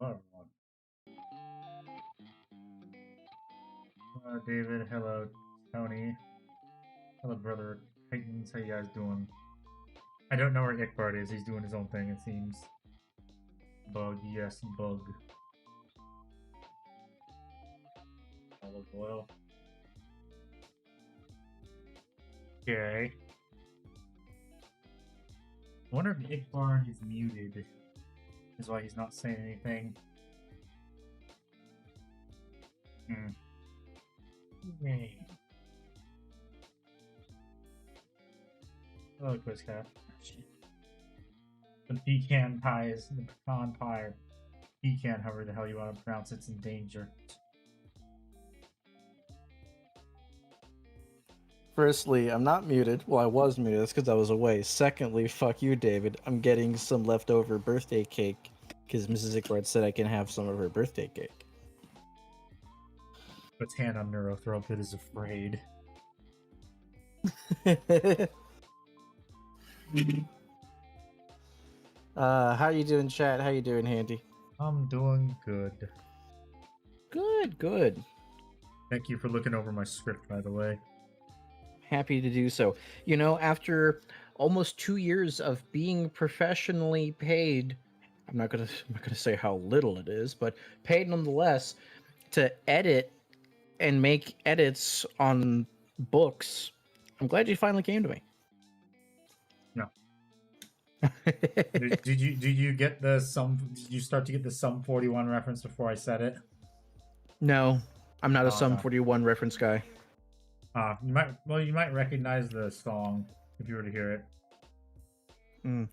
Hello, everyone. Hello, David. Hello, Tony. Hello, brother Titans. How you guys doing? I don't know where Ickbard is. He's doing his own thing, it seems. Bug, yes, bug. Olive oil. Okay. I wonder if Ickbard is muted. Is why he's not saying anything. Yay. Hello, Quizcat. The pecan pie is the pecan pie. Or pecan, however the hell you want to pronounce it's in danger. Firstly, I'm not muted. Well, I was muted. That's because I was away. Secondly, fuck you, David. I'm getting some leftover birthday cake because Mrs. Ickbard said I can have some of her birthday cake. Puts hand on Neurotyrant that is afraid. How you doing, chat? How you doing, Handy? I'm doing good. Good. Thank you for looking over my script, by the way. Happy to do so. You know, after almost 2 years of being professionally paid, I'm not gonna say how little it is, but paid nonetheless to edit and make edits on books. I'm glad you finally came to me. No. did you get the sum? Did you start to get the Sum 41 reference before I said it? No, I'm not a Oh, Sum no. 41 reference guy. You might recognize the song if you were to hear it. You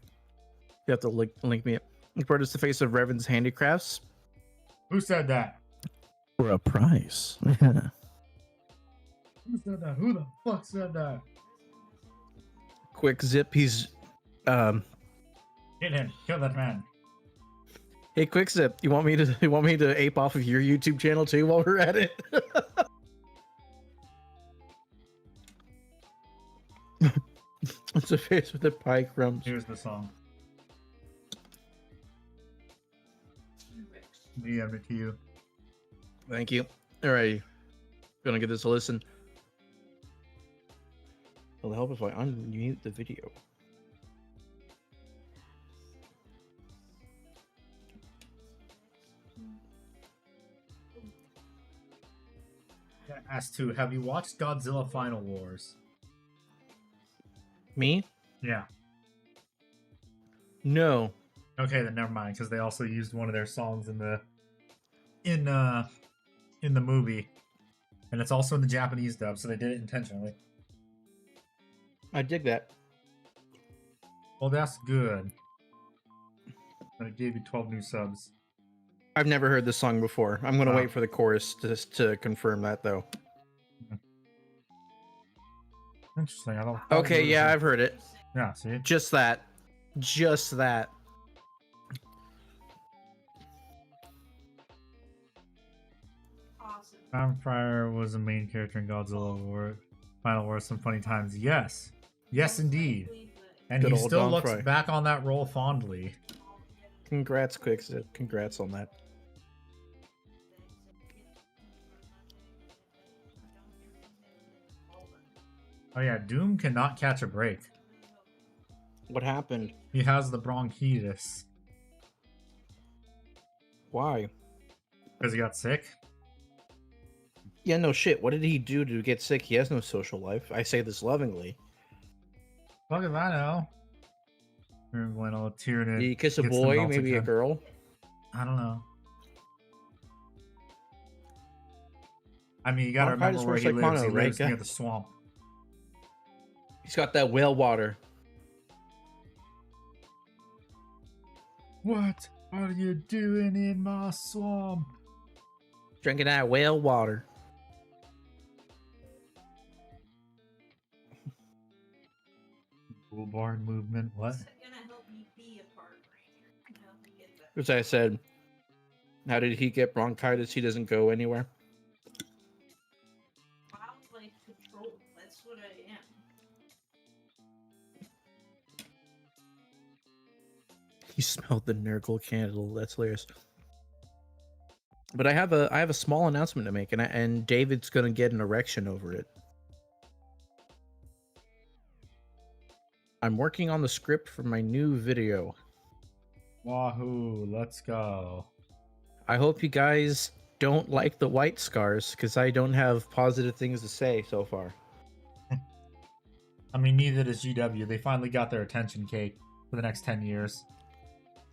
have to link me. Brought us the face of Revan's handicrafts Who said that? for a price. Who said that? Who the fuck said that? Quick zip. He's Hit him! Kill that man! Hey, Quick Zip, you want me to ape off of your YouTube channel too while we're at it? It's a face with the pie crumbs. Here's the song. DM it to you. Thank you. All right, gonna give this a listen. It'll help if I unmute the video. As to, have you watched Godzilla Final Wars? Me? Yeah. No. Okay, then never mind, because they also used one of their songs in the movie, and it's also in the Japanese dub, so they did it intentionally. I dig that. Well, that's good. And it gave you 12 new subs. I've never heard this song before. I'm gonna wait for the chorus to confirm that though. Interesting. I don't. Okay, yeah, I've heard it. Yeah, see. Just that. Tom Fryer was a main character in Godzilla Final Wars some funny times. Yes. Yes, indeed. And Good he old still Tom looks Fry. back on that role fondly. Congrats, Quickzip. Congrats on that. Oh yeah, Doom cannot catch a break. What happened? He has the bronchitis. Why? Because he got sick? Yeah, no shit. What did he do to get sick? He has no social life. I say this lovingly. Fuck if I know. When all Tyranid Did he kiss a gets the boy? melted Maybe a gun. girl? I don't know. I mean, you gotta Bronchitis remember where works he like lives. mono, He right, lives guy? near the swamp. He's got that whale water. What are you doing in my swamp? Drinking that whale water. Cool barn movement. What? As I said, how did he get bronchitis? He doesn't go anywhere. That's what I am. He smelled the Nurgle candle. That's hilarious. But I have a small announcement to make, and David's gonna get an erection over it. I'm working on the script for my new video. Wahoo! Let's go. I hope you guys don't like the white scars, because I don't have positive things to say so far. I mean, neither does GW. They finally got their attention cake for the next 10 years.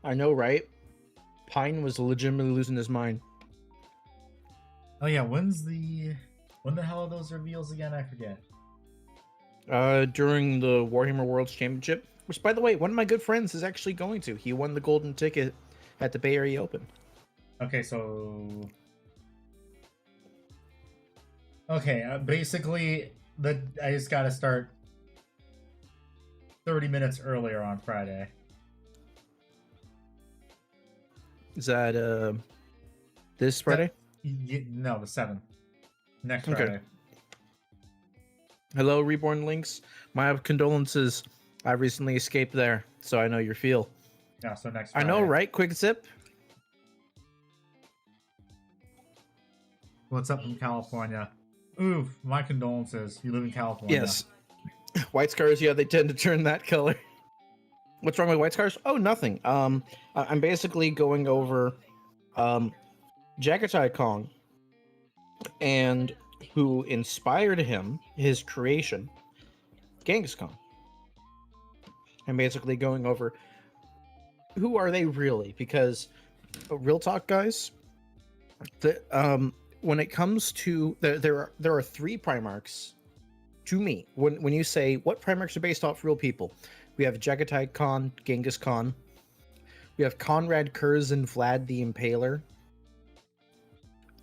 I know, right? Pine was legitimately losing his mind. Oh yeah, when the hell are those reveals again? I forget. During the Warhammer Worlds Championship, which, by the way, one of my good friends is actually going to. He won the golden ticket at the Bay Area Open. Okay, so basically, I just got to start 30 minutes earlier on Friday. Is that this Friday? No, the 7th. Next Okay. Friday. Hello, Reborn Links. My condolences. I recently escaped there, so I know your feel. Yeah, so next I Friday. know, right? Quick zip. What's up from California? Oof, my condolences. You live in California. Yes. White scars, yeah, they tend to turn that color. What's wrong with white scars? Oh, nothing. I'm basically going over Jagatai Kong and who inspired him, his creation, Genghis Khan. I'm basically going over who are they really? Because real talk, guys, when it comes to there are three Primarchs to me. When you say what Primarchs are based off real people, we have Jagatai Khan, Genghis Khan. We have Conrad Curzon, Vlad the Impaler.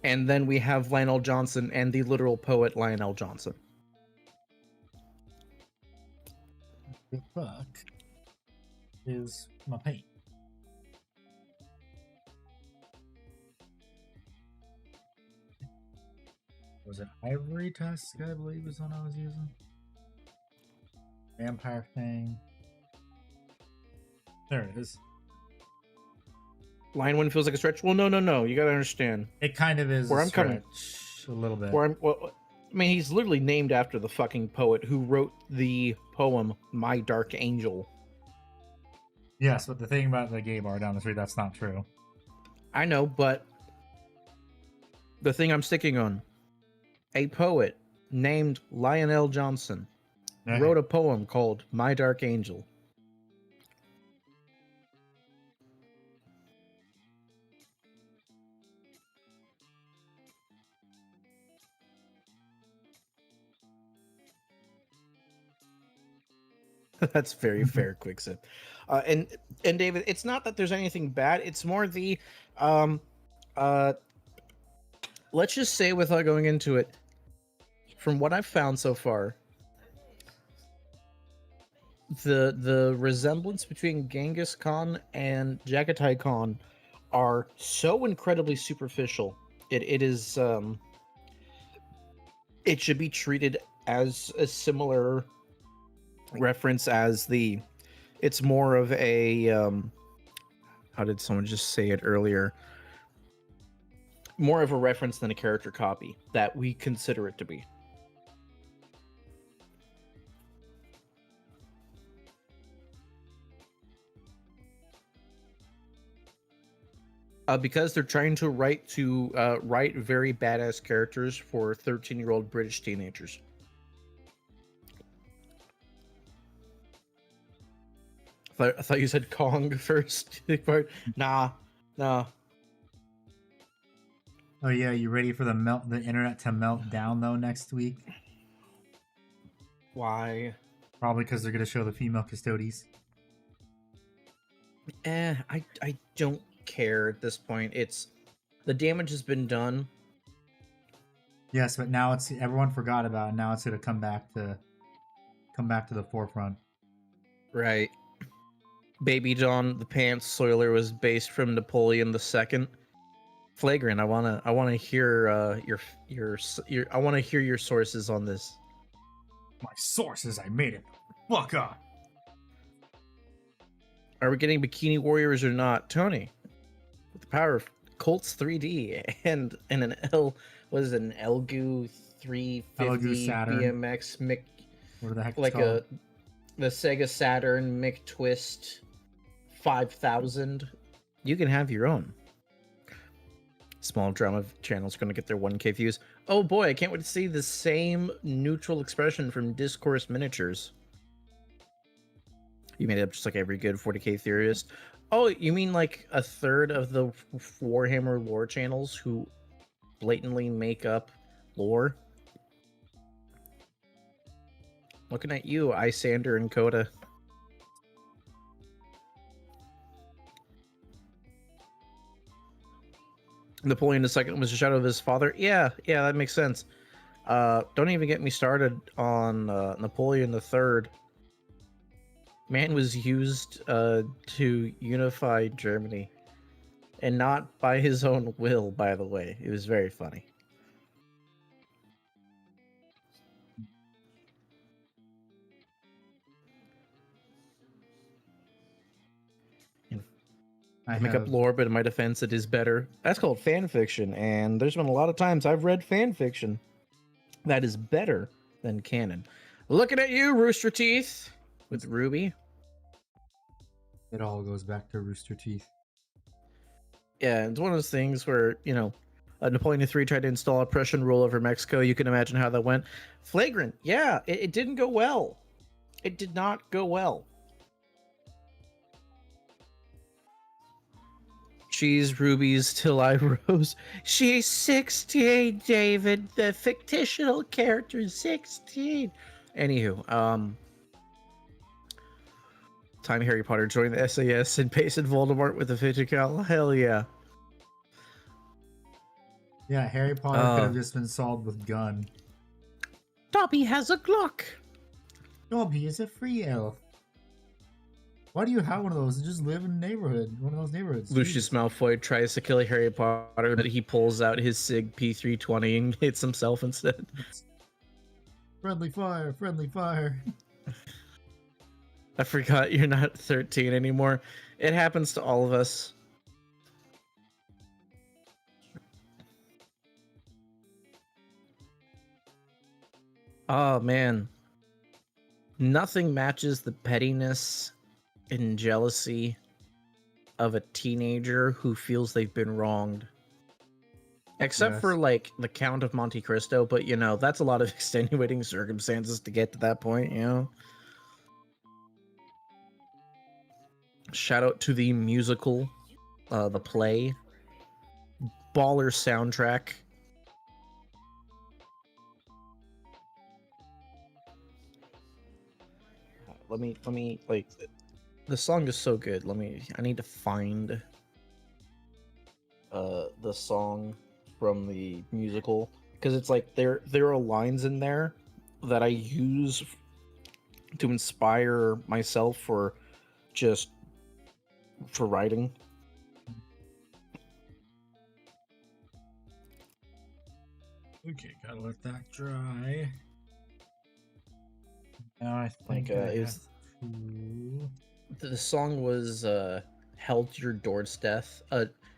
And then we have Lionel Johnson and the literal poet Lionel Johnson. The fuck is my paint? Was it Ivory Tusk, I believe, was one I was using? Vampire thing. There it is. Line one feels like a stretch. Well, no. You gotta understand. It kind of is Where a I'm coming- stretch, a little bit. I mean, he's literally named after the fucking poet who wrote the poem "My Dark Angel." Yes, but the thing about the gay bar down the street, that's not true. I know, but the thing I'm sticking on, a poet named Lionel Johnson wrote a poem called "My Dark Angel." That's very fair, Quicksip. And David, it's not that there's anything bad. It's more the let's just say, without going into it, from what I've found so far, the resemblance between Genghis Khan and Jagatai Khan are so incredibly superficial. It is it should be treated as a similar reference as it's more of a how did someone just say it earlier? More of a reference than a character copy that we consider it to be. Because they're trying to write very badass characters for 13-year-old British teenagers. I thought you said Kong first. Nah. Oh yeah, you ready for the internet to melt down though next week? Why? Probably because they're gonna show the female custodies. I don't care at this point. It's the damage has been done. Yes, but now everyone forgot about it. Now it's gonna come back to the forefront. Right. Baby John the Pants Soiler was based from Napoleon II. Flagrant. I wanna hear I wanna hear your sources on this. My sources, I made it. Fuck up. Are we getting Bikini Warriors or not, Tony? With the power of Colts 3D and an L was an Elgu 350 Saturn. BMX Mick, What the heck? like called? the Sega Saturn Mick Twist 5000. You can have your own. Small drama channels are going to get their 1K views. Oh boy, I can't wait to see the same neutral expression from Discourse Miniatures. You made it up just like every good 40K theorist. Oh, you mean like a third of the Warhammer lore channels who blatantly make up lore? Looking at you, Isander and Coda. Napoleon II was a shadow of his father. Yeah, that makes sense. Don't even get me started on Napoleon III. Man was used to unify Germany, and not by his own will, by the way. It was very funny. I make up lore, but in my defense, it is better. That's called fan fiction, and there's been a lot of times I've read fan fiction that is better than canon. Looking at you, Rooster Teeth, with Ruby. It all goes back to Rooster Teeth. Yeah, it's one of those things where, you know, Napoleon III tried to install a Prussian rule over Mexico. You can imagine how that went. Flagrant, yeah, it didn't go well. It did not go well. She's Ruby's till I rose. She's 16, David. The fictional character is 16. Anywho, time Harry Potter joined the SAS and pasted Voldemort with a physical. Hell yeah. Yeah, Harry Potter could have just been solved with gun. Dobby has a Glock. Dobby is a free elf. Why do you have one of those? Just live in a neighborhood, one of those neighborhoods. Lucius Malfoy tries to kill Harry Potter, but he pulls out his SIG P320 and hits himself instead. Friendly fire, friendly fire. I forgot you're not 13 anymore. It happens to all of us. Oh man. Nothing matches the pettiness and jealousy of a teenager who feels they've been wronged. Except for like the Count of Monte Cristo, but you know, that's a lot of extenuating circumstances to get to that point, you know. Shout out to the musical, the play, baller soundtrack. Let me like, the song is so good. I need to find the song from the musical, because it's like there are lines in there that I use to inspire myself for writing. Okay, gotta let that dry. Now I think the song was Hell to Your Doorstep.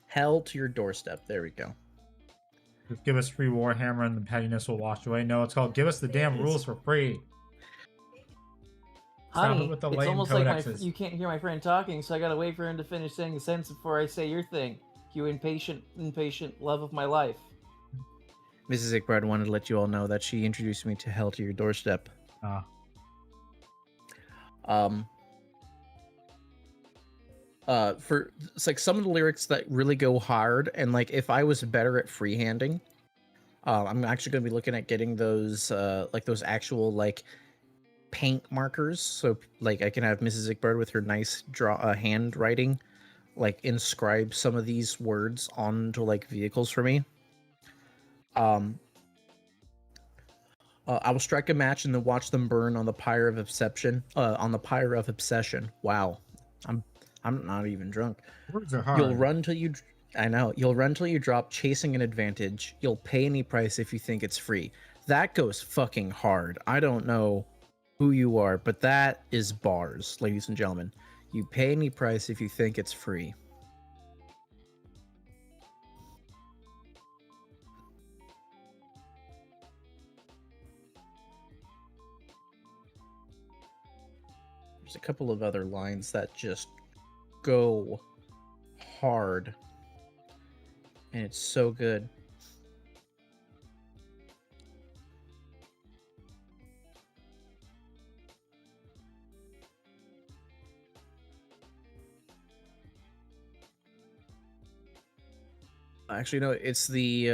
Hell to Your Doorstep. There we go. Just give us free Warhammer and the pettiness will wash away. No, it's called give us the damn rules for free. Honey, it's almost like you can't hear my friend talking, so I gotta wait for him to finish saying the sentence before I say your thing. You impatient love of my life. Mrs. Ickbrad wanted to let you all know that she introduced me to Hell to Your Doorstep. For it's like some of the lyrics that really go hard, and like if I was better at freehanding, I'm actually going to be looking at getting those like those actual like paint markers, so like I can have Mrs. Ickbird with her nice handwriting like inscribe some of these words onto like vehicles for me. I will strike a match and then watch them burn on the pyre of obsession. Wow, I'm not even drunk. Words are hard. You'll run till you. I know. You'll run till you drop, chasing an advantage. You'll pay any price if you think it's free. That goes fucking hard. I don't know who you are, but that is bars, ladies and gentlemen. You pay any price if you think it's free. There's a couple of other lines that just go hard, and it's so good. Actually, no, it's the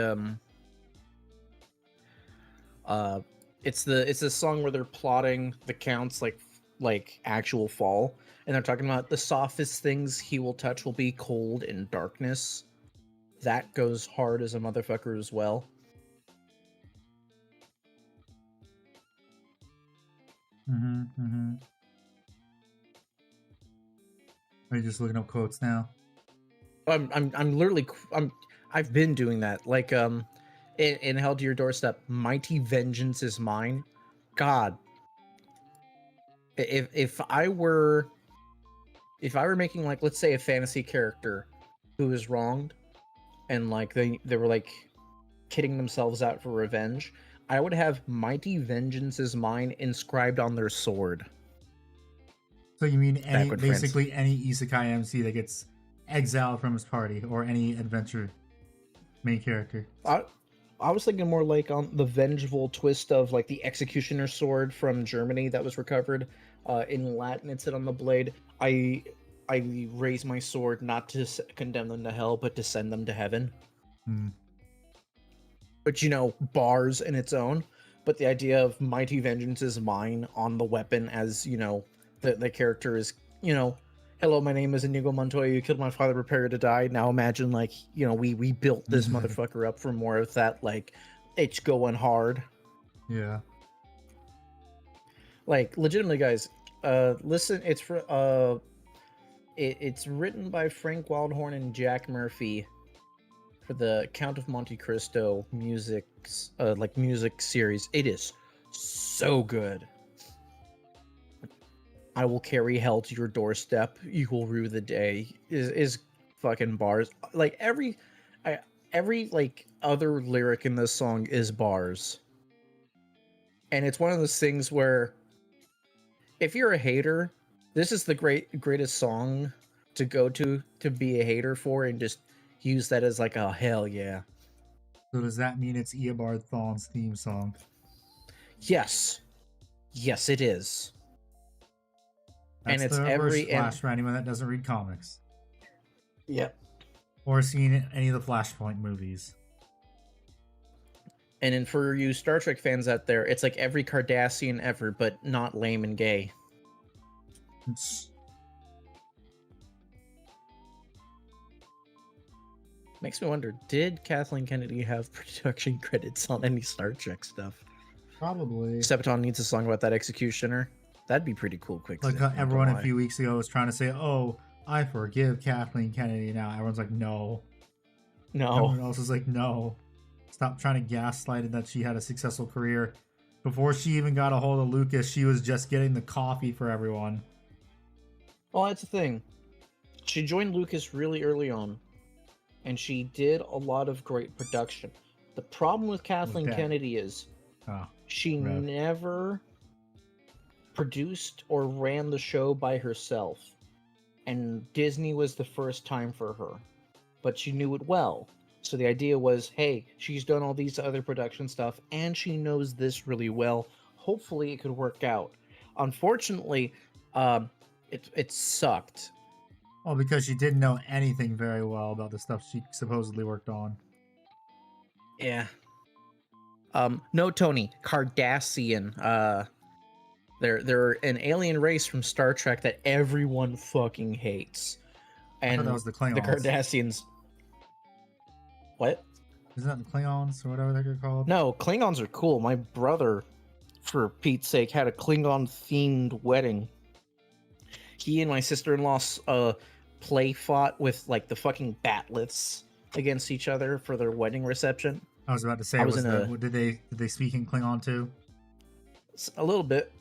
it's the song where they're plotting the Count's like actual fall, and they're talking about the softest things he will touch will be cold and darkness. That goes hard as a motherfucker as well. Are you just looking up quotes now? I'm literally I've been doing that. Like in Hell to Your Doorstep, mighty vengeance is mine. God, if I were making, like, let's say, a fantasy character who is wronged, and like they were like kidding themselves out for revenge, I would have mighty vengeance is mine inscribed on their sword. So you mean any isekai MC that gets exiled from his party, or any adventure main character? I was thinking more like on the vengeful twist of like the executioner sword from Germany that was recovered. In Latin, it said on the blade, I raise my sword not to condemn them to hell, but to send them to heaven. But, you know, bars in its own. But the idea of mighty vengeance is mine on the weapon, as, you know, the character is, you know, hello, my name is Inigo Montoya, you killed my father, prepare to die. Now imagine, like, you know, we built this motherfucker up for more of that, like, it's going hard. Yeah. Like, legitimately, guys, listen, it's for, it's written by Frank Wildhorn and Jack Murphy for the Count of Monte Cristo music series. It is so good. I will carry hell to your doorstep. You will rue the day. Is fucking bars. Like every like other lyric in this song is bars. And it's one of those things where if you're a hater, this is the greatest song to go to be a hater for, and just use that as like a hell yeah. So does that mean it's Eobard Thawne's theme song? Yes. Yes, it is. That's and it's the every Flash for anyone that doesn't read comics. Yep. Or seen any of the Flashpoint movies. And then for you Star Trek fans out there, it's like every Cardassian ever, but not lame and gay. Makes me wonder, did Kathleen Kennedy have production credits on any Star Trek stuff? Probably. Septon needs a song about that executioner. That'd be pretty cool. Quick, like everyone a few weeks ago was trying to say, "Oh, I forgive Kathleen Kennedy now." Everyone's like, "No." Everyone else is like, "No." Stop trying to gaslight it that she had a successful career. Before she even got a hold of Lucas, she was just getting the coffee for everyone. Well, that's the thing. She joined Lucas really early on, and she did a lot of great production. The problem with Kathleen Kennedy is she never produced or ran the show by herself, and Disney was the first time for her, but she knew it well. So the idea was, hey, she's done all these other production stuff and she knows this really well, hopefully it could work out. Unfortunately, it sucked. Well, because she didn't know anything very well about the stuff she supposedly worked on. Yeah. No, Tony, Cardassian. They're an alien race from Star Trek that everyone fucking hates. And I thought that was the Klingons. The Cardassians. What? Isn't that the Klingons or whatever they're called? No, Klingons are cool. My brother, for Pete's sake, had a Klingon-themed wedding. He and my sister-in-law play fought with like the fucking batliths against each other for their wedding reception. I was about to say, did they speak in Klingon too? A little bit.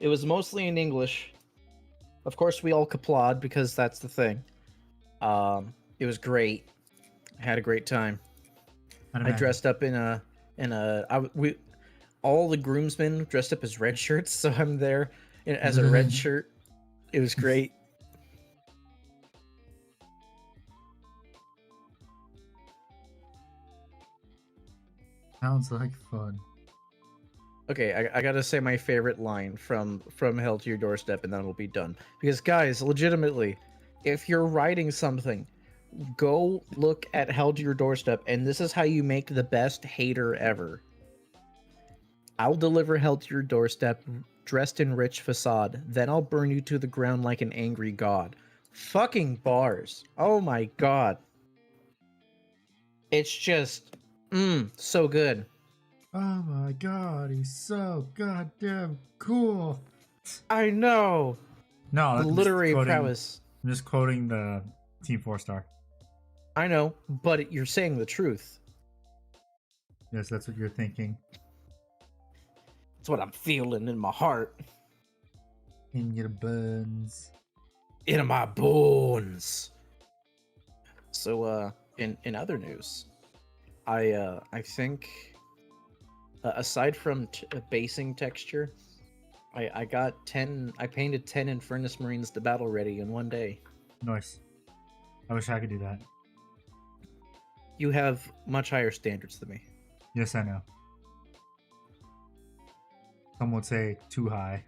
It was mostly in English. Of course, we all caplawed because that's the thing. It was great. I had a great time. I dressed up in a all the groomsmen dressed up as red shirts, so I'm there as a red shirt. It was great. Sounds like fun. Okay, I gotta say my favorite line from Hell to Your Doorstep, and then we'll be done. Because guys, legitimately, if you're writing something, go look at Hell to Your Doorstep, and this is how you make the best hater ever. I'll deliver hell to your doorstep, dressed in rich facade. Then I'll burn you to the ground like an angry god. Fucking bars. Oh my god. It's just, so good. Oh my god, he's so goddamn cool. I know. No, The literary prowess. I'm just quoting the Team 4-star. I know, but you're saying the truth. Yes, that's what you're thinking. It's what I'm feeling in my heart. In your buns. In my bones. So, in other news, I think, aside from basing texture, I got 10. I painted 10 Infernus Marines to battle ready in one day. Nice. I wish I could do that. You have much higher standards than me. Yes, I know. Some would say too high.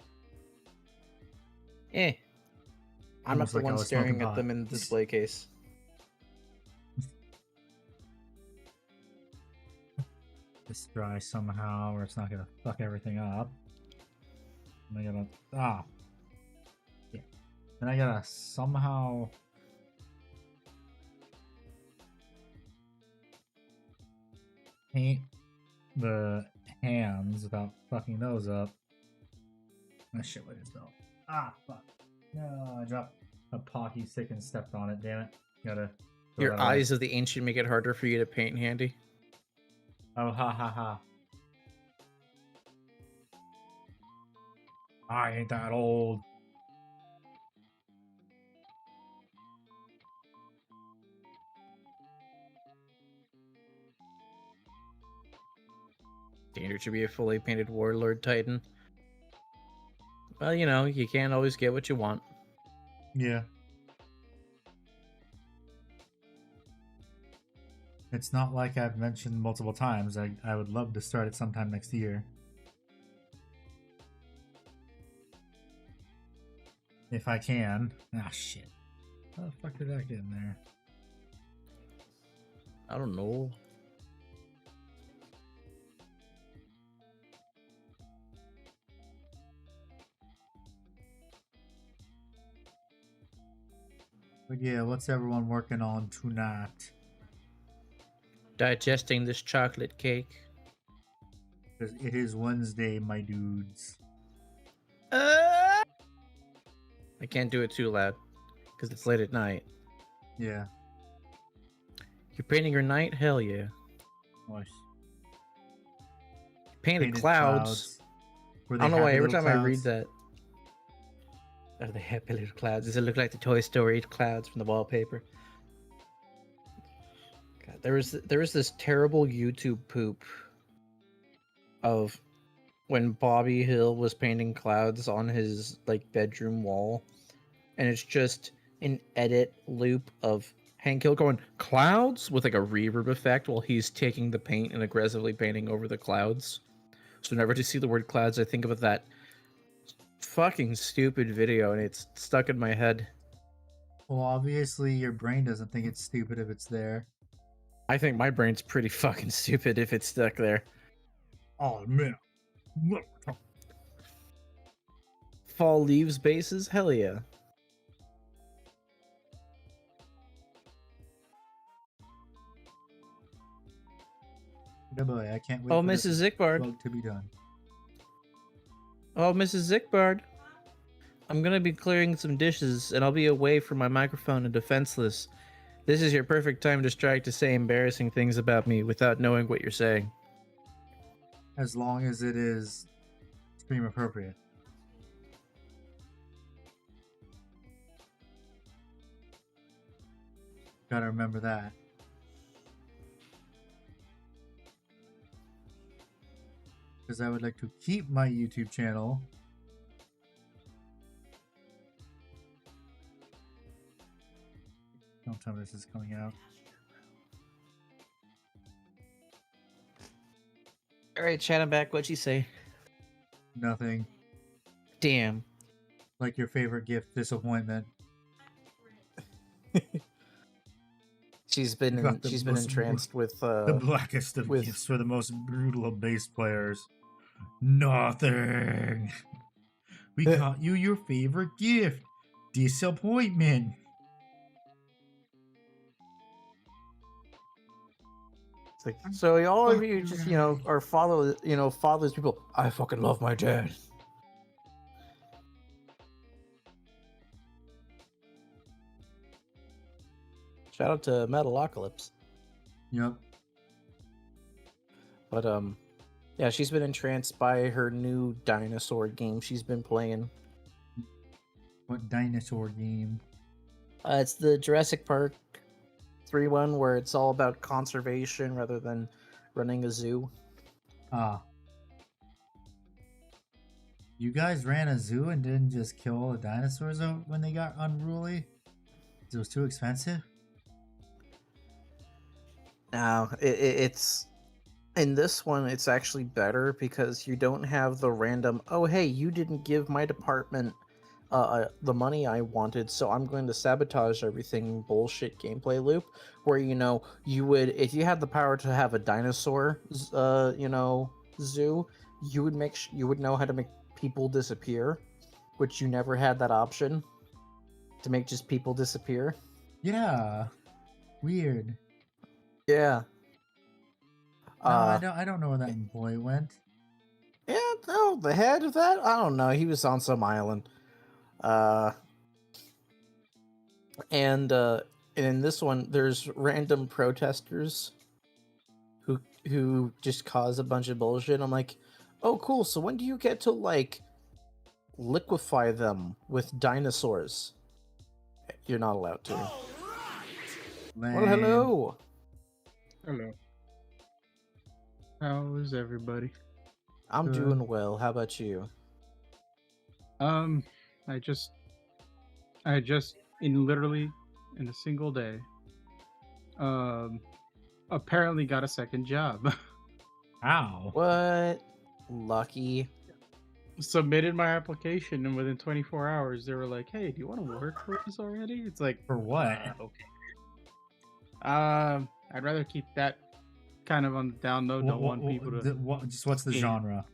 I'm Almost not the like I one was staring smoking at them in the display case. This dry somehow, or it's not gonna fuck everything up. And I gotta yeah. Then I gotta somehow paint the hands without fucking those up. That shit would just though. Fuck. No, I dropped a pocky stick and stepped on it, damn it. Gotta throw Your that away. eyes of the ancient make it harder for you to paint handy. Oh, ha ha ha. I ain't that old. Standard should be a fully painted Warlord Titan. Well, you know, you can't always get what you want. Yeah. It's not like I've mentioned multiple times. I would love to start it sometime next year. If I can. Ah, shit. How the fuck did that get in there? I don't know. But yeah, what's everyone working on tonight? Digesting this chocolate cake. Because it is Wednesday, my dudes. I can't do it too loud because it's late at night. Yeah. You're painting your night? Hell yeah. Nice. Painted clouds. Were I they don't know why happy every little time I read clouds? that. Are they happy little clouds? Does it look like the Toy Story clouds from the wallpaper? God, there was this terrible YouTube poop of when Bobby Hill was painting clouds on his like bedroom wall, and it's just an edit loop of Hank Hill going clouds with like a reverb effect while he's taking the paint and aggressively painting over the clouds. So whenever I see the word clouds, I think of that fucking stupid video, and it's stuck in my head. Well, obviously your brain doesn't think it's stupid if it's there. I think my brain's pretty fucking stupid if it's stuck there. Oh, man. Fall leaves bases? Hell yeah. Good boy, I can't wait Oh, for this Mrs. Zickbard. bug to be done. Oh, Mrs. Zickbard. I'm gonna be clearing some dishes, and I'll be away from my microphone and defenseless. This is your perfect time to strike to say embarrassing things about me without knowing what you're saying. As long as it is stream appropriate. Gotta remember that. because I would like to keep my YouTube channel. Don't tell me this is coming out. All right, chat, I'm back. What'd you say? Nothing. Damn. Like your favorite gift, disappointment. She's been entranced with the blackest of gifts for the most brutal of bass players. Nothing. We got you your favorite gift, disappointment. It's like, so all of you just, are fatherless people. I fucking love my dad. Shout out to Metalocalypse. Yep. But yeah, she's been entranced by her new dinosaur game she's been playing. What dinosaur game? It's the Jurassic Park 3 one where it's all about conservation rather than running a zoo. Ah. You guys ran a zoo and didn't just kill all the dinosaurs when they got unruly? It was too expensive? No, it's in this one it's actually better because you don't have the random, oh hey, you didn't give my department the money I wanted, so I'm going to sabotage everything bullshit gameplay loop where you would, if you had the power to have a dinosaur zoo, you would know how to make people disappear, which you never had that option to make just people disappear. Yeah. Weird. Yeah. No, I don't know where that employee went. Yeah, no, the head of that, I don't know. He was on some island. And in this one, there's random protesters who just cause a bunch of bullshit. I'm like, oh, cool. So when do you get to liquefy them with dinosaurs? You're not allowed to. Well, hello. Hello. How is everybody? I'm doing well. How about you? I just literally in a single day, apparently got a second job. Ow. What? Lucky. Submitted my application, and within 24 hours, they were like, "Hey, do you want to work for us already?" It's like, for what? Okay. I'd rather keep that kind of on the down low. Don't want people to. What's the genre?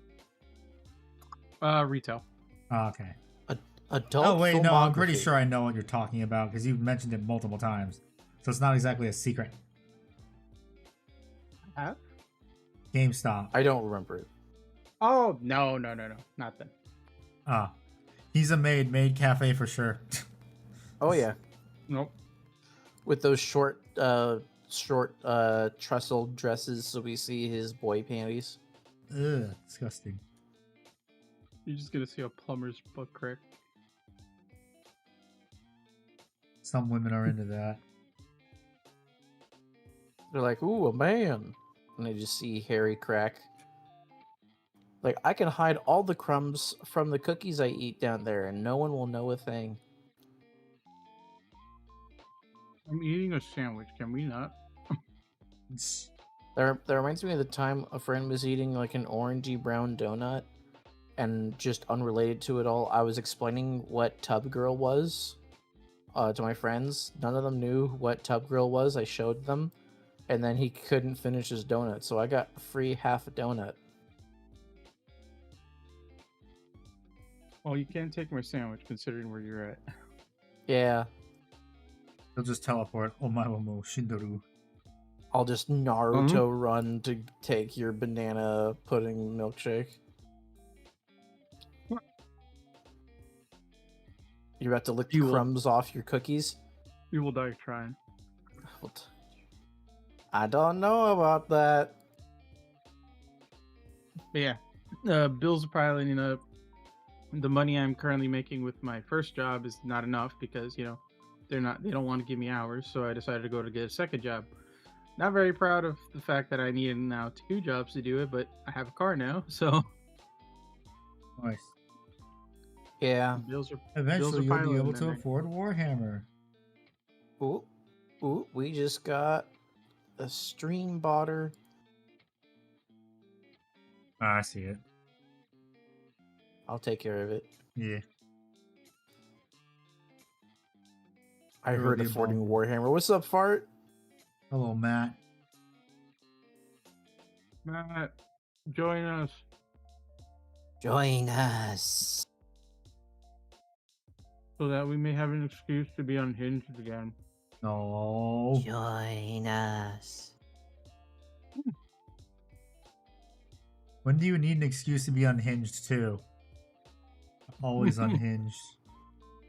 Retail. Oh, okay. Adult. Oh wait, no, I'm pretty sure I know what you're talking about because you've mentioned it multiple times, so it's not exactly a secret. Huh? GameStop. I don't remember it. Oh no, not then. Ah, he's a maid cafe for sure. Oh yeah. Nope. With those short trestle dresses, so we see his boy panties. Ugh, disgusting. You're just gonna see a plumber's butt crack. Some women are into that. They're like, ooh, a man. And they just see hairy crack. Like, I can hide all the crumbs from the cookies I eat down there, and no one will know a thing. I'm eating a sandwich. Can we not? That reminds me of the time a friend was eating like an orangey brown donut, and just unrelated to it all, I was explaining what Tub Girl was to my friends. None of them knew what Tub Girl was. I showed them, and then he couldn't finish his donut, so I got free half a donut. Well, you can't take my sandwich considering where you're at. Yeah. They'll just teleport. Omae Shindoru. I'll just Naruto run to take your banana pudding milkshake. You're about to lick the crumbs off your cookies? You will die trying. I don't know about that. But yeah, bills are piling up. The money I'm currently making with my first job is not enough because they don't want to give me hours. So I decided to go to get a second job. Not very proud of the fact that I need now 2 jobs to do it, but I have a car now, so Nice. Yeah. bills are Eventually, you'll be piling able in to there. afford Warhammer. Ooh, ooh, we just got a stream botter. Ah, I see it. I'll take care of it. Yeah. I There will heard be a affording bomb. Warhammer. What's up, Fart? Hello, Matt. Matt, join us. Join us. So that we may have an excuse to be unhinged again. No. Join us. When do you need an excuse to be unhinged too? Always unhinged.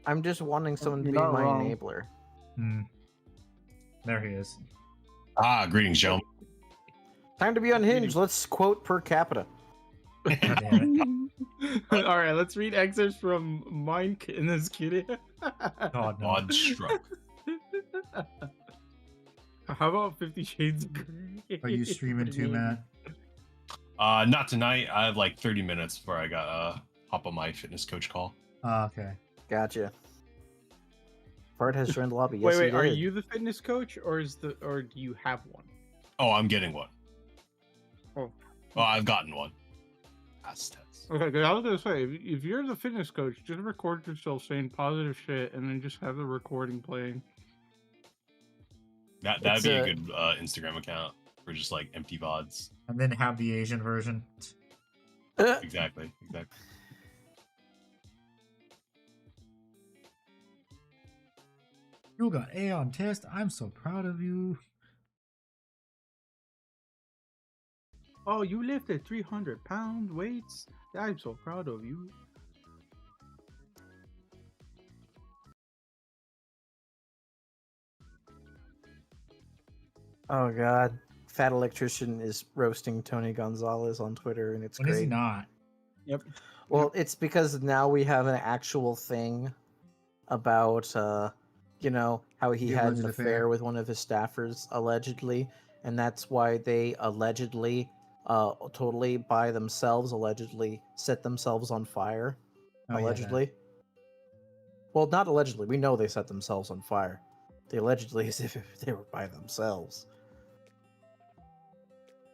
I'm just wanting someone to You're be not my wrong. enabler. Hmm. There he is. Greetings, gentlemen. Time to be unhinged. Let's quote per capita. God damn All right, let's read excerpts from Mine in this kitty. God, no. Odd struck. How about 50 Shades of Grey? Are you streaming too, Matt? Not tonight. I have like 30 minutes before I got hop on my fitness coach call. Ah, okay. Gotcha. Fart has joined the lobby. Yes, Wait, he are did. you the fitness coach or do you have one? Oh, I'm getting one. Oh. Well, I've gotten one. Past tense. Okay, 'cause I was gonna say, if you're the fitness coach, just record yourself saying positive shit and then just have the recording playing. That'd It's be a a- good Instagram account for just like empty VODs. And then have the Asian version. Exactly. You got A on test. I'm so proud of you. Oh, you lifted 300-pound weights? I'm so proud of you. Oh god, Fat Electrician is roasting Tony Gonzalez on Twitter, and it's When great. is he not? Yep. Well, it's because now we have an actual thing about, you know, how he The had an alleged affair affair. with one of his staffers, allegedly, and that's why they allegedly, totally by themselves, allegedly set themselves on fire. Oh, yeah, that. allegedly. Well, not allegedly. We know they set themselves on fire. They allegedly as if they were by themselves.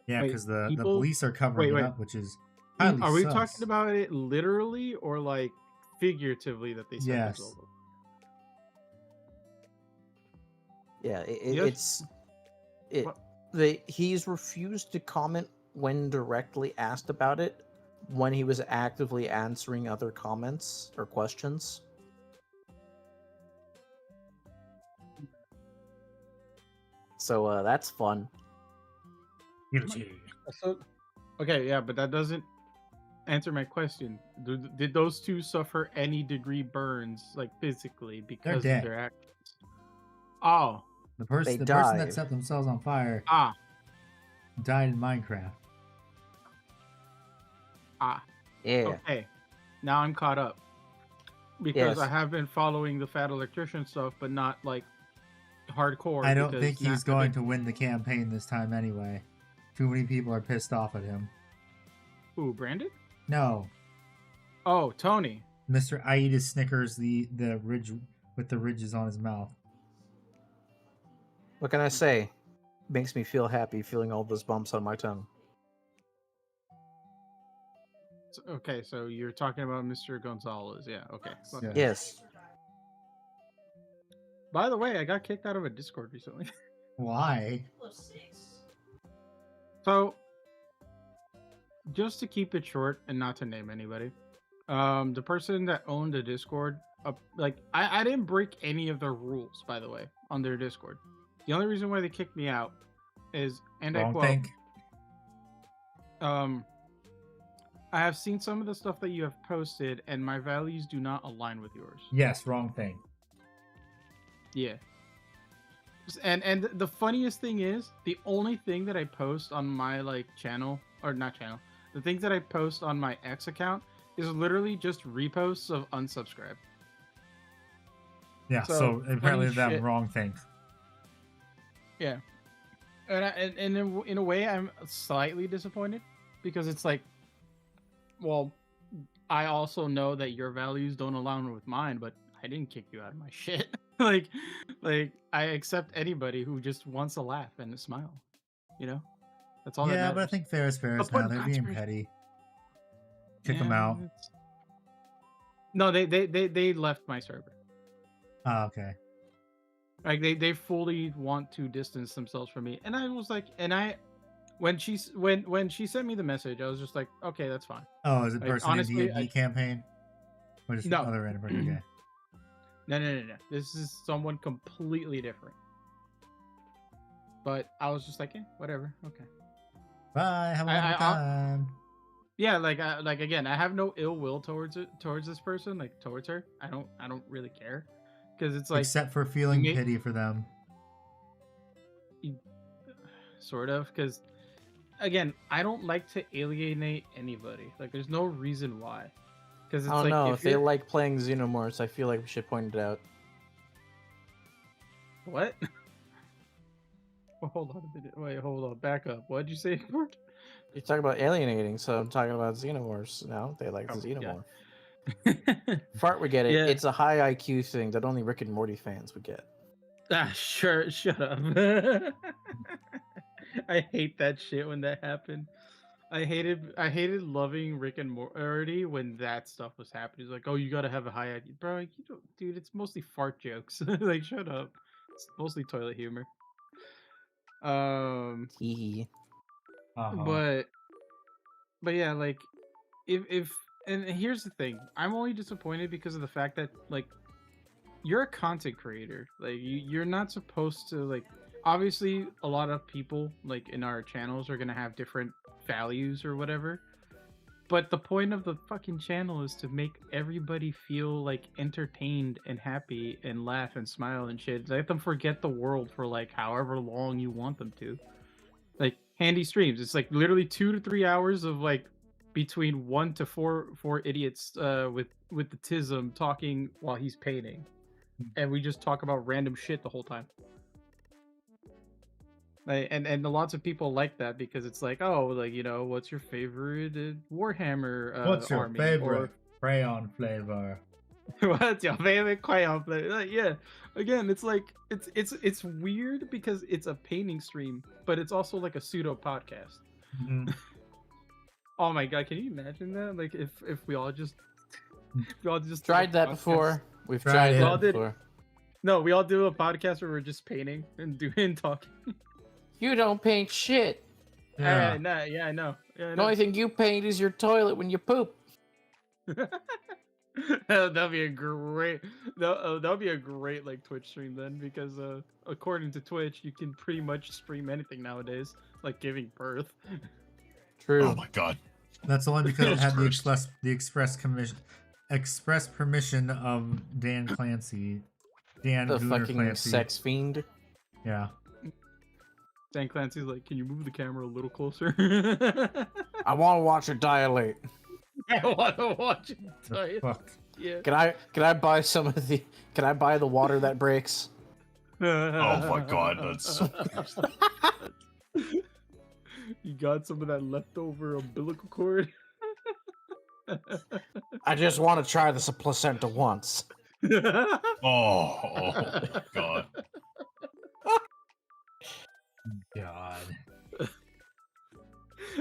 Yeah, Wait, because the people- police are covering wait. it up, which is highly Are we sus. talking about it literally or like figuratively that they set Yes. themselves up? Yeah, Yes. What? he's refused to comment when directly asked about it when he was actively answering other comments or questions. So that's fun. Guilty. So, okay, yeah, but that doesn't answer my question. Did those two suffer any degree burns, like physically, because of dead. their actions? Oh, The person that died. set themselves on fire ah, died in Minecraft. Yeah. okay. Now I'm caught up. Because Yes. I have been following the Fat Electrician stuff, but not like hardcore. I don't because think he's now- going to win the campaign this time anyway. Too many people are pissed off at him. Who, Brandon? No, Oh, Tony. Mr. I eat his Snickers, the ridge with the ridges on his mouth. What can I say? Makes me feel happy feeling all those bumps on my tongue. Okay, so you're talking about Mr. Gonzalez. Yeah, okay. Yeah. Yes. By the way, I got kicked out of a Discord recently. Why? So, just to keep it short and not to name anybody, the person that owned the Discord, I didn't break any of their rules, by the way, on their Discord. The only reason why they kicked me out is, and I Wrong quote, thing. I have seen some of the stuff that you have posted, and my values do not align with yours. Yes, wrong thing. Yeah. And the funniest thing is, the only thing that I post on my channel, or not channel, the things that I post on my X account is literally just reposts of unsubscribe. Yeah, So, so apparently funny them shit. wrong thing. Yeah. And in a way, I'm slightly disappointed because it's like, well, I also know that your values don't align with mine, but I didn't kick you out of my shit. like, I accept anybody who just wants to laugh and a smile. You know, that's all that Yeah, matters. but I think fair is fair But is now. putting They're being controversy- petty. Kick them Yeah, out. No, they left my server. Oh, okay. Like they fully want to distance themselves from me, and I was like, when she sent me the message, I was just like, okay, that's fine. Oh, is it Like, person in honestly, D&D campaign? Or just No. other random person? Okay. No. This is someone completely different. But I was just like, whatever, okay. Bye. Have a I- wonderful I- time. Yeah, like again, I have no ill will towards this person, like towards her. I don't really care, because it's like Except for feeling may- pity for them. sort of, because again, I don't like to alienate anybody. Like, there's no reason why. Because it's Oh like, no, if they you're- like playing Xenomorphs, I feel like we should point it out. What? Well, hold on a minute. Wait, hold on. Back up. What did you say? Mark? You're talking about alienating, so I'm talking about Xenomorphs now. They like the Oh, yeah. Xenomorph. Fart would get it. Yeah. It's a high IQ thing that only Rick and Morty fans would get. Sure. Shut up. I hate that shit when that happened. I hated loving Rick and Morty when that stuff was happening. It's like, oh, you gotta have a high IQ, bro. You don't, dude. It's mostly fart jokes. Like, shut up. It's mostly toilet humor. Hee hee. Uh-huh. But yeah, like, if and here's the thing, I'm only disappointed because of the fact that, like, you're a content creator. Like, you're not supposed to, like, obviously a lot of people, like, in our channels are gonna have different values or whatever, but the point of the fucking channel is to make everybody feel like entertained and happy and laugh and smile and shit. Let them forget the world for like however long you want them to. Like, handy streams, it's like literally 2 to 3 hours of like between 1 to 4 idiots with the tism talking while he's painting, and we just talk about random shit the whole time. Like, and lots of people like that because it's like, oh, like, you know, what's your favorite Warhammer What's your army? favorite crayon flavor? Or what's your favorite crayon flavor? Like, yeah, again, it's like it's weird because it's a painting stream, but it's also like a pseudo podcast. Mhm. Oh my god, can you imagine that? Like, if we all just did Tried a that podcast- before. We've Tried tried it. that All did. before. No, we all do a podcast where we're just painting and doing talking. You don't paint shit. Yeah. Yeah, I know. Yeah, I The know. only thing you paint is your toilet when you poop. That'd be a great that'd be a great like Twitch stream then, because according to Twitch you can pretty much stream anything nowadays, like giving birth. True. Oh my god. That's only because it Jesus had Christ. the express permission of Dan Clancy. Dan The Gooner fucking Clancy. sex fiend. Yeah. Dan Clancy's like, can you move the camera a little closer? I want to watch her dilate. I want to watch it. The tell you. fuck. Yeah. Can I buy some of the? Can I buy the water that breaks? Oh my god, that's so You got some of that leftover umbilical cord? I just want to try this placenta once. oh my god. God.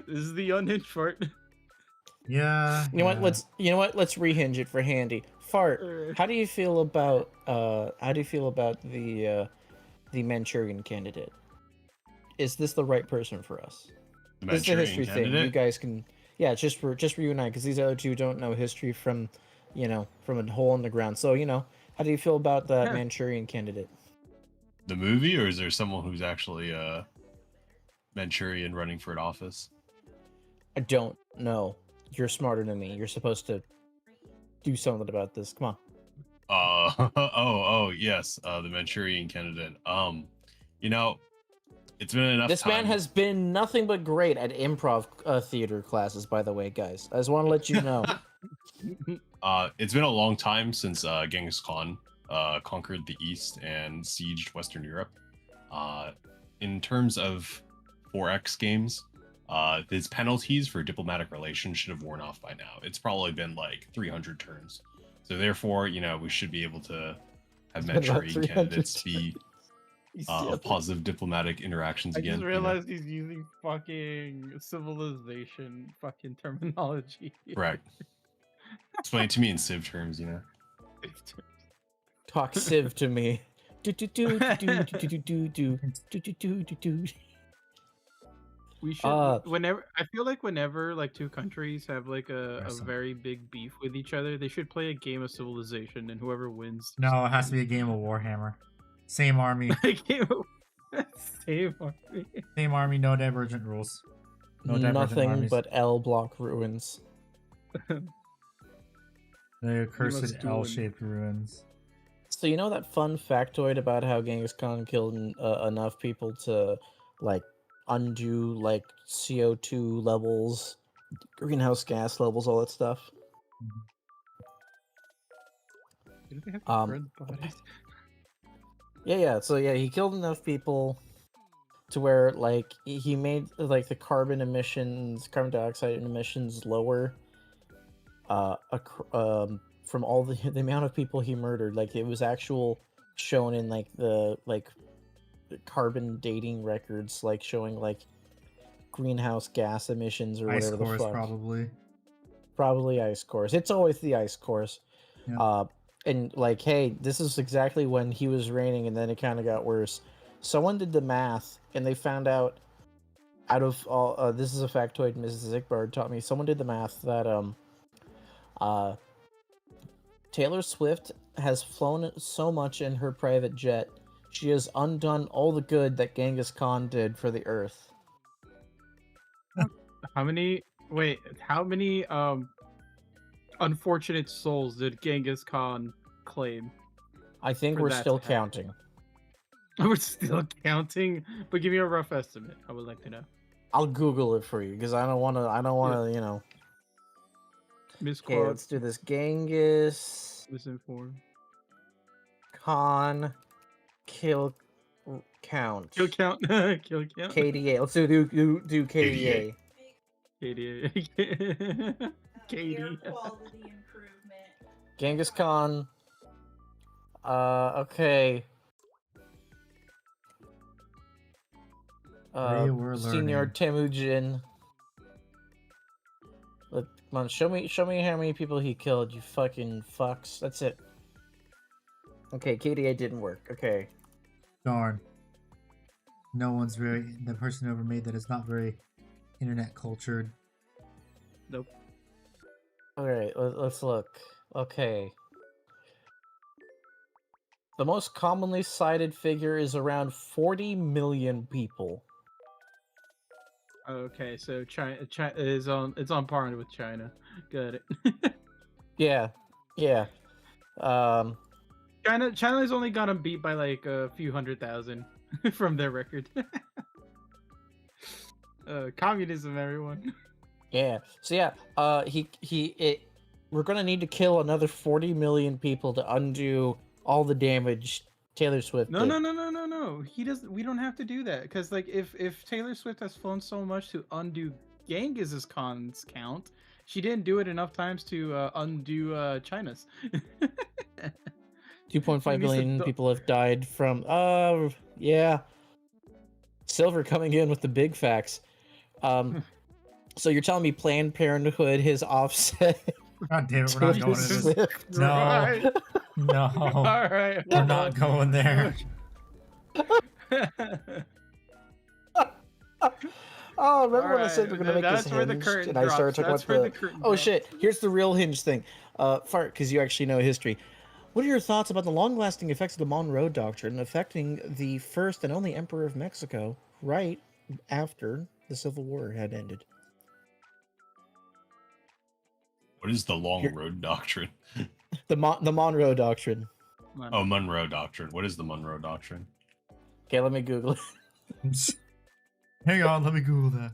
This is the unhinged fart. Yeah. You know what? yeah. Let's rehinge it for Handy. Fart. Alright. How do you feel about the Manchurian candidate? Is this the right person for us? The This is a Manchurian history thing. You candidate? guys can, yeah, just for you and I, because these other two don't know history from a hole in the ground. So how do you feel about that Yeah. Manchurian candidate? The movie, or is there someone who's actually Manchurian running for an office? I don't know. You're smarter than me. You're supposed to do something about this. Come on. Oh yes, the Manchurian candidate. You know, it's been enough This time. man has been nothing but great at improv theater classes, by the way, guys. I just want to let you know. It's been a long time since Genghis Khan conquered the East and sieged Western Europe. in terms of 4X games, his penalties for diplomatic relations should have worn off by now. It's probably been like 300 turns. So therefore, we should be able to have It's been about Mediterranean 300 candidates be positive diplomatic interactions I again. just realized he's using fucking civilization fucking terminology. Correct. Explain it to me in Civ terms, Talk Civ to me. Do do do do do do do do do do do do do. We should whenever I feel like whenever like two countries have like a Awesome. very big beef with each other, they should play a game of civilization and whoever wins. No, it has to be a game of Warhammer. Same army, A game of same army. same army, no divergent rules. No divergent Nothing armies. but L block ruins. The accursed must do L-shaped ruins. So you know that fun factoid about how Genghis Khan killed enough people to like undo like CO2 levels, greenhouse gas levels, all that stuff? Do they have Um, red bodies? Yeah. So yeah, he killed enough people to where like he made like the carbon dioxide emissions lower. From all the amount of people he murdered, like it was actual shown in like the carbon dating records, like showing like greenhouse gas emissions or Ice whatever the cores, fuck. probably. Ice cores. It's always the ice cores. Yeah. And like, hey, this is exactly when he was reigning, and then it kind of got worse. Someone did the math, and they found out of all. This is a factoid Mrs. Zigbard taught me. Someone did the math that Taylor Swift has flown so much in her private jet, she has undone all the good that Genghis Khan did for the Earth. How many unfortunate souls did Genghis Khan claim? I think For we're that still to happen. counting. We're still counting, but give me a rough estimate. I would like to know. I'll Google it for you because I don't want to. Okay, Misquote, let's do this. Genghis misinformed. Khan kill count. Kill count. Kill count. KDA. Let's do KDA. KDA. Air KD. quality improvement. Genghis Khan. Okay. They were Senior learning. Temujin. Come on, show me how many people he killed, you fucking fucks. That's it. Okay, KDA didn't work. Okay. Darn. No one's very. The person who ever made that is not very internet cultured. Nope. Alright, let's look. Okay. The most commonly cited figure is around 40 million people. Okay, so China is on. It's on par with China. Got it. Yeah. China's only got them beat by like a few 100,000 from their record. Communism, everyone. Yeah. So yeah, we're gonna need to kill another 40 million people to undo all the damage Taylor Swift No. did. He doesn't. We don't have to do that because like if Taylor Swift has flown so much to undo Genghis Khan's count, she didn't do it enough times to undo China's. 2.5 Maybe million some- people have died from. Yeah. Silver coming in with the big facts. So you're telling me Planned Parenthood has offset? God damn it, we're not going to this. Swift? No. Right. No. All right. We're not going there. Oh, remember when I said Alright, we're gonna make that's this where the hinged, curtain and I started talking drops. about That's where the. the curtain Oh drops. shit! Here's the real hinge thing. Fart, because you actually know history. What are your thoughts about the long-lasting effects of the Monroe Doctrine affecting the first and only emperor of Mexico right after the Civil War had ended? What is the long road doctrine? The Monroe Doctrine. Oh, Monroe Doctrine. What is the Monroe Doctrine? Okay, let me Google it. Hang on, let me Google that.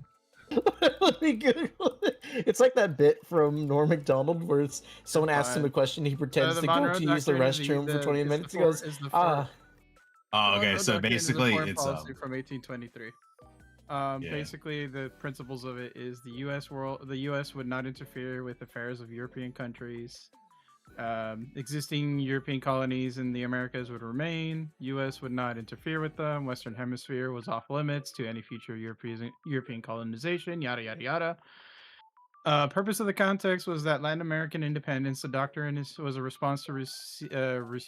Let me Google it. It's like that bit from Norm Macdonald where someone asks him a question, he pretends The to go Monroe to use the Doctrine is restroom for 20 is minutes. He for- goes, is the ah, for- Oh, okay. No, So okay, this is a basically, foreign it's policy from 1823. Yeah. Basically, the principles of it is the U.S. would not interfere with affairs of European countries. Existing European colonies in the Americas would remain. U.S. would not interfere with them. Western Hemisphere was off limits to any future European colonization. Yada yada yada. Purpose of the context was that Latin American independence. The doctrine was a response to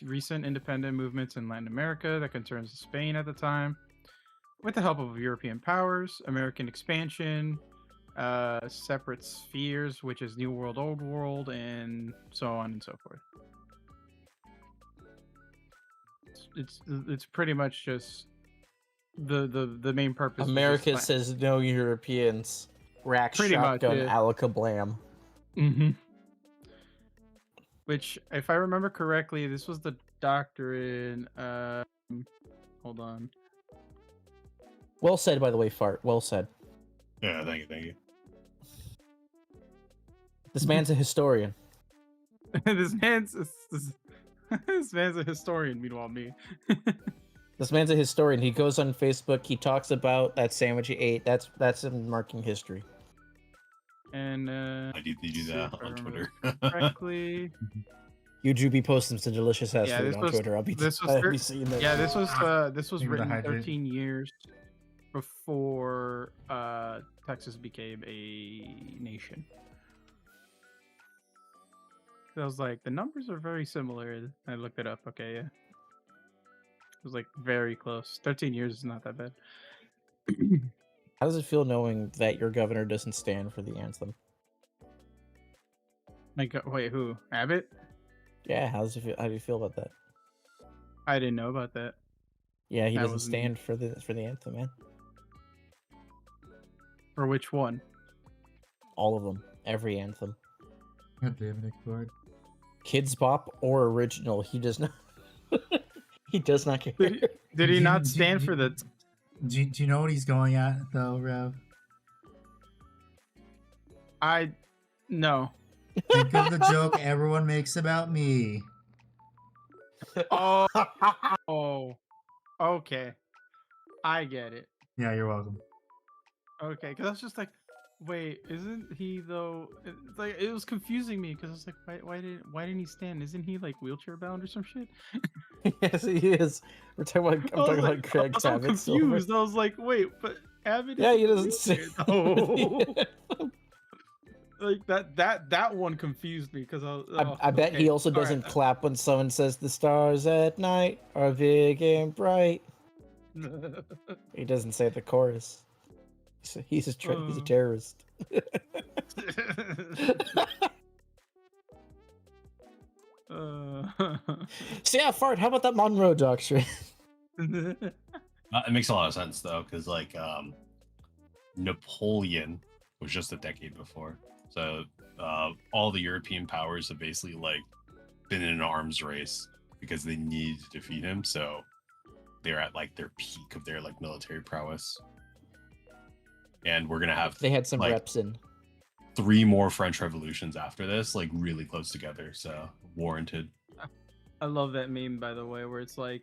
recent independent movements in Latin America that concerns Spain at the time. With the help of European powers, American expansion, separate spheres, which is New World, Old World, and so on and so forth. It's pretty much just the main purpose. America says no Europeans. Rack Pretty much, shotgun yeah. alakablam. Mm-hmm. Which, if I remember correctly, this was the doctrine. Hold on. Well said, by the way, Fart. Well said. Yeah, thank you. This man's a historian. this man's a historian. Meanwhile, me. This man's a historian. He goes on Facebook. He talks about that sandwich he ate. That's him marking history. And I do that on Twitter. Correctly. You do be posting some delicious ass food on Twitter. I'll be seeing that. Yeah, this was Maybe the written hydrate. 13 years before Texas became a nation. I was like, the numbers are very similar. I looked it up. Okay, yeah. It was like very close. 13 years is not that bad. How does it feel knowing that your governor doesn't stand for the anthem? Like, wait, who? Abbott? Yeah, how does it feel? How do you feel about that? I didn't know about that. Yeah, he That doesn't wasn't- stand for the anthem, man. For which one? All of them, every anthem, God damn it, Nick Bard. Kids Bop or original. He does not. He does not care. Did he not Do- stand do- for the? Do you know what he's going at, though, Rev? No. Think of the joke everyone makes about me. Oh, okay. I get it. Yeah, you're welcome. Okay, because I was just like, wait, isn't he though? It's like it was confusing me because I was like, why didn't he stand? Isn't he like wheelchair bound or some shit? Yes, he is. I'm talking about Craig I was so Tabbitt Silver. confused. I was like, wait, but Abbott. Yeah, is he in a doesn't say. wheelchair, though. Like that one confused me because I bet he also doesn't clap when someone says the stars at night are big and bright. He doesn't say the chorus. He's a terrorist. So yeah, Fart, how about that Monroe Doctrine? It makes a lot of sense though, because like Napoleon was just a decade before, so all the European powers have basically like been in an arms race because they needed to defeat him. So they're at like their peak of their like military prowess, and we're gonna have They had some like, reps in. 3 more French revolutions after this, like really close together. So warranted. I love that meme, by the way, where it's like,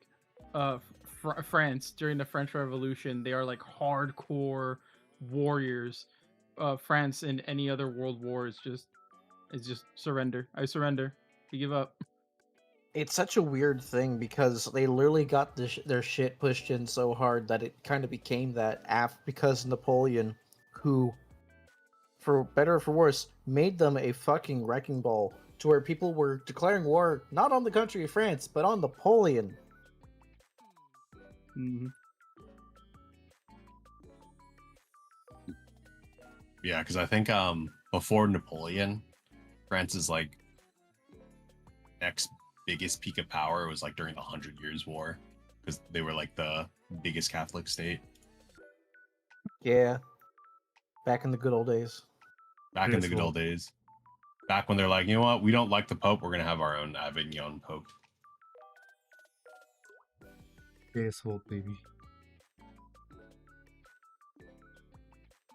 France during the French Revolution, they are like hardcore warriors. France in any other world war is just surrender. I surrender. You give up. It's such a weird thing because they literally got their shit pushed in so hard that it kind of became that because Napoleon, who, for better or for worse, made them a fucking wrecking ball to where people were declaring war not on the country of France, but on Napoleon. Mm-hmm. Yeah, because I think before Napoleon, France's like next biggest peak of power was like during the 100 Years' War, because they were like the biggest Catholic state. Yeah. Back in the good old days. Back in the good old days. Back when they're like, you know what, we don't like the Pope, we're gonna have our own Avignon Pope. Yes, Wolf, baby.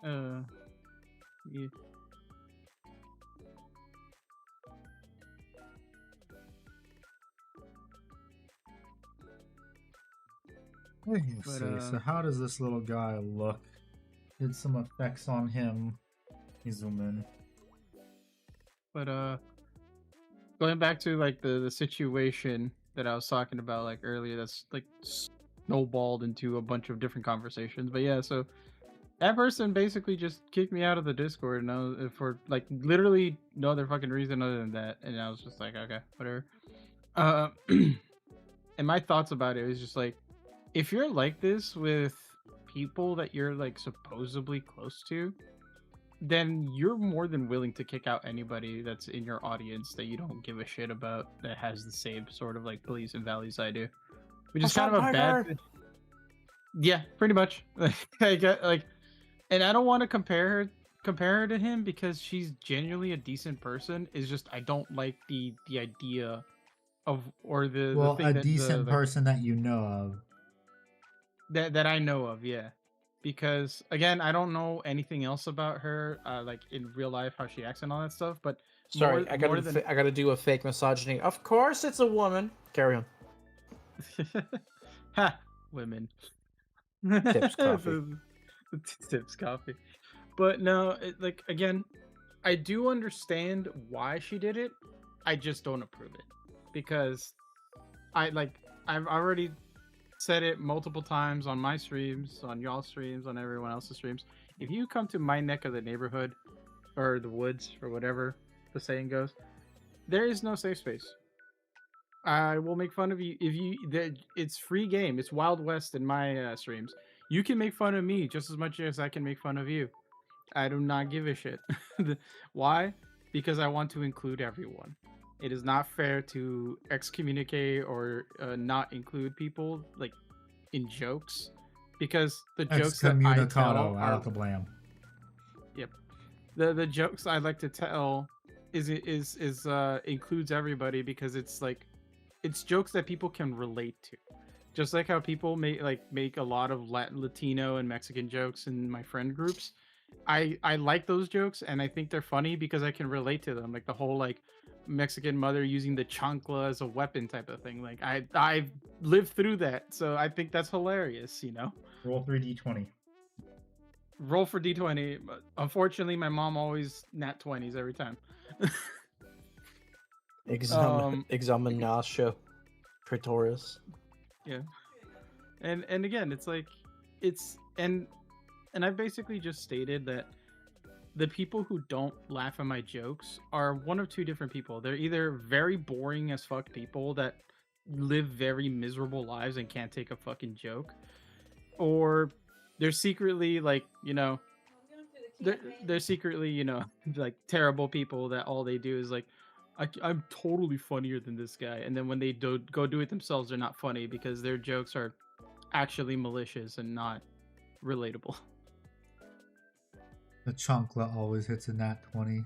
Yeah. Let me But, see. So how does this little guy look? Did some effects on him. You zoom in. But going back to like the situation that I was talking about like earlier, that's like snowballed into a bunch of different conversations. But yeah, so that person basically just kicked me out of the Discord, and I was, for like literally no other fucking reason other than that. And I was just like, okay, whatever. And my thoughts about it was just like, if you're like this with people that you're like supposedly close to, then you're more than willing to kick out anybody that's in your audience that you don't give a shit about, that has the same sort of like beliefs and values I do, which is kind of a bad. Yeah, pretty much. I get like, and I don't want to compare her to him because she's genuinely a decent person. It's just I don't like the idea of, or the thing a that decent like, person that you know of. that I know of, yeah. Because again, I don't know anything else about her, like in real life, how she acts and all that stuff. But Sorry, more, I more gotta than I gotta do a fake misogyny. Of course, it's a woman. Carry on. ha, women. Tips coffee. Tips coffee. But no, like again, I do understand why she did it. I just don't approve it because I've already said it multiple times on my streams, on y'all streams, on everyone else's streams. If you come to my neck of the neighborhood or the woods or whatever the saying goes, there is no safe space. I will make fun of you if you. It's free game. It's Wild West in my streams. You can make fun of me just as much as I can make fun of you. I do not give a shit. Why? Because I want to include everyone. It is not fair to excommunicate or not include people like in jokes, because the jokes that I tell Excommunicado, are, out the blam. yep, the jokes I like to tell is includes everybody, because it's like, it's jokes that people can relate to. Just like how people make a lot of Latino and Mexican jokes in my friend groups. I like those jokes and I think they're funny because I can relate to them. Like the whole like Mexican mother using the chancla as a weapon type of thing. Like I've lived through that, so I think that's hilarious. Roll 3d20. Roll for d20. But unfortunately, my mom always nat 20s every time. Examinatio Praetorius. Yeah. And again, it's like and I basically just stated that the people who don't laugh at my jokes are one of two different people. They're either very boring as fuck people that live very miserable lives and can't take a fucking joke, or they're secretly like, they're secretly, like terrible people that all they do is like, I'm totally funnier than this guy, and then when they go do it themselves, they're not funny because their jokes are actually malicious and not relatable. The chancla always hits a nat 20. Of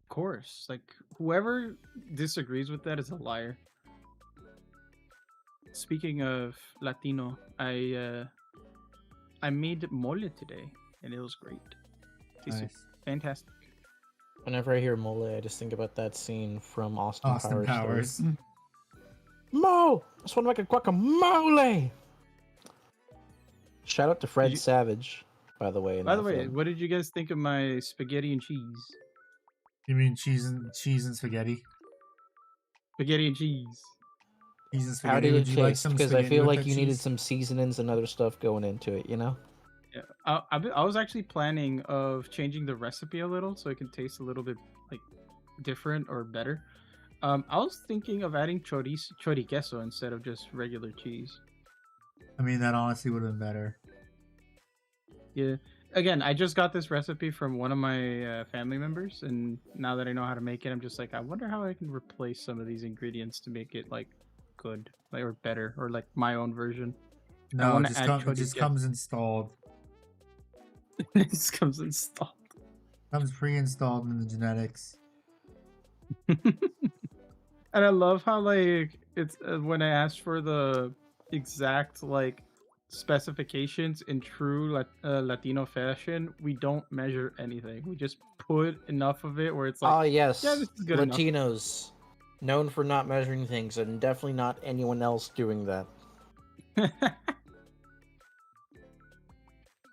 course, like whoever disagrees with that is a liar. Speaking of Latino, I made mole today, and it was great. Tasted Nice. fantastic. Whenever I hear mole, I just think about that scene from Austin Powers. Powers. Mo! I just want to make a guacamole! Shout out to Fred Savage, by the way. By the way, what did you guys think of my spaghetti and cheese? You mean cheese and spaghetti? Spaghetti and cheese. Cheese and How spaghetti. did it Would you like taste? some Because I spaghetti feel with like that you needed cheese? some seasonings and other stuff going into it, Yeah, I was actually planning of changing the recipe a little so it can taste a little bit like different or better. I was thinking of adding choriqueso instead of just regular cheese. I mean, that honestly would have been better. Yeah. Again, I just got this recipe from one of my family members, and now that I know how to make it, I'm just like, I wonder how I can replace some of these ingredients to make it like good, like, or better, or like my own version. No, wanna it just, add it just choriqueso. comes installed. It just comes installed. Comes pre-installed in the genetics. And I love how like it's when I asked for the exact like specifications in true Latino fashion, we don't measure anything. We just put enough of it where it's like, Oh, yes. yeah, this is good enough. Latinos. Known for not measuring things, and definitely not anyone else doing that.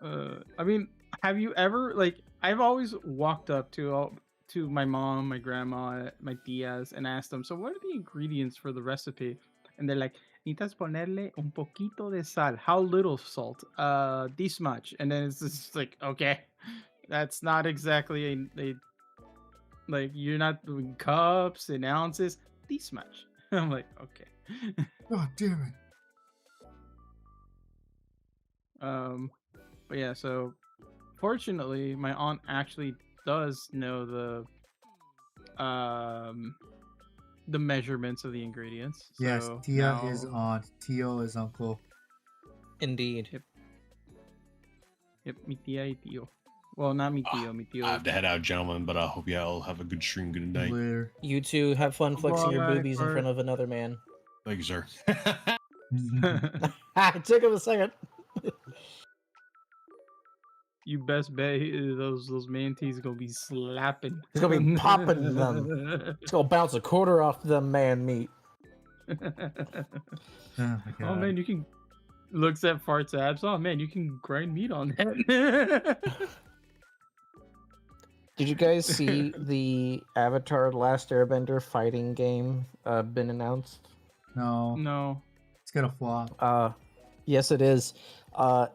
I mean, have you ever like? I've always walked up to my mom, my grandma, my tias, and asked them, "So, what are the ingredients for the recipe?" And they're like, "Necesitas ponerle un poquito de sal." How little salt? This much. And then it's just like, okay, that's not exactly a like you're not doing cups and ounces. This much. I'm like, okay. God damn it. But yeah, so fortunately, my aunt actually does know the measurements of the ingredients. Yes, So Tia is now, aunt. Tio is uncle. Indeed. yep, mi tía y tío. Well, not mi tío, mi tío. I have to head out, gentlemen, but I hope you all have a good stream. Good night. Later. You two have fun flexing your Bye, boobies in Bart. front of another man. Thank you, sir. It took him a second. You best bet those mantis gonna be slapping. He's gonna be popping them. It's gonna bounce a quarter off the man meat. Oh my Oh god. man, you can looks at farts abs. Oh man, you can grind meat on that. Did you guys see the Avatar: Last Airbender fighting game been announced? No, No. it's gonna flop. Yes, it is.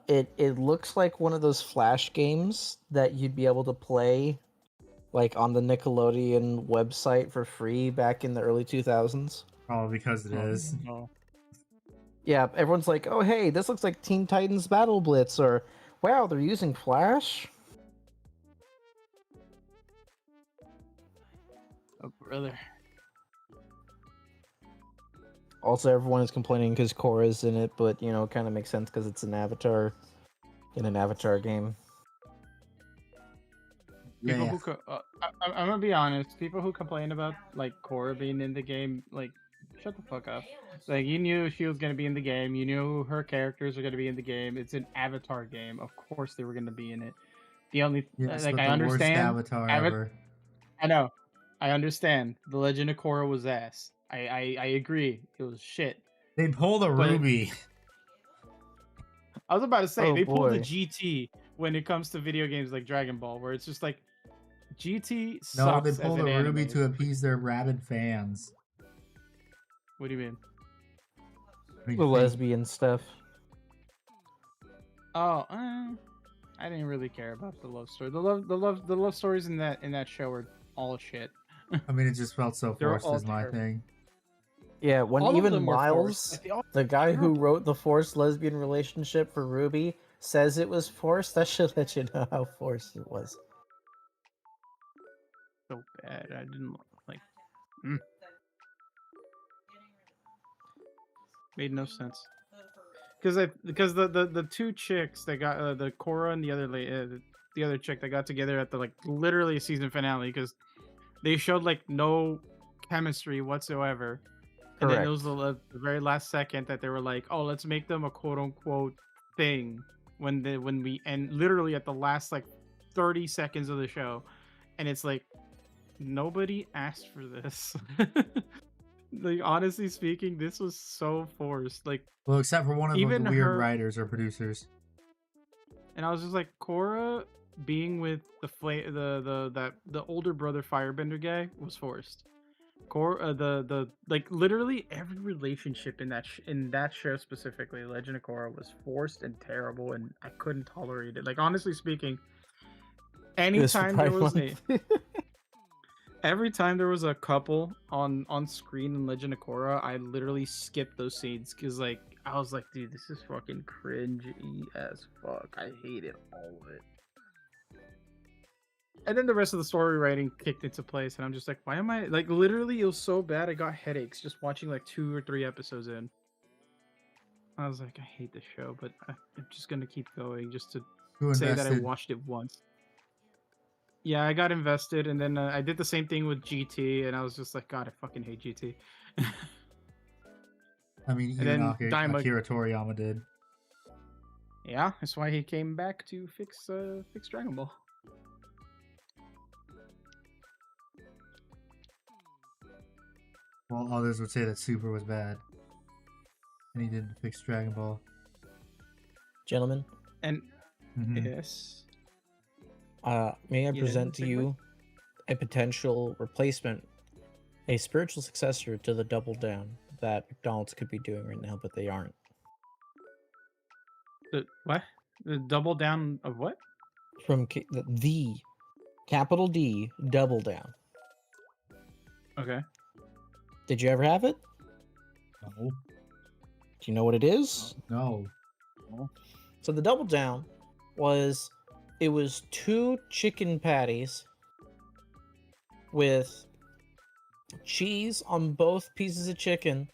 It looks like one of those Flash games that you'd be able to play, like on the Nickelodeon website for free back in the early 2000s. Probably because it is. No. Yeah, everyone's like, "Oh, hey, this looks like Teen Titans Battle Blitz," or "Wow, they're using Flash." Oh brother. Also, everyone is complaining because Korra's in it, but you know, it kind of makes sense because it's an Avatar in an Avatar game. People Yeah. who I'm gonna be honest. People who complain about like Korra being in the game, like, shut the fuck up. Like, you knew she was gonna be in the game. You knew her characters are gonna be in the game. It's an Avatar game. Of course they were gonna be in it. The only Yes, like but I the worst understand. avatar ever. I know. I understand. The Legend of Korra was ass. I agree. It was shit. They pulled a But- Ruby. I was about to say Oh, they pulled the boy. GT when it comes to video games like Dragon Ball, where it's just like GT sucks. No, they as pulled an a Ruby anime. to appease their rabid fans. What do you mean? What do you The think? lesbian stuff. Oh, I didn't really care about the love story. The love stories in that show are all shit. I mean, it just felt so They're forced, all is my terrible. thing. Yeah, when All of even them were forced. Miles, Like, they all- the guy who terrible. wrote the forced lesbian relationship for Ruby, says it was forced, that should let you know how forced it was. So bad. I didn't like. Made no sense. Because the two chicks that got the Korra and the other chick that got together at the like literally season finale, because they showed like no chemistry whatsoever. And then it was the very last second that they were like, "Oh, let's make them a quote unquote thing." When we end literally at the last like 30 seconds of the show, and it's like nobody asked for this. Like, honestly speaking, this was so forced. Like, Well, except for one of Even the weird her- writers or producers. and I was just like, Korra being with the older brother Firebender guy was forced. Korra, the like literally every relationship in that show specifically, Legend of Korra, was forced and terrible, and I couldn't tolerate it. Like, honestly speaking, anytime there was every time there was a couple on screen in Legend of Korra, I literally skipped those scenes because like I was like, dude, this is fucking cringy as fuck. I hated all of it. And then the rest of the story writing kicked into place, and I'm just like, why am I like literally? It was so bad, I got headaches just watching like 2 or 3 episodes in. I was like, I hate this show, but I'm just gonna keep going just to Who say that I invested? watched it once. Yeah, I got invested, and then I did the same thing with GT, and I was just like, God, I fucking hate GT. I mean, And even then Akira Toriyama did. Yeah, that's why he came back to fix Dragon Ball. While others would say that Super was bad. And he didn't fix Dragon Ball. Gentlemen, And Mhm. yes, may I Yeah, present to segue. you a potential replacement, a spiritual successor to the Double Down that McDonald's could be doing right now, but they aren't. the what? The double down of what? From the capital D Double Down. Okay. Did you ever have it? No. Do you know what it is? No. So the Double Down was, it was 2 chicken patties with cheese on both pieces of chicken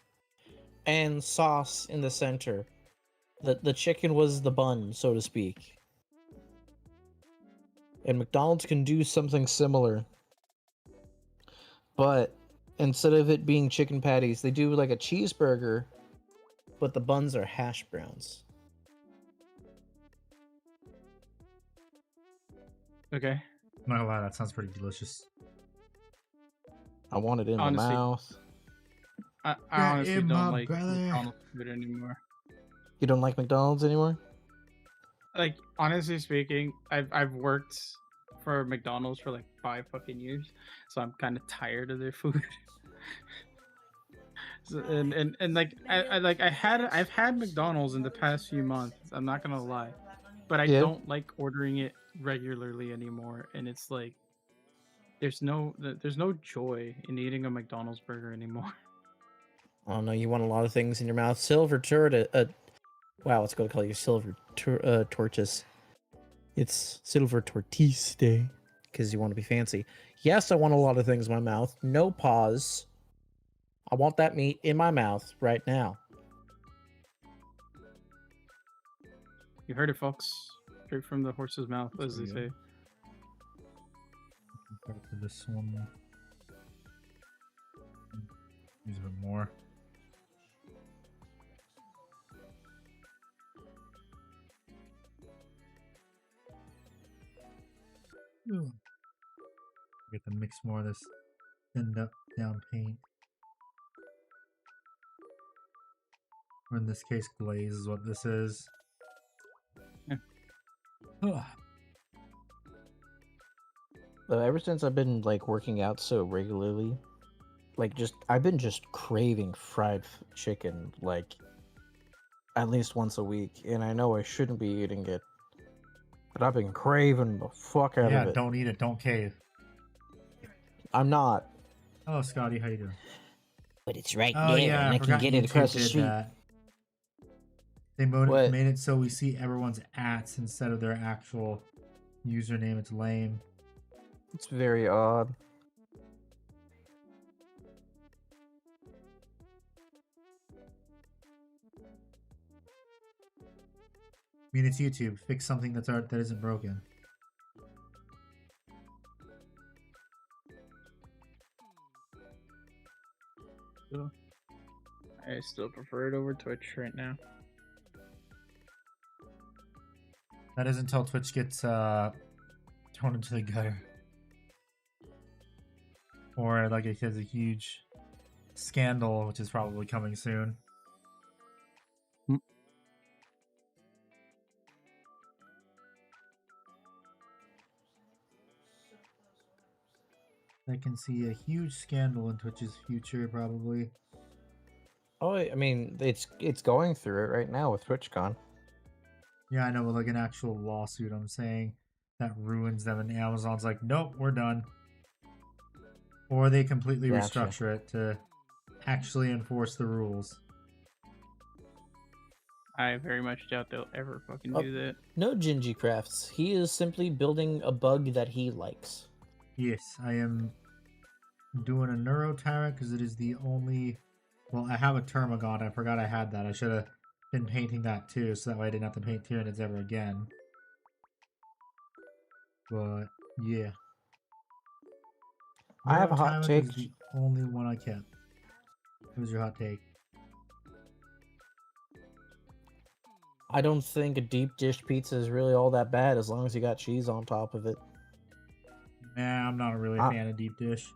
and sauce in the center. The chicken was the bun, so to speak. And McDonald's can do something similar. But instead of it being chicken patties, they do like a cheeseburger, but the buns are hash browns. Okay. I'm not gonna lie, that sounds pretty delicious. I want it in Honestly, my mouth. I Yeah, honestly in don't my like brother. McDonald's food anymore. You don't like McDonald's anymore? Like honestly speaking, I've worked for McDonald's for like 5 fucking years, so I'm kind of tired of their food. So, and like I've had McDonald's in the past few months. I'm not gonna lie, but I Yeah. don't like ordering it regularly anymore. And it's like there's no joy in eating a McDonald's burger anymore. I don't know. You want a lot of things in your mouth. Silver turret. Wow, let's go call you silver torches. It's silver tortiste day because you want to be fancy. Yes, I want a lot of things in my mouth. No pause. I want that meat in my mouth right now. You heard it, folks. Straight from the horse's mouth, as they say. Compared to this one. Use a bit more. Get to mix more of this thinned up down paint. Or in this case, glaze is what this is. Yeah. Ugh. Ever since I've been like working out so regularly, like I've been just craving fried chicken like at least once a week, and I know I shouldn't be eating it, but I've been craving the fuck out Yeah, of it. don't eat it, don't cave. I'm not. Hello, Scotty, how you doing? But it's right Oh yeah, I forgot YouTube did that. They What? made it so we see everyone's ats instead of their actual username. It's lame. It's very odd. I mean, it's YouTube. Fix something that isn't broken. I still prefer it over Twitch right now. That is until Twitch gets thrown into the gutter. Or like it has a huge scandal, which is probably coming soon. I can see a huge scandal in Twitch's future, probably. Oh, I mean, it's going through it right now with TwitchCon. Yeah, I know, but like an actual lawsuit, I'm saying, that ruins them, and Amazon's like, nope, we're done. Or they completely Gotcha. restructure it to actually enforce the rules. I very much doubt they'll ever fucking Oh. do that. No Gingy Crafts. He is simply building a bug that he likes. Yes, I am doing a Neurotyrant because it is the only... Well, I have a Termagon. I forgot I had that. I should have been painting that too, so that way I didn't have to paint Tyranids ever again. But, yeah. I have a hot Neurotyrant take. is the only one I kept. What was your hot take? I don't think a deep dish pizza is really all that bad as long as you got cheese on top of it. Nah, I'm not really a fan of deep dish.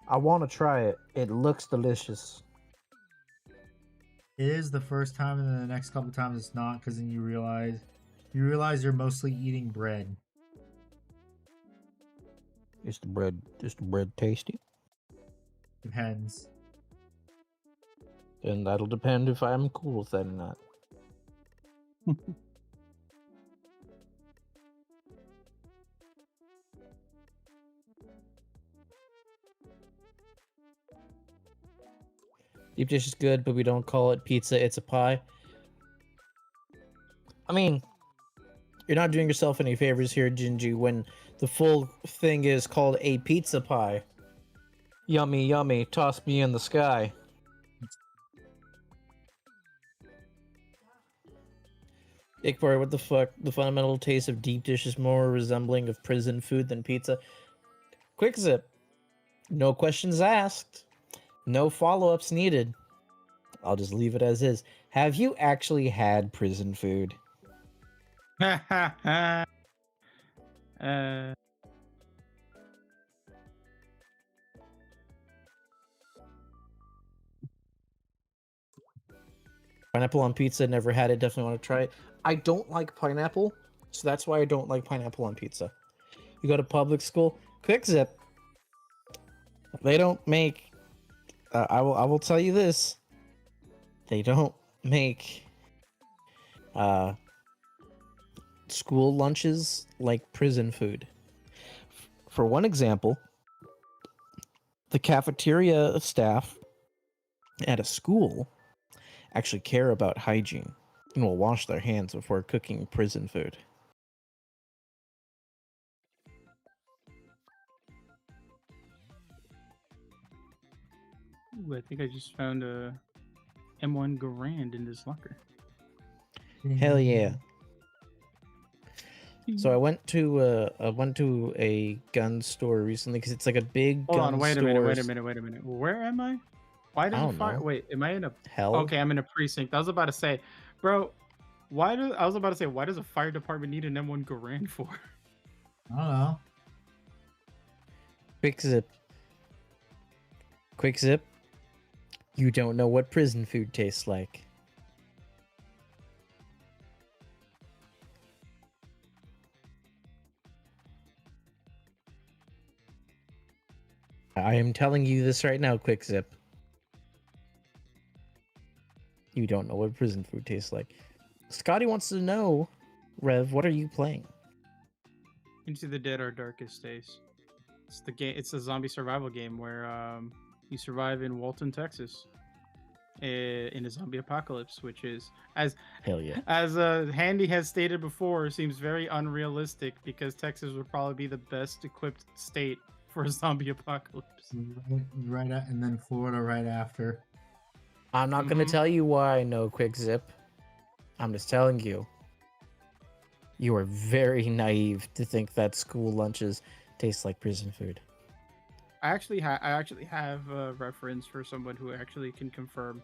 I want to try it. It looks delicious. It is the first time, and then the next couple times it's not, because then you realize you're mostly eating bread. Is the bread tasty? Depends. Then that'll depend if I'm cool with that or not. Deep dish is good, but we don't call it pizza, it's a pie. I mean, you're not doing yourself any favors here, Gingy, when the full thing is called a pizza pie. Yummy, yummy, toss me in the sky. Ikbar, what the fuck? The fundamental taste of deep dish is more resembling of prison food than pizza. Quick zip. No questions asked. No follow-ups needed. I'll just leave it as is. Have you actually had prison food? uh, Pineapple on pizza, never had it, definitely want to try it. I don't like pineapple, so that's why I don't like pineapple on pizza. You go to public school, quick zip. They don't make I will tell you this. They don't make school lunches like prison food. For one example, the cafeteria staff at a school actually care about hygiene and will wash their hands before cooking prison food. ooh, I think I just found a M1 Garand in this locker. Hell yeah. So I went to a gun store recently because it's like a big Hold gun on, wait a stores- minute. Where am I? Why I does don't the fire? know. Wait, am I in a? Hell. Okay, I'm in a precinct. I was about to say, bro, why does a fire department need an M1 Garand for? I don't know. Quick zip. Quick zip. You don't know what prison food tastes like. I am telling you this right now, Quick Zip. You don't know what prison food tastes like. Scotty wants to know, Rev, what are you playing? Into the Dead, Our Darkest Days. It's the game. It's a zombie survival game where you survive in Walton, Texas, in a zombie apocalypse, which is Hell yeah. as Handy has stated before, seems very unrealistic because Texas would probably be the best equipped state for a zombie apocalypse. And then Florida right after. I'm not going to tell you why I know Quick Zip. I'm just telling you. You are very naive to think that school lunches taste like prison food. I actually have a reference for someone who actually can confirm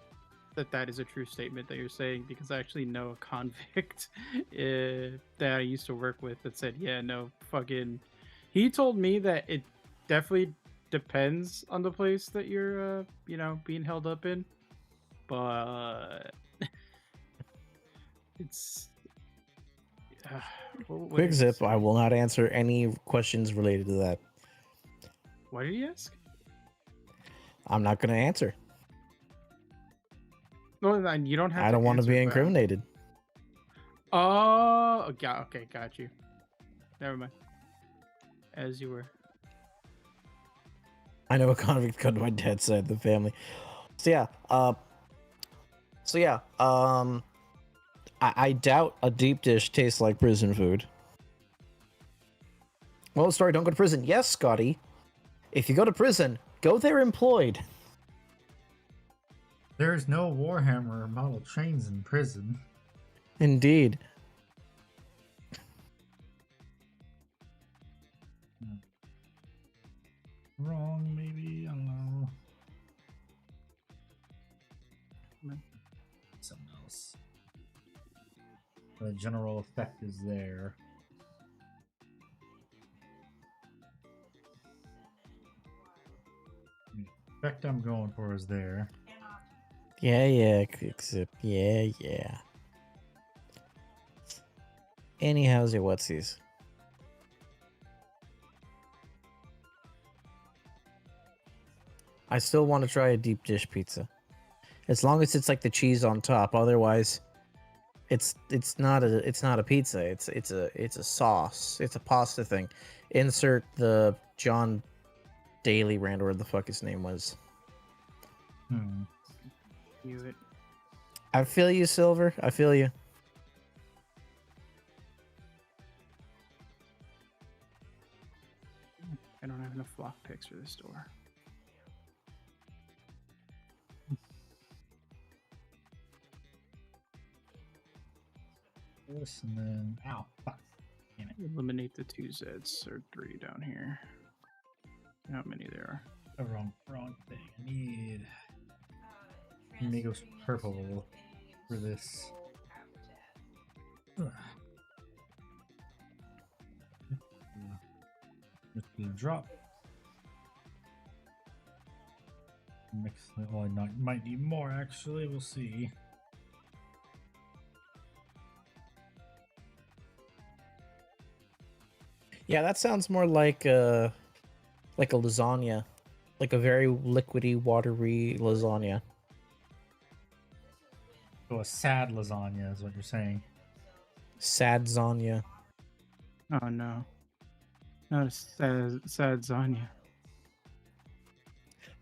that is a true statement that you're saying, because I actually know a convict that I used to work with that said, yeah, no, fucking. He told me that it definitely depends on the place that you're, being held up in, but it's. Quick Zip, I will not answer any questions related to that. Why did you ask? I'm not going to answer. No, you don't have. I don't want to answer, be but- incriminated. Oh, okay, got you. Never mind. As you were. I know a convict cut my dad's side of the family. I doubt a deep dish tastes like prison food. Well, story, don't go to prison. Yes, Scotty. If you go to prison, go there employed. There's no Warhammer model trains in prison. Indeed. Wrong, maybe. I don't know. Something else. The general effect is there. The effect I'm going for is there. Yeah, except yeah. Anyhow's your whatsies? I still want to try a deep dish pizza. As long as it's like the cheese on top. Otherwise, it's not a pizza. It's a sauce. It's a pasta thing. Insert the John Daly rant or whatever the fuck his name was. You I feel you, Silver. I feel you. I don't have enough block picks for this door. This and then ow, fuck. Damn it. Eliminate the 2 Zs or 3 down here. How many there are? Oh, wrong thing. I need Amigos purple for this. Ugh. Just gonna drop. Mix. Well, might need more actually. We'll see. Yeah, that sounds more like a lasagna, like a very liquidy, watery lasagna. So a sad lasagna is what you're saying. Sad zanya. Oh no. Not a sad Zanya.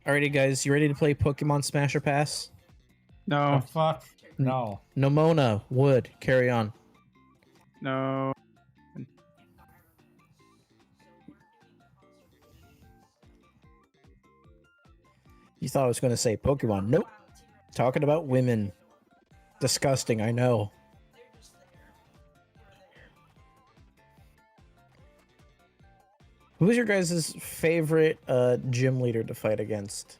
Alrighty, guys, you ready to play Pokemon Smash or Pass? No, Oh fuck! No. Nomona, Wood, carry on. no. You thought I was going to say Pokemon. Nope. Talking about women. Disgusting, I know. Who's your guys' favorite gym leader to fight against?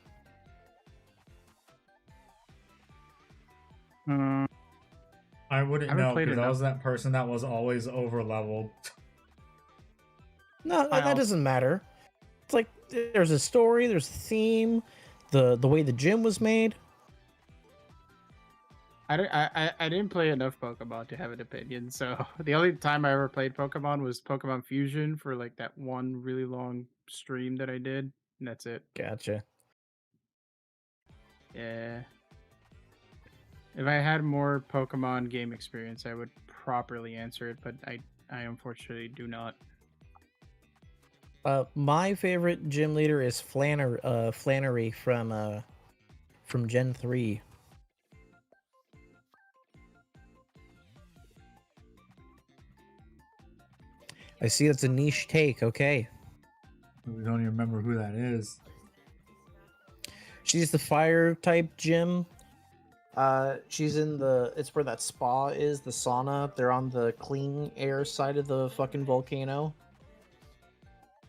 I wouldn't haven't know played because I enough. was that person that was always over leveled. No, I that doesn't matter. It's like there's a story, there's a theme, the way the gym was made. I didn't play enough Pokemon to have an opinion, so the only time I ever played Pokemon was Pokemon Fusion for like that one really long stream that I did, and that's it. Gotcha. Yeah. If I had more Pokemon game experience, I would properly answer it, but I unfortunately do not. My favorite gym leader is Flannery from Gen 3. I see that's a niche take, okay. We don't even remember who that is. She's the fire type gym. She's in it's where that spa is, the sauna. They're on the clean air side of the fucking volcano.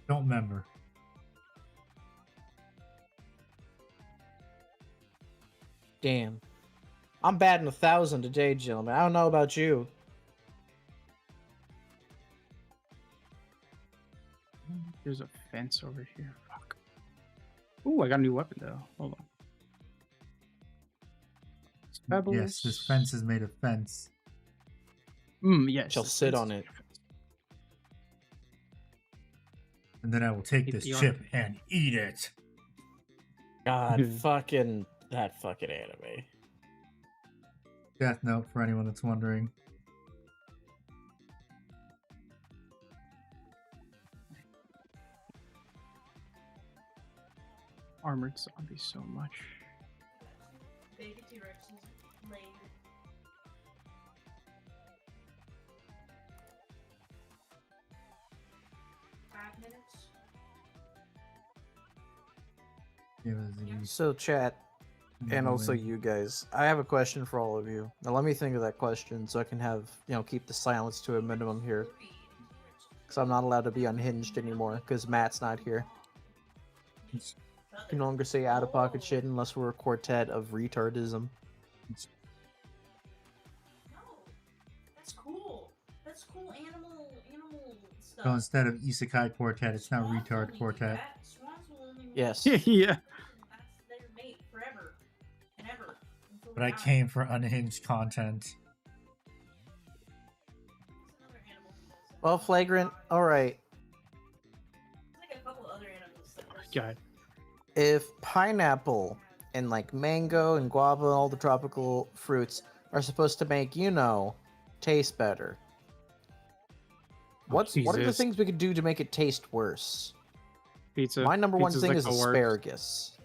Don't remember. Damn. I'm batting 1,000 today, gentlemen. I don't know about you. There's a fence over here. Fuck. Ooh, I got a new weapon though. Hold on. Pebbles. Yes, this fence is made of fence. Yes. She'll this sit fence on is it. And then I will take Hit this the chip and eat it. God, fucking that fucking anime. Death Note for anyone that's wondering. Armored zombies so much. Baby T-Rex is laid. Give us So, chat, the- and also you guys, I have a question for all of you. Now, let me think of that question so I can have, keep the silence to a minimum here. Because I'm not allowed to be unhinged anymore because Matt's not here. Can no longer say out of pocket shit unless we're a quartet of retardism. No, that's cool. That's cool animal stuff. So instead of Isekai Quartet, it's now Swans Retard only do Quartet. that. Swans will only Yes. Yeah. That's their mate forever and ever until but I came for unhinged content. What's another animal he does? Well, Flagrant, alright. There's like a couple other animals that are God. If pineapple and like mango and guava and all the tropical fruits are supposed to make, taste better, what are the Jesus. things we could do to make it taste worse? Pizza. My number one Pizza's thing like is the worst. asparagus.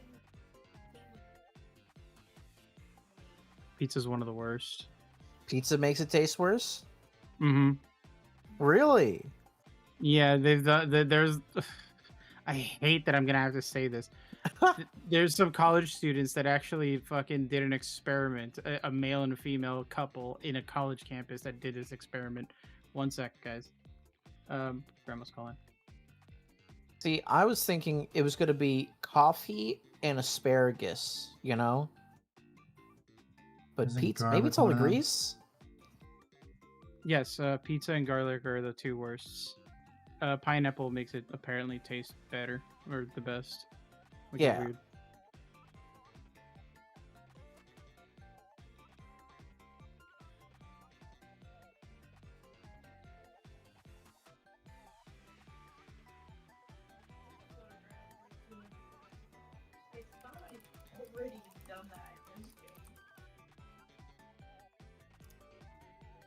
Pizza's one of the worst. Pizza makes it taste worse? Mm-hmm. Really? Yeah, there's. I hate that I'm gonna have to say this. There's some college students that actually fucking did an experiment, a male and a female couple in a college campus that did this experiment. One sec, guys. Grandma's calling. See, I was thinking it was going to be coffee and asparagus, But Isn't pizza, maybe garlic it's all the one of them? grease? Yes, pizza and garlic are the two worst. Pineapple makes it apparently taste better or the best. Which is Yeah. weird. I thought I'd already done that in this game.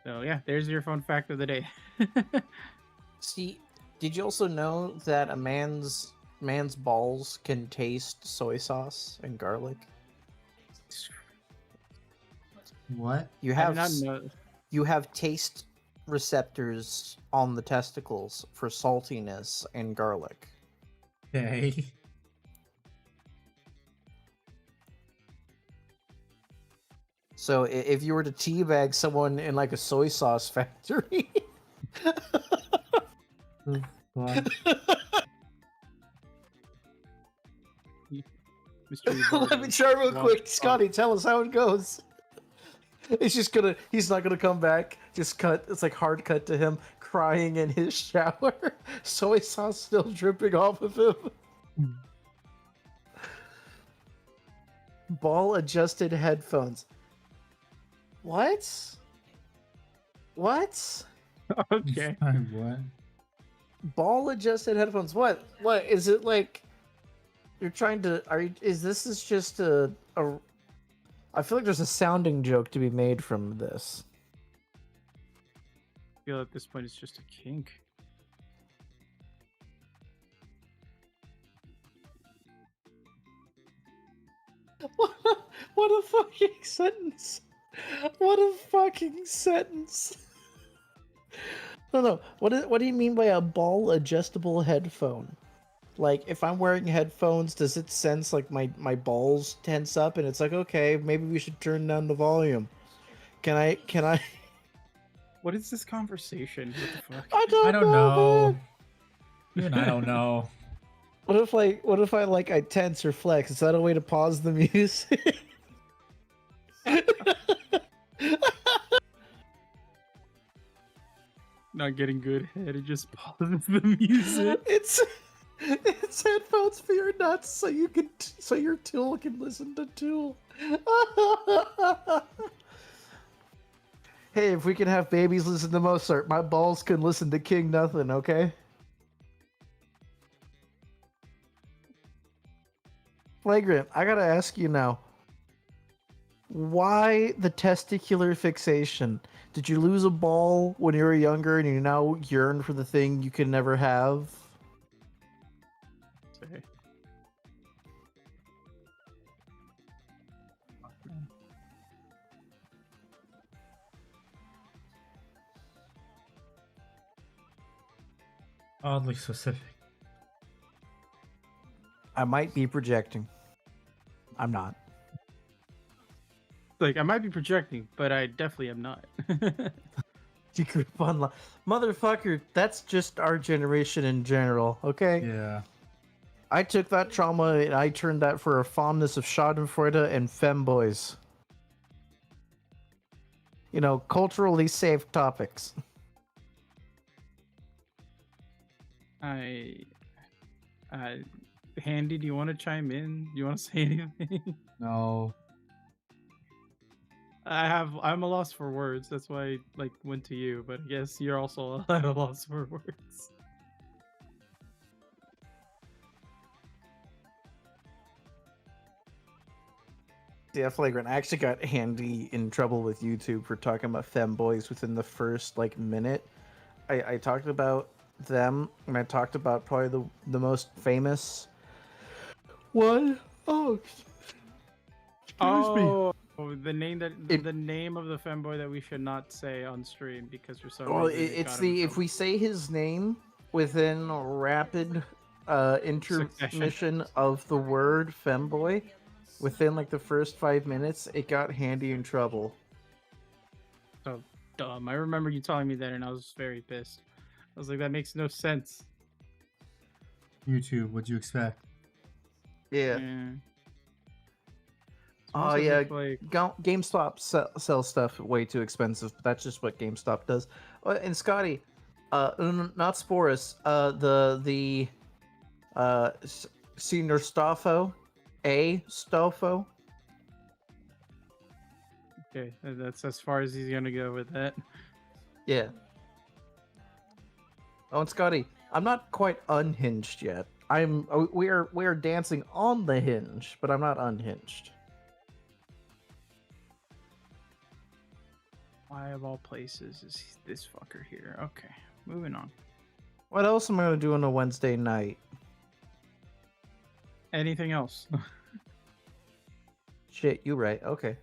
So yeah, there's your fun fact of the day. See, did you also know that a man's balls can taste soy sauce and garlic? What? You I have did not know. you have taste receptors on the testicles for saltiness and garlic. Okay. So if you were to teabag someone in like a soy sauce factory, What? Mr. let me try real Well, quick. Scotty, tell us how it goes. He's not gonna come back. Just cut. It's like hard cut to him crying in his shower. Soy sauce still dripping off of him. Ball adjusted headphones. What? What? Okay. What? Ball adjusted headphones. What? What is it like? You're trying to? Are you? Is just a? I feel like there's a sounding joke to be made from this. I feel at this point it's just a kink. What a fucking sentence! What a fucking sentence! No. What do you mean by a ball adjustable headphone? Like, if I'm wearing headphones, does it sense like my balls tense up and it's like, okay, maybe we should turn down the volume? Can I? What is this conversation? What the fuck? I don't know. man. Even I don't know. What if I like I tense or flex? Is that a way to pause the music? Not getting good head. It just pauses the music. It's headphones for your nuts, so your tool can listen to Tool. Hey, if we can have babies listen to Mozart, my balls can listen to King Nothing, okay? Flagrant, I gotta ask you now. Why the testicular fixation? Did you lose a ball when you were younger and you now yearn for the thing you can never have? Say. Oddly specific. I might be projecting. I'm not. Like, I might be projecting, but I definitely am not. You grew up online. Motherfucker, that's just our generation in general, okay? Yeah. I took that trauma and I turned that for a fondness of Schadenfreude and femboys. You know, culturally safe topics. Handy, do you want to chime in? Do you want to say anything? No. I'm a loss for words. That's why I like went to you, but I guess you're also at a loss for words. Yeah, flagrant. I actually got Handy in trouble with YouTube for talking about femboys within the first like minute. I talked about them, and I talked about probably the most famous one. Oh, excuse me. Oh, the name that It- the name of the femboy that we should not say on stream because for some Well, reason it it's got him in the if trouble. we say his name within rapid intermission of the word femboy within like the first 5 minutes, it got Handy in trouble. So dumb. I remember you telling me that, and I was very pissed. I was like, that makes no sense. YouTube, what'd you expect? Yeah. It's Oh almost as yeah, if, like, GameStop sells stuff way too expensive, but that's just what GameStop does. And Scotty, not Sporus, the Senior Stoffo, Stoffo. okay, that's as far as he's gonna go with that. Yeah. Oh, and Scotty, I'm not quite unhinged yet. We are dancing on the hinge, but I'm not unhinged. Why of all places is this fucker here? Okay, moving on. What else am I gonna do on a Wednesday night? Anything else? Shit, you right. Okay.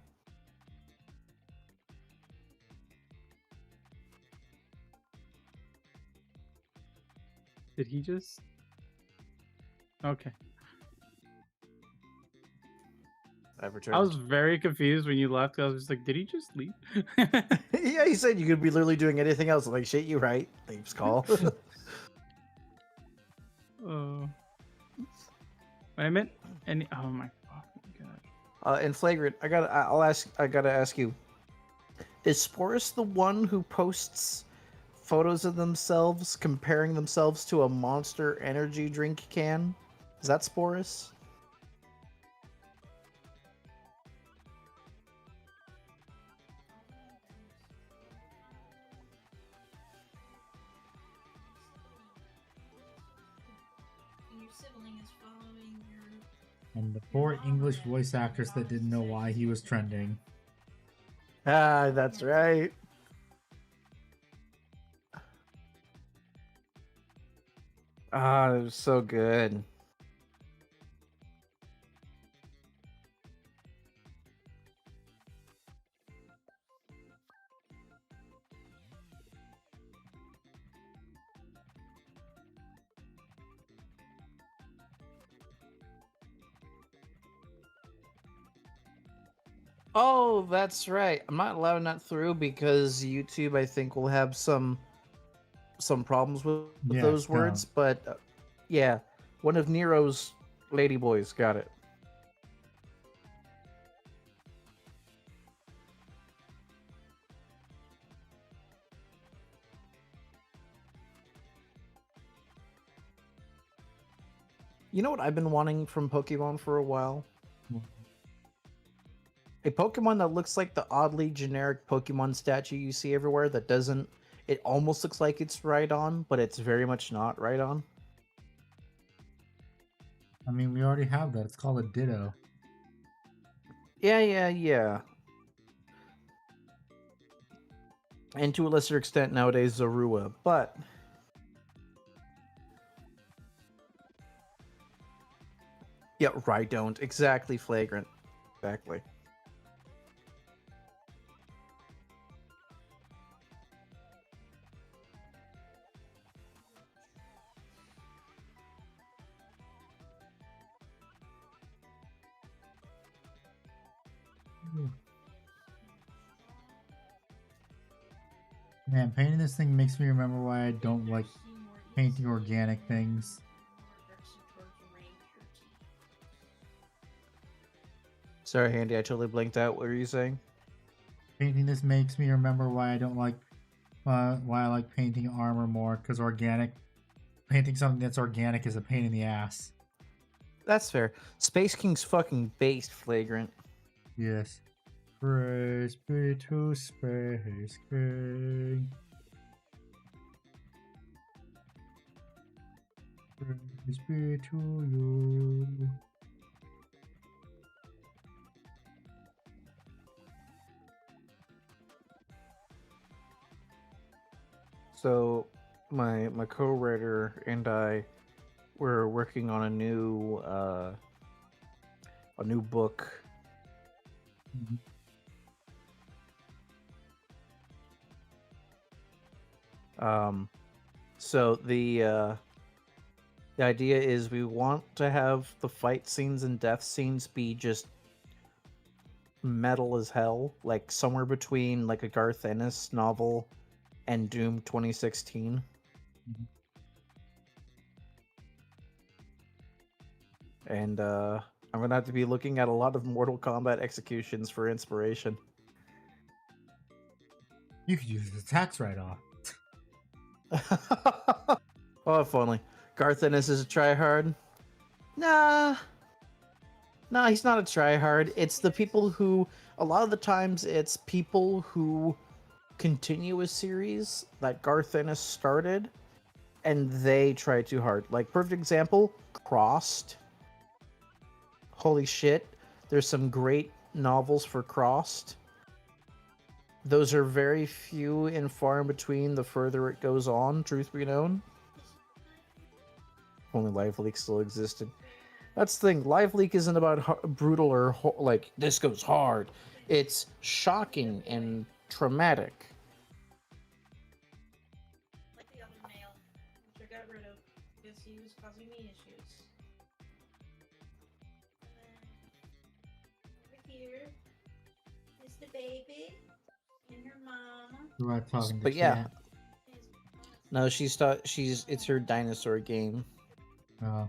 Did he just? Okay. I've returned. I was very confused when you left. I was just like, did he just leave? Yeah, he said you could be literally doing anything else. I'm like, shit, you right. Leaves call. Oh. I meant any. Oh my fucking god. And flagrant, I gotta ask you. Is Sporus the one who posts photos of themselves comparing themselves to a Monster Energy drink can? Is that Sporus? Your sibling is following your. And the poor English voice actress that didn't know why he was trending. Ah, that's right. Ah, it was so good. Oh, that's right. I'm not allowing that through because YouTube, I think, will have some problems with Yeah, those it's words. But yeah, one of Nero's ladyboys got it. You know what I've been wanting from Pokemon for a while? A Pokemon that looks like the oddly generic Pokemon statue you see everywhere that doesn't... It almost looks like it's right on, but it's very much not right on. I mean, we already have that. It's called a Ditto. Yeah. And to a lesser extent nowadays, Zorua, but... Yeah, right, don't. Exactly, flagrant. Exactly. Man, painting this thing makes me remember why I don't like painting organic things. Sorry, Handy, I totally blinked out. What were you saying? Painting this makes me remember why I don't like why I like painting armor more, because painting something that's organic is a pain in the ass. That's fair. Space King's fucking based, flagrant. Yes. Praise be to Space King. Praise be to you. So, my co-writer and I were working on a new book. Mhm. So the idea is we want to have the fight scenes and death scenes be just metal as hell, like somewhere between like a Garth Ennis novel and Doom 2016. Mhm. And I'm gonna have to be looking at a lot of Mortal Kombat executions for inspiration. You could use the tax write-off. Oh, if only. Garth Ennis is a tryhard? Nah. Nah, he's not a tryhard. It's the people who, a lot of the times, it's people who continue a series that Garth Ennis started, and they try too hard. Like, perfect example, Crossed. Holy shit. There's some great novels for Crossed. Those are very few and far in between the further it goes on, truth be known. If only Live Leak still existed. That's the thing. Live Leak isn't about brutal or like, this goes hard. It's shocking and traumatic. Like the other male, which I got rid of because he was causing me issues. And then over here is the baby and her mama. We're not talking to But yeah, chat. no, it's her dinosaur game. Oh.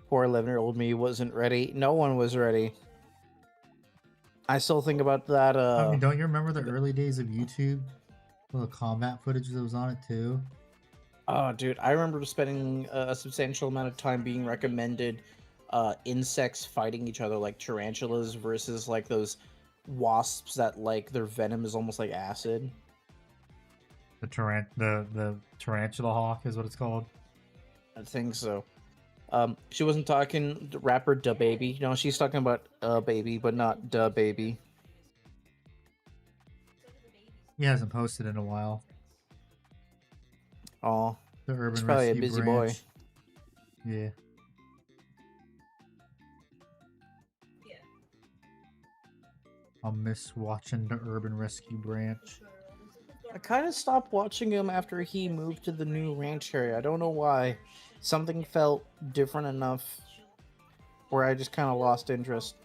Poor 11-year-old me wasn't ready. No one was ready. I still think about that. I mean, don't you remember the early days of YouTube? All the combat footage that was on it too. Oh, dude, I remember spending a substantial amount of time being recommended insects fighting each other, like tarantulas versus like those wasps that like their venom is almost like acid. The tarantula hawk is what it's called. I think so. She wasn't talking the rapper Da Baby. No, she's talking about Baby, but not Da Baby. He hasn't posted in a while. Oh, The Urban he's probably a Rescue busy branch. boy. Yeah. Yeah. I'll miss watching the Urban Rescue branch. I kind of stopped watching him after he moved to the new ranch area. I don't know why. Something felt different enough where I just kind of lost interest.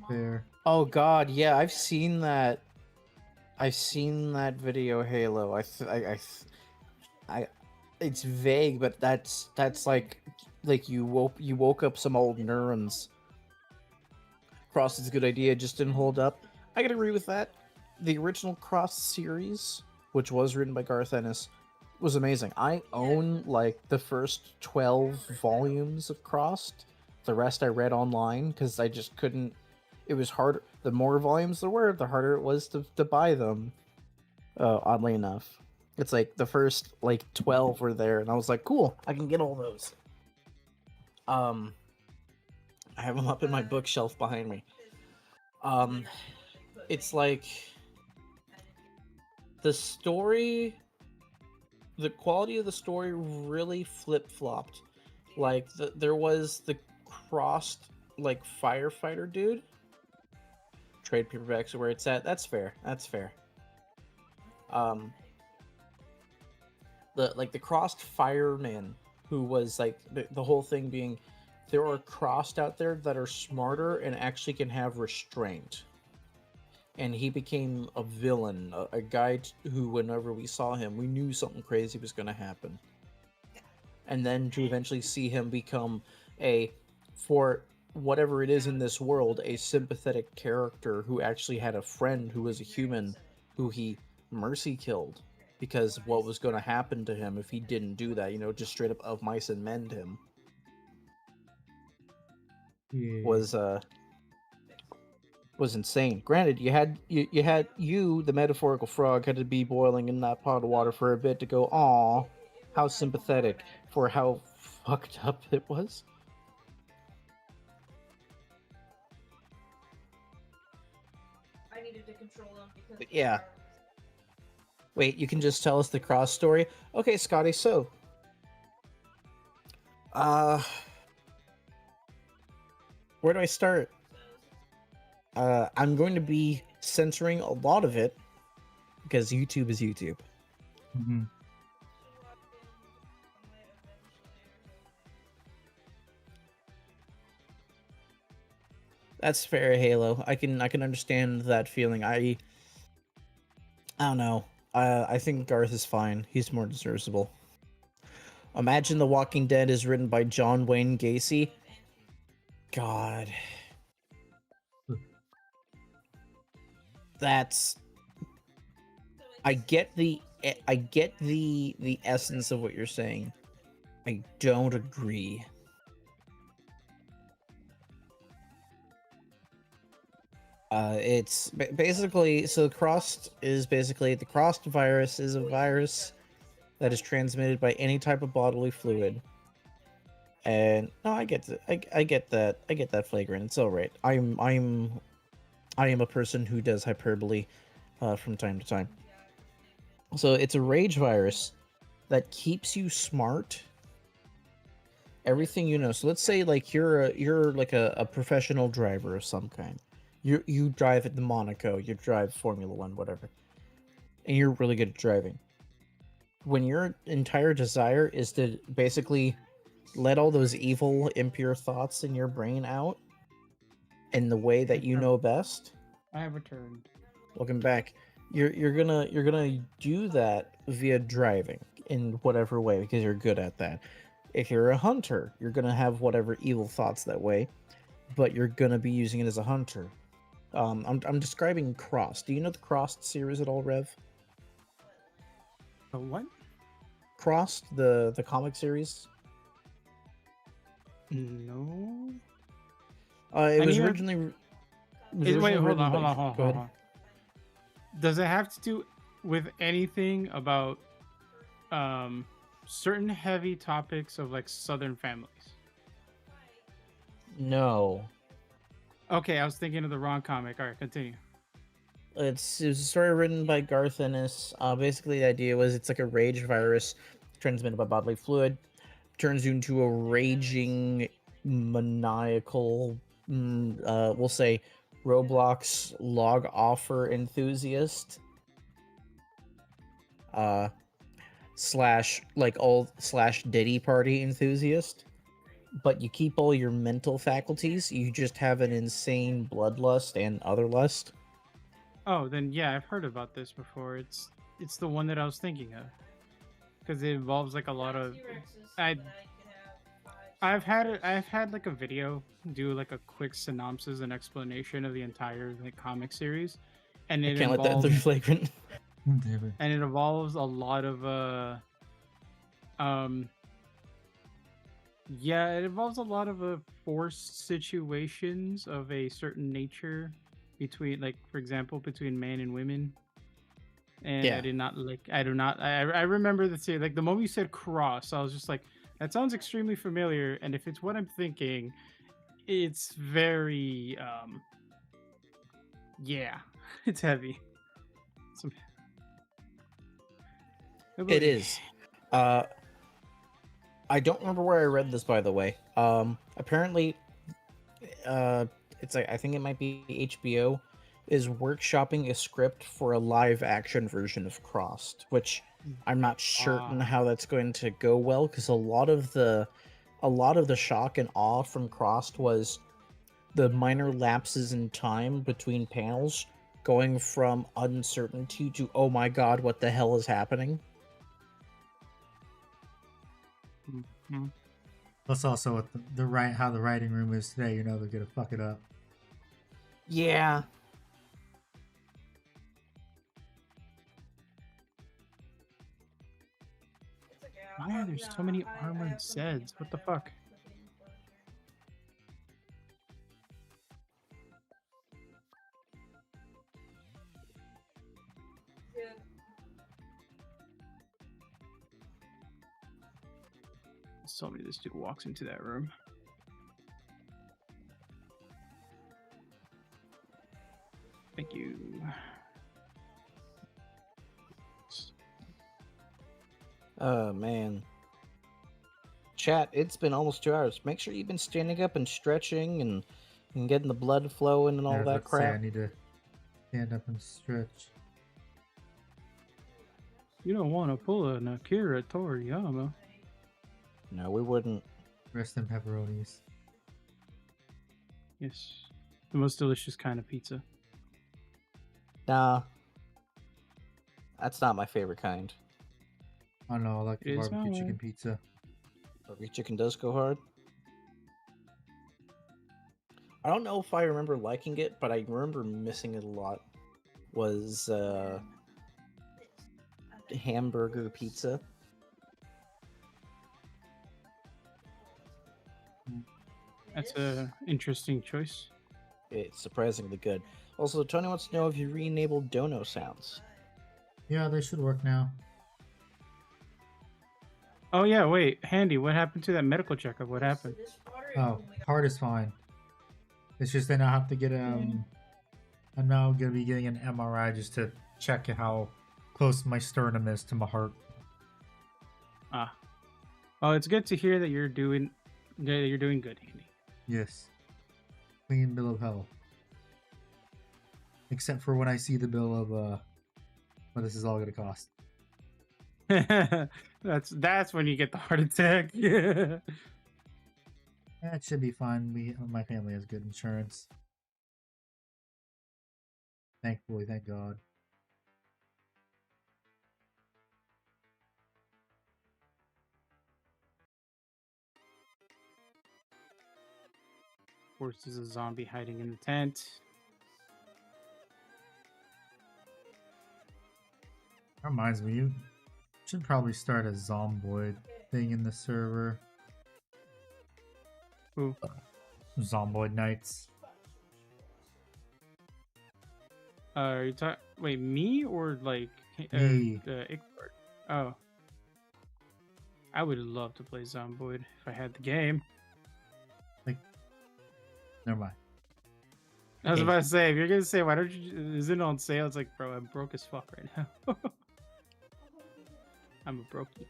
Fair. Oh god, yeah, I've seen that. I've seen that video, Halo. It's vague, but that's like you woke up some old neurons. Cross is a good idea, just didn't hold up. I can agree with that. The original Cross series, which was written by Garth Ennis, was amazing. I own like the first 12 volumes of Crossed. The rest I read online because I just couldn't. It was harder. The more volumes there were, the harder it was to buy them. Oddly enough, it's like the first like 12 were there, and I was like, cool, I can get all those. I have them up in my bookshelf behind me. It's like the story, the quality of the story really flip-flopped. Like there was the Crossed like firefighter dude. Trade paperbacks are where it's at. That's fair. That's fair. The Crossed fireman, who was like the whole thing being there are Crossed out there that are smarter and actually can have restraint. And he became a villain, a guy who, whenever we saw him, we knew something crazy was going to happen. And then to eventually see him become for whatever it is in this world, a sympathetic character who actually had a friend who was a human who he mercy killed because what was going to happen to him if he didn't do that, just straight up of mice and men him. Yeah. Was insane. Granted, you the metaphorical frog had to be boiling in that pot of water for a bit to go, aw, how sympathetic for how fucked up it was. I needed to control them because But yeah. Wait, you can just tell us the cross story? Okay, Scotty, so where do I start? I'm going to be censoring a lot of it because YouTube is YouTube. Mm-hmm. That's fair, Halo. I can understand that feeling. I don't know. I think Garth is fine. He's more deservable. Imagine The Walking Dead is written by John Wayne Gacy. God. That's I get the essence of what you're saying. I don't agree. It's basically, so Crossed is basically, the Crossed virus is a virus that is transmitted by any type of bodily fluid. And no, I get that. I get that. I get that flagrant. It's all right. I am a person who does hyperbole from time to time. So it's a rage virus that keeps you smart. Everything you know. So let's say like you're like a professional driver of some kind. You drive at the Monaco, you drive Formula One, whatever, and you're really good at driving. When your entire desire is to basically let all those evil, impure thoughts in your brain out in the way that you know best. I have returned. Welcome back. You're gonna do that via driving in whatever way because you're good at that. If you're a hunter, you're gonna have whatever evil thoughts that way, but you're gonna be using it as a hunter. I'm describing Crossed. Do you know the Crossed series at all, Rev? The what? Crossed, the comic series. No. It was knew it- originally. Wait, hold written on, hold by- on, hold on, Go hold ahead. on. Does it have to do with anything about certain heavy topics of like Southern families? No. Okay, I was thinking of the wrong comic. All right, continue. It was a story written by Garth Ennis. Basically, the idea was it's like a rage virus transmitted by bodily fluid. Turns you into a raging, maniacal, we'll say, Roblox log offer enthusiast. Slash Diddy party enthusiast. But you keep all your mental faculties. You just have an insane bloodlust and other lust. Oh, then yeah, I've heard about this before. It's the one that I was thinking of because it involves like a lot of. I've had like a video do like a quick synopsis and explanation of the entire like comic series, and I it can't let that involves through flagrant. David. and it involves a lot of yeah, it involves a lot of forced situations of a certain nature between, like, for example, between men and women. And Yeah. I did not like. I do not. I remember the series. Like the moment you said cross, I was just like, that sounds extremely familiar. And if it's what I'm thinking, it's very yeah, it's heavy. Some... It is. I don't remember where I read this, by the way. Apparently, it's like, I think it might be HBO is workshopping a script for a live action version of Crossed, which I'm not certain how that's going to go well because a lot of the shock and awe from Crossed was the minor lapses in time between panels going from uncertainty to, oh my god, what the hell is happening? Plus, also with the right how the writing room is today, you know they're gonna fuck it up. Yeah. Why are there so many armored Zeds? What the fuck? Tell me this dude walks into that room. Thank you. Oh man. Chat, it's been almost 2 hours. Make sure you've been standing up and stretching and getting the blood flowing and all I was that about to say, I crap. need to stand up and stretch. You don't want to pull an Akira Toriyama. No, we wouldn't. Rest in pepperonis. Yes. The most delicious kind of pizza. Nah. That's not my favorite kind. I don't know, I like the It is barbecue chicken mine. pizza. Barbecue chicken does go hard. I don't know if I remember liking it, but I remember missing it a lot. Was hamburger pizza. That's a interesting choice. It's surprisingly good. Also, Tony wants to know if you re-enabled dono sounds. Yeah, they should work now. Oh yeah, wait, Handy, what happened to that medical checkup? What happened? Oh, heart is fine. It's just then I have to get I'm now gonna be getting an MRI just to check how close my sternum is to my heart. Ah. Oh, it's good to hear that you're doing good, Handy. Yes. Clean bill of health. Except for when I see the bill of what this is all gonna cost. That's when you get the heart attack. Yeah. That should be fine. My family has good insurance. Thankfully, thank God. Of course, there's a zombie hiding in the tent. That reminds me, you should probably start a Zomboid thing in the server. Who? Zomboid Knights. Are you talking? Wait, me or like Me. Ickbard? Oh, I would love to play Zomboid if I had the game. Never mind. I was about to say, if you're gonna say, why don't you? Is it on sale? It's like, bro, I'm broke as fuck right now. I'm a brokey,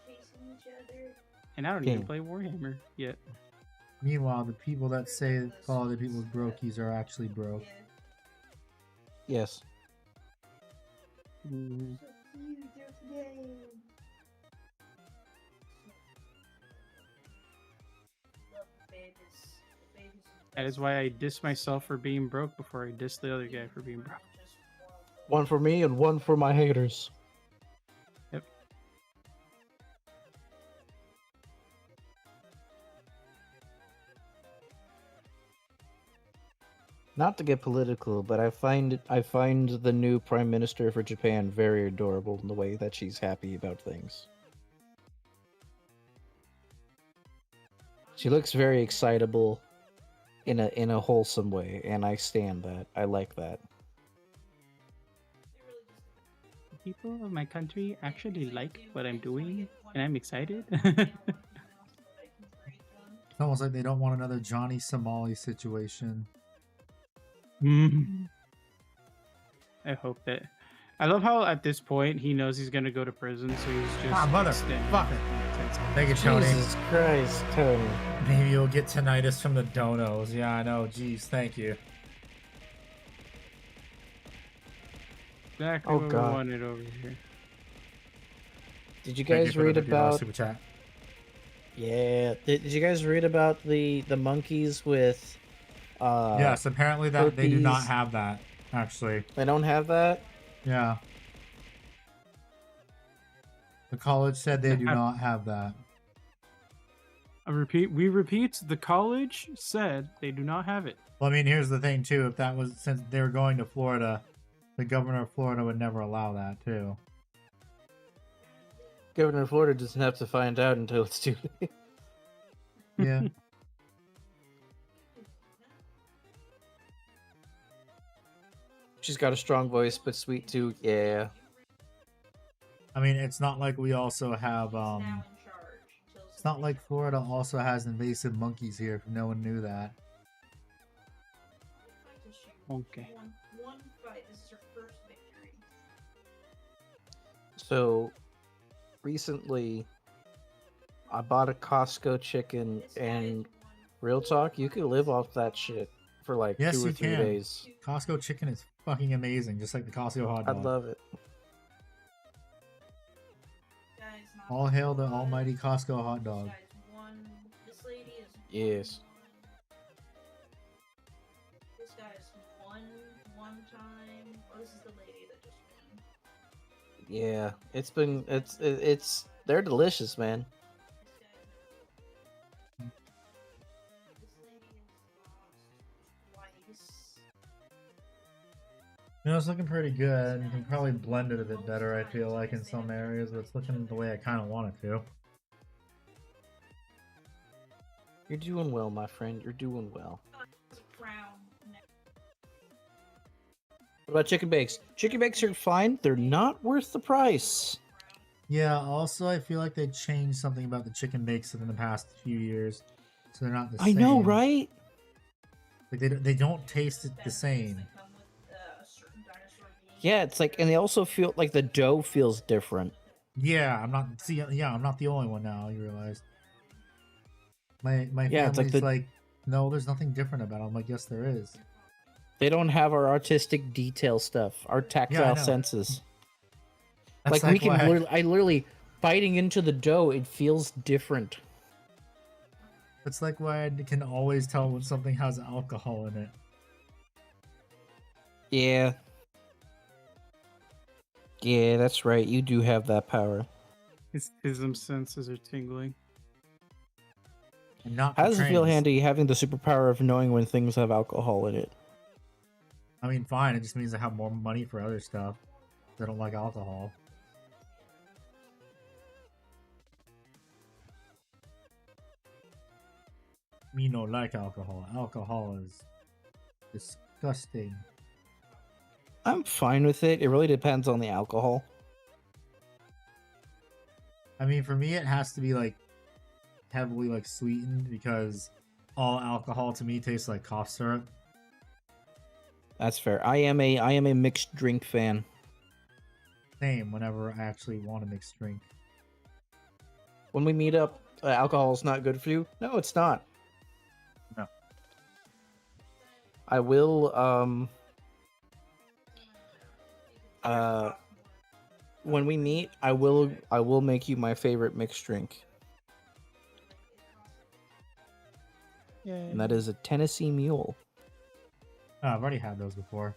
Chasing each other. and I don't even play Warhammer yet. Meanwhile, the people that say call other people's brokies are actually broke. Yeah. Yes. Mhm. So cute, this game. Love the babies. The babies are That is why I diss myself for being broke before I diss the other guy for being broke. just One for me and one for my haters. Yep. Not to get political, but I find the new prime minister for Japan very adorable in the way that she's happy about things. She looks very excitable in a wholesome way, and I stand that. I like that. People of my country actually like what I'm doing, and I'm excited. It's almost like they don't want another Johnny Somali situation. I hope that. I love how at this point he knows he's gonna go to prison, so he's just. extending motherfucker. it. Thank you, Tony. Jesus Christ, Tony. Maybe you'll get tinnitus from the donos. Yeah, I know. Jeez, thank you. Exactly Oh, what God. we wanted over here. Did you Thank you guys for the read $50 about? super chat. Yeah. Did you guys read about the monkeys with? Yes, apparently that they do not herpes. have that. Actually, They don't have that. yeah. The college said they do Have- not have that. We repeat, the college said they do not have it. Well, I mean, here's the thing too. If that was since they were going to Florida, the governor of Florida would never allow that too. Governor of Florida doesn't have to find out until it's too late. Yeah. She's got a strong voice, but sweet too. Yeah. I mean, it's not like we also have now in charge till It's not like Florida also has invasive monkeys here, if no one knew that. Okay. One fight. This is her first victory. So recently, I bought a Costco chicken, This guy and is real talk, you could live off that shit for like Yes, 2 or you 3 can. days. Costco chicken is fucking amazing, just like the Costco hot I dog. love it. Guy is not All hail the good. almighty Costco hot This dog. guy's one. This lady is. Yes. This guy is one time. Oh, this is the lady that just won. Yeah, it's they're delicious, man. This guy. This lady is lost twice. You know, it's looking pretty good. You can probably blend it a bit better, I feel like, in some areas, but it's looking the way I kind of want it to. You're doing well, my friend. You're doing well. It's a crown. What about chicken bakes? Chicken bakes are fine. They're not worth the price. Yeah, also, I feel like they changed something about the chicken bakes in the past few years, so they're not the I same. know, right? Like, they don't taste it the same. Yeah, it's like, and they also feel like the dough feels different. Yeah, I'm not. See, yeah, I'm not the only one now. You realize? My Yeah, it's like family's the- like, no, there's nothing different about it. I'm like, yes, there is. They don't have our artistic detail stuff, our tactile know. senses. That's Like we can, why I literally biting into the dough. It feels different. it's like why I can always tell when something has alcohol in it. Yeah. Yeah, that's right. You do have that power. His ism senses are tingling. And not How does it feel trains. handy having the superpower of knowing when things have alcohol in it? I mean, fine. It just means I have more money for other stuff. I don't like alcohol. Me no like alcohol. Alcohol is disgusting. I'm fine with it. It really depends on the alcohol. I mean, for me, it has to be like heavily like sweetened because all alcohol to me tastes like cough syrup. That's fair. I am a mixed drink fan. Same whenever I actually want a mixed drink. When we meet up, alcohol is not good for you. No, it's not. No. I will when we meet, I will make you my favorite mixed drink. And that is a Tennessee Mule. Oh, I've already had those before.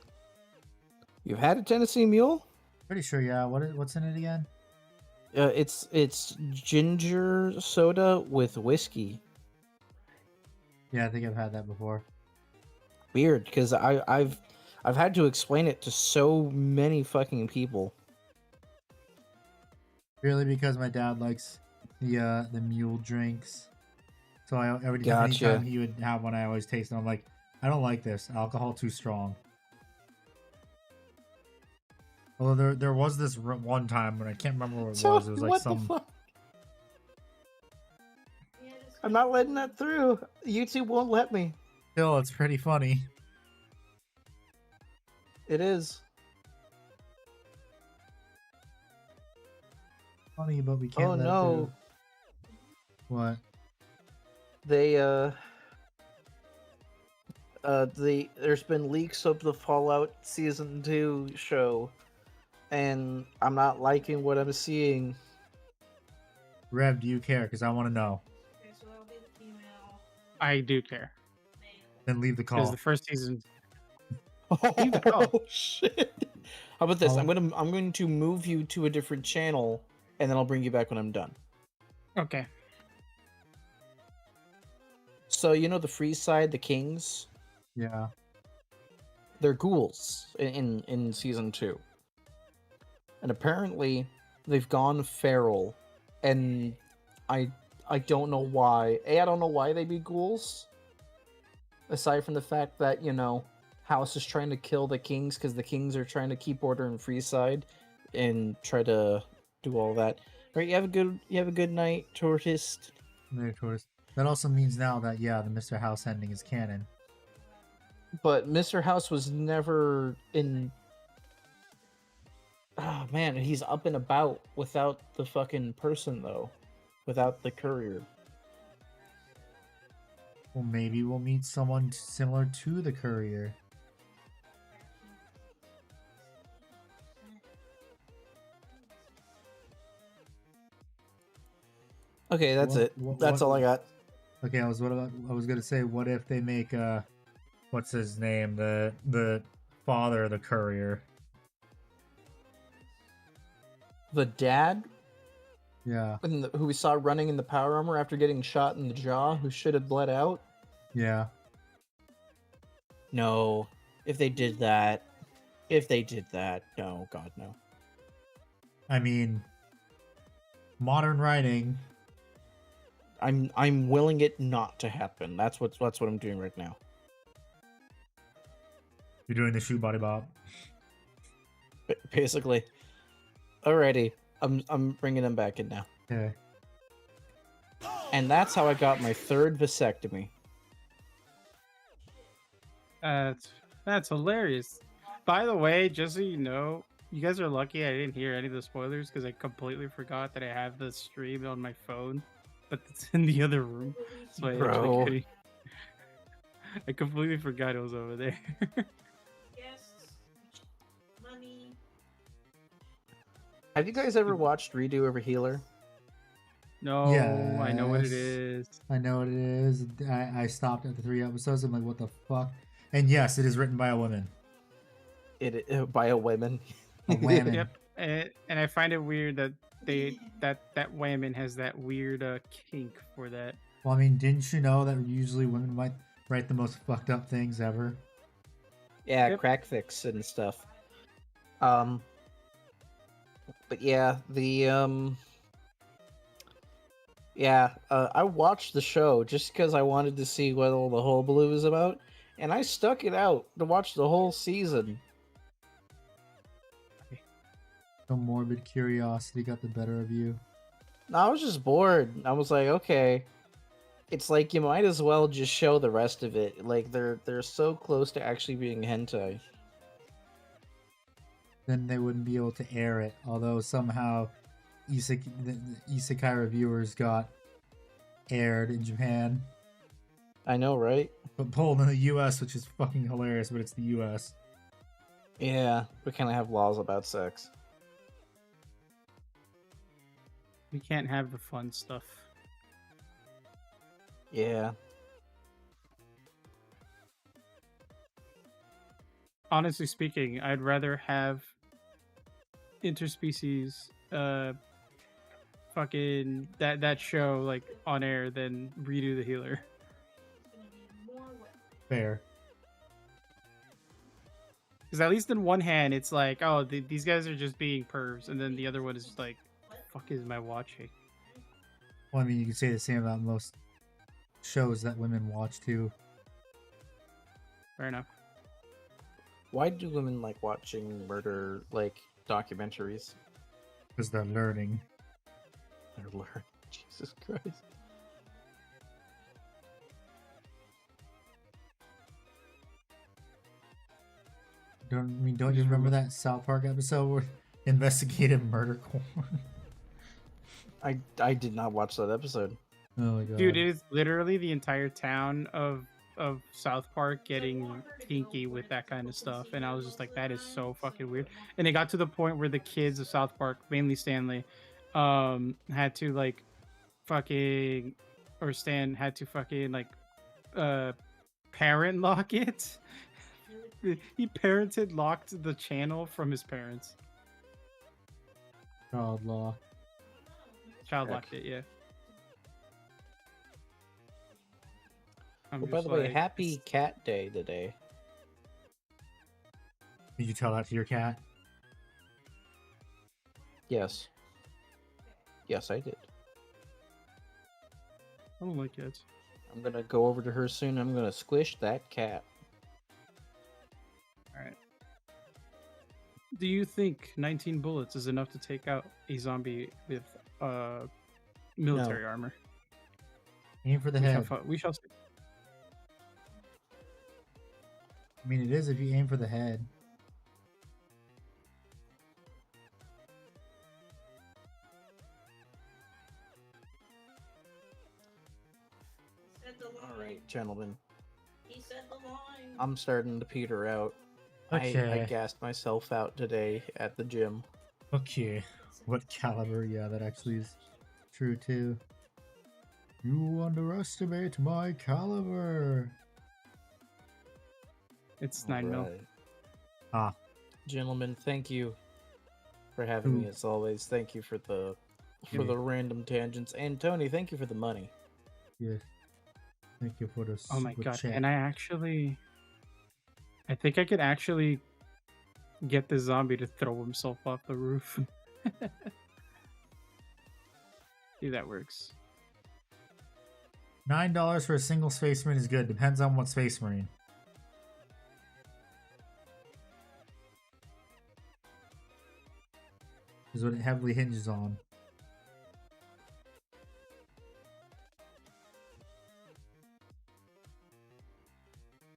You've had a Tennessee Mule? Pretty sure, yeah. What's in it again? It's ginger soda with whiskey. Yeah, I think I've had that before. Weird, because I've had to explain it to so many fucking people. Purely because my dad likes the mule drinks. So every Gotcha. anytime he would have one, I always taste it. I'm like, I don't like this. Alcohol too strong. Although there was this one time when I can't remember what it was. It was like what some. the fuck? I'm not letting that through. YouTube won't let me. Still, it's pretty funny. It is. Funny, but we can't. Oh let it no. through. What? There's been leaks of the Fallout Season 2 show, and I'm not liking what I'm seeing. Rev, do you care? Because I want to know. Okay, so that'll be the female. I do care Male. Then leave the because call. the first season. Oh shit! How about this? Oh. I'm going to move you to a different channel, and then I'll bring you back when I'm done. Okay. So you know the free side, the kings, Yeah. they're ghouls in season 2, and apparently they've gone feral, and I don't know why. I don't know why they'd be ghouls. Aside from the fact that, you know, House is trying to kill the kings because the kings are trying to keep order in Freeside and try to do all that. Right? You have a good night, Tortoise. Minotaurs. That also means now that yeah, the Mr. House ending is canon. But Mr. House was never in. Oh man, he's up and about without the fucking person though, without the courier. Well, maybe we'll meet someone similar to the courier. Okay, that's it. That's all I got. Okay, I was gonna say, what if they make what's his name, the father of the courier? The dad, Yeah, who we saw running in the power armor after getting shot in the jaw, who should have bled out. yeah. No, if they did that, no, God, no. I mean, modern writing. I'm willing it not to happen. That's what I'm doing right now. You're doing the shoe body bob. Basically. Alrighty, I'm bringing him back in now. Okay. And that's how I got my third vasectomy. That's hilarious. By the way, just so you know, you guys are lucky I didn't hear any of the spoilers because I completely forgot that I have the stream on my phone, but it's in the other room. So Bro. I completely forgot it was over there. Guests, money. Have you guys ever watched Redo Over Healer? No, I know what it Yes. is. I know what it is. I stopped at the 3 episodes. I'm like, what the fuck? And yes, it is written by a woman. It by a woman. A woman. Yep, and I find it weird that that woman has that weird kink for that. Well, I mean, didn't you know that usually women might write the most fucked up things ever? Yeah, Yep. crack fix and stuff. But yeah, I watched the show just because I wanted to see what all the hullabaloo is about, and I stuck it out to watch the whole season. The morbid curiosity got the better of you. I was just bored. I was like, okay, it's like you might as well just show the rest of it. Like they're so close to actually being hentai. Then they wouldn't be able to air it. Although somehow the Isekai reviewers got aired in Japan. I know, right? But pulled in the US, which is fucking hilarious, but it's the US. Yeah, we kind of have laws about sex. We can't have the fun stuff. Yeah. Honestly speaking, I'd rather have interspecies fucking that show like on air than Redo the Healer. It's gonna be more work. Fair. Because at least in one hand, it's like, oh, these guys are just being pervs, and then the other one is just like, fuck is my watching? Well, I mean, you could say the same about most shows that women watch too. Fair enough. Why do women like watching murder like documentaries? Because they're learning. They're learning. Jesus Christ. Don't you remember that South Park episode where investigative murder corn? I did not watch that episode. Oh my god. Dude, it is literally the entire town of South Park getting kinky with that kind of stuff, and I was just like, that is so fucking weird. And it got to the point where the kids of South Park, mainly Stanley, had to like fucking, or Stan had to fucking like parent lock it. He parented locked the channel from his parents. Child law. Child locked it, yeah. I'm Well, by just the way, like, happy cat day today. Did you tell that to your cat? Yes. Yes, I did. I don't like it. I'm gonna go over to her soon. I'm gonna squish that cat. All right. Do you think 19 bullets is enough to take out a zombie with military armor? Aim for the We shall, head. we shall see. I mean, it is if you aim for the head. Said the line. All right, gentlemen. He said the line. I'm starting to peter out. I Okay. gassed myself out today at the gym. Okay. What caliber? Yeah, that actually is true too. You underestimate my caliber. It's 9 mil. Alright. Ah, Gentlemen, thank you for having me as always. Thank you for the Yeah. random tangents. And Tony, thank you for the money. yes. Thank you for the Oh my super god! chat. And I think I could actually get the zombie to throw himself off the roof. See, that works. $9 for a single Space Marine is good. Depends on what Space Marine. Is what it heavily hinges on.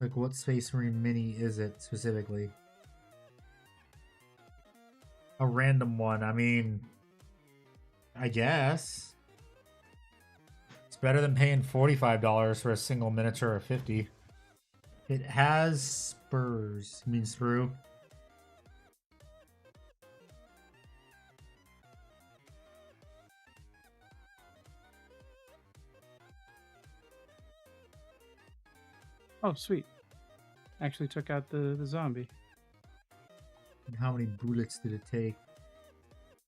Like, what Space Marine mini is it specifically? A random one. I mean, I guess. It's better than paying $45 for a single miniature or 50. It has spurs. Means through. Oh, sweet. Actually took out the zombie. And how many bullets did it take?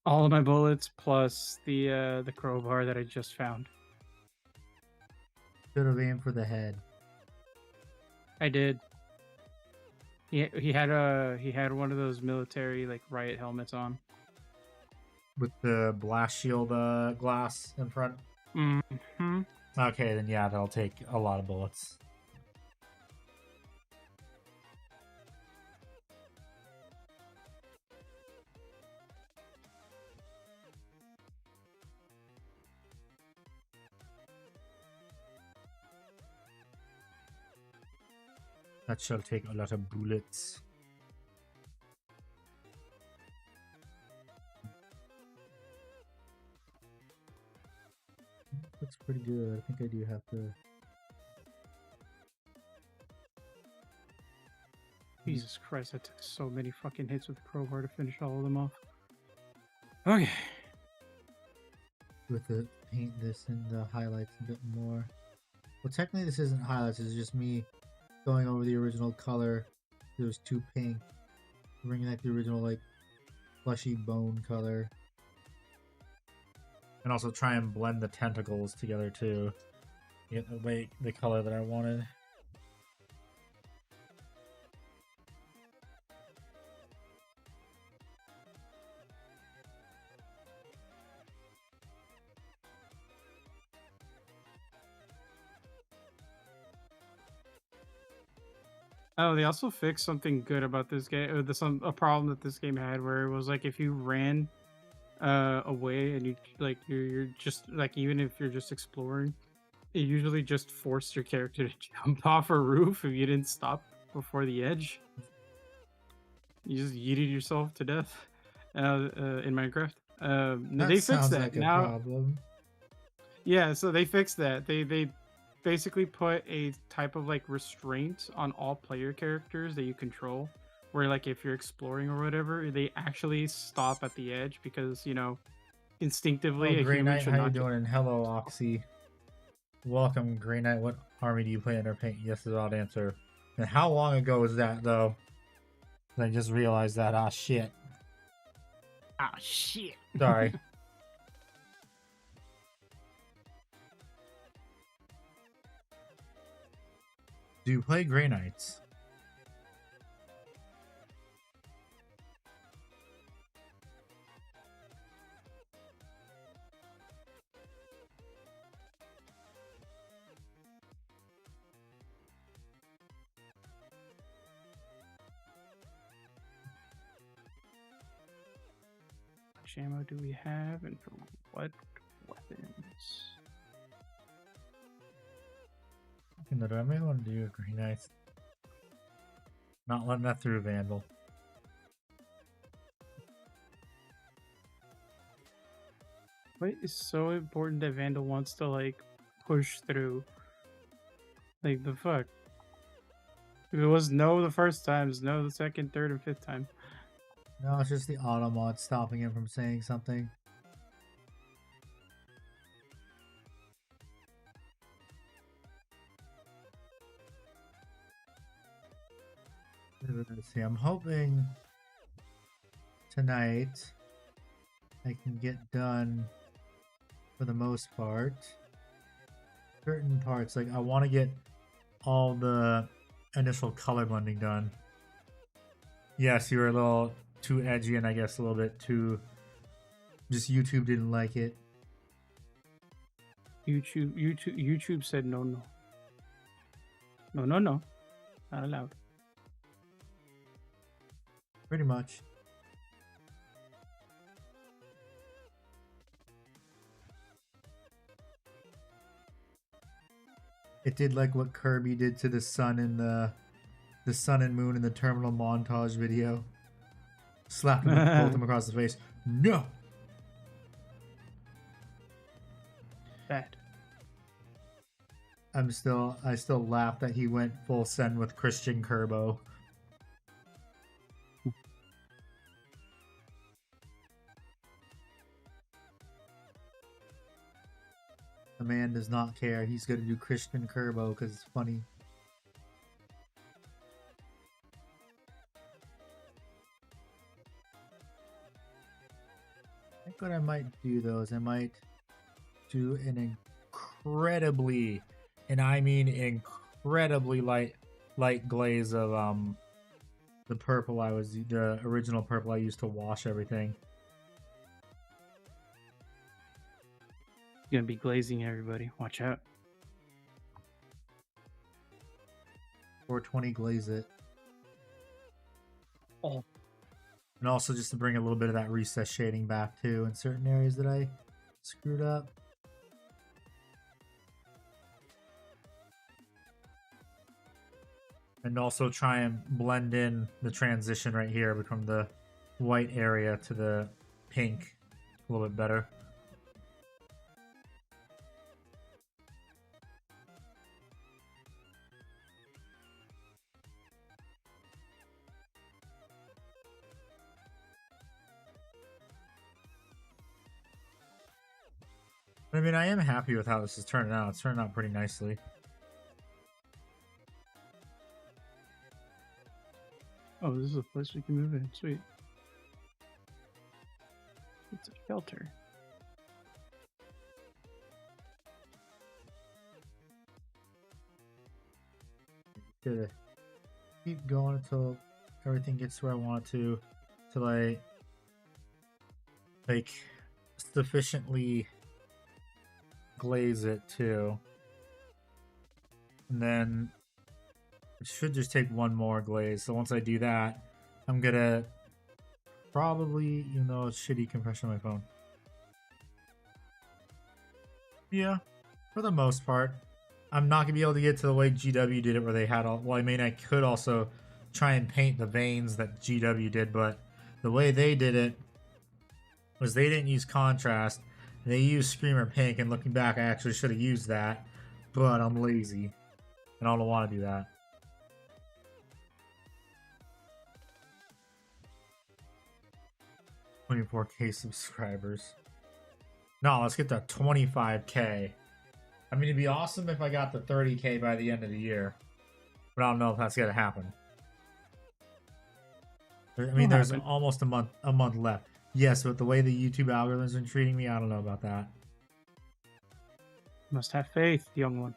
All of my bullets plus the crowbar that I just found. Should have aimed for the head. I did. He had one of those military like riot helmets on. With the blast shield glass in front. Mm-hmm. Okay, then yeah, that'll take a lot of bullets. That shall take a lot of bullets. Looks pretty good. I think I do have to. Jesus Christ, I took so many fucking hits with the crowbar to finish all of them off. Okay. With the paint this in the highlights a bit more. Well, technically this isn't highlights. It's just me going over the original color. There's two pink, bringing back the original like fleshy bone color, and also try and blend the tentacles together too. Get the color that I wanted. Oh, they also fixed something good about this game. Or a problem that this game had, where it was like if you ran away and you like you're just like even if you're just exploring, it usually just forced your character to jump off a roof if you didn't stop before the edge. You just yeeted yourself to death in Minecraft. That they fixed sounds that like a now. problem. Yeah, so they fixed that. They basically put a type of like restraint on all player characters that you control, where like if you're exploring or whatever, they actually stop at the edge because instinctively Oh, a Grey human Knight, should how you not. doing? And hello, Oxy. Welcome, Grey Knight. What army do you play under paint? Yes is the odd answer. And how long ago was that, though? I just realized that. Ah, shit. Ah, shit. Sorry. Do you play Grey Knights? How much ammo do we have, and for what weapons? asking though, do I may want to do a Green Knights? Not letting that through, Vandal. What is so important that Vandal wants to like push through? Like the fuck? If it was no the first time, it's no the second, third, and fifth time. No, it's just the auto mod stopping him from saying something. Let's see, I'm hoping tonight I can get done for the most part. Certain parts, like I want to get all the initial color blending done. Yes, you were a little too edgy and I guess a little bit too... Just YouTube didn't like it. YouTube said no. No. Not allowed. Pretty much. It did like what Kirby did to the sun in the sun and moon in the terminal montage video. Slapped him, both of them across the face. No. Bad. I still laugh that he went full send with Christian Kerbo. The man does not care. He's gonna do Christian Kerbo because it's funny. I think what I might do though is I might do an incredibly, and I mean incredibly light glaze of the purple the original purple I used to wash everything. You're gonna be glazing everybody. Watch out. 420 glaze it. Oh. And also just to bring a little bit of that recess shading back too in certain areas that I screwed up. And also try and blend in the transition right here between the white area to the pink a little bit better. I mean, I am happy with how this is turning out. It's turning out pretty nicely. Oh, this is a place we can move in. Sweet. It's a shelter. Gonna keep going until everything gets where I want it to, till I like sufficiently glaze it too, and then it should just take one more glaze. So once I do that, I'm gonna probably, you know, it's shitty compression on my phone. Yeah, for the most part. I'm not gonna be able to get to the way GW did it, where they had all. Well, I mean, I could also try and paint the veins that GW did, but the way they did it was they didn't use contrast. They used Screamer Pink, and looking back, I actually should have used that, but I'm lazy, and I don't want to do that. $24K subscribers. No, let's get to 25K. I mean, it'd be awesome if I got to 30K by the end of the year, but I don't know if that's gonna happen. I mean, there's almost a month left. Yes, but the way the YouTube algorithm's been treating me, I don't know about that. Must have faith, young one.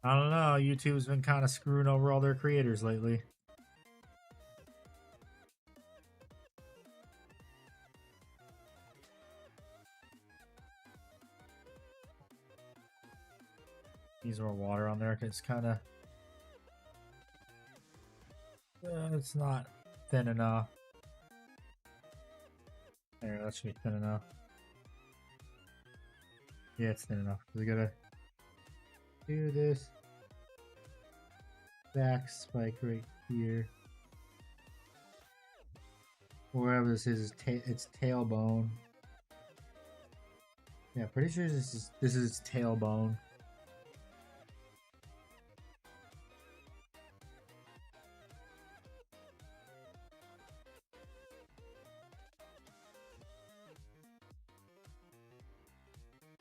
I don't know. YouTube's been kind of screwing over all their creators lately. Needs more water on there because it's kind of... it's not thin enough. There, that should be thin enough. Yeah, it's thin enough. We gotta do this back spike right here. Wherever this is, its tailbone. Yeah, pretty sure this is its tailbone.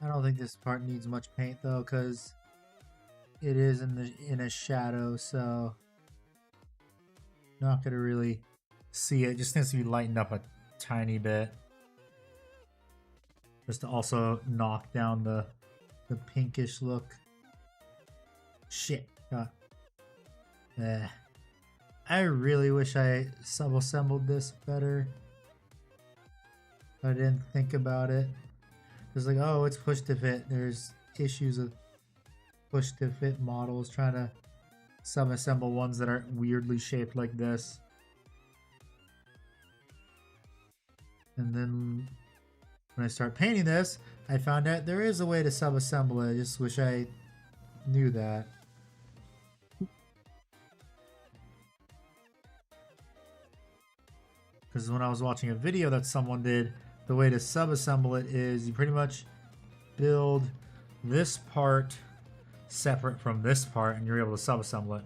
I don't think this part needs much paint though, because it is in a shadow, so not gonna really see it. Just needs to be lightened up a tiny bit, just to also knock down the pinkish look. Shit. God. I really wish I sub-assembled this better. I didn't think about it. It's like, oh, it's push to fit. There's issues with push to fit models trying to sub-assemble ones that are weirdly shaped like this. And then when I start painting this, I found out there is a way to sub-assemble it. I just wish I knew that. Because when I was watching a video that someone did, the way to sub-assemble it is you pretty much build this part separate from this part and you're able to sub-assemble it.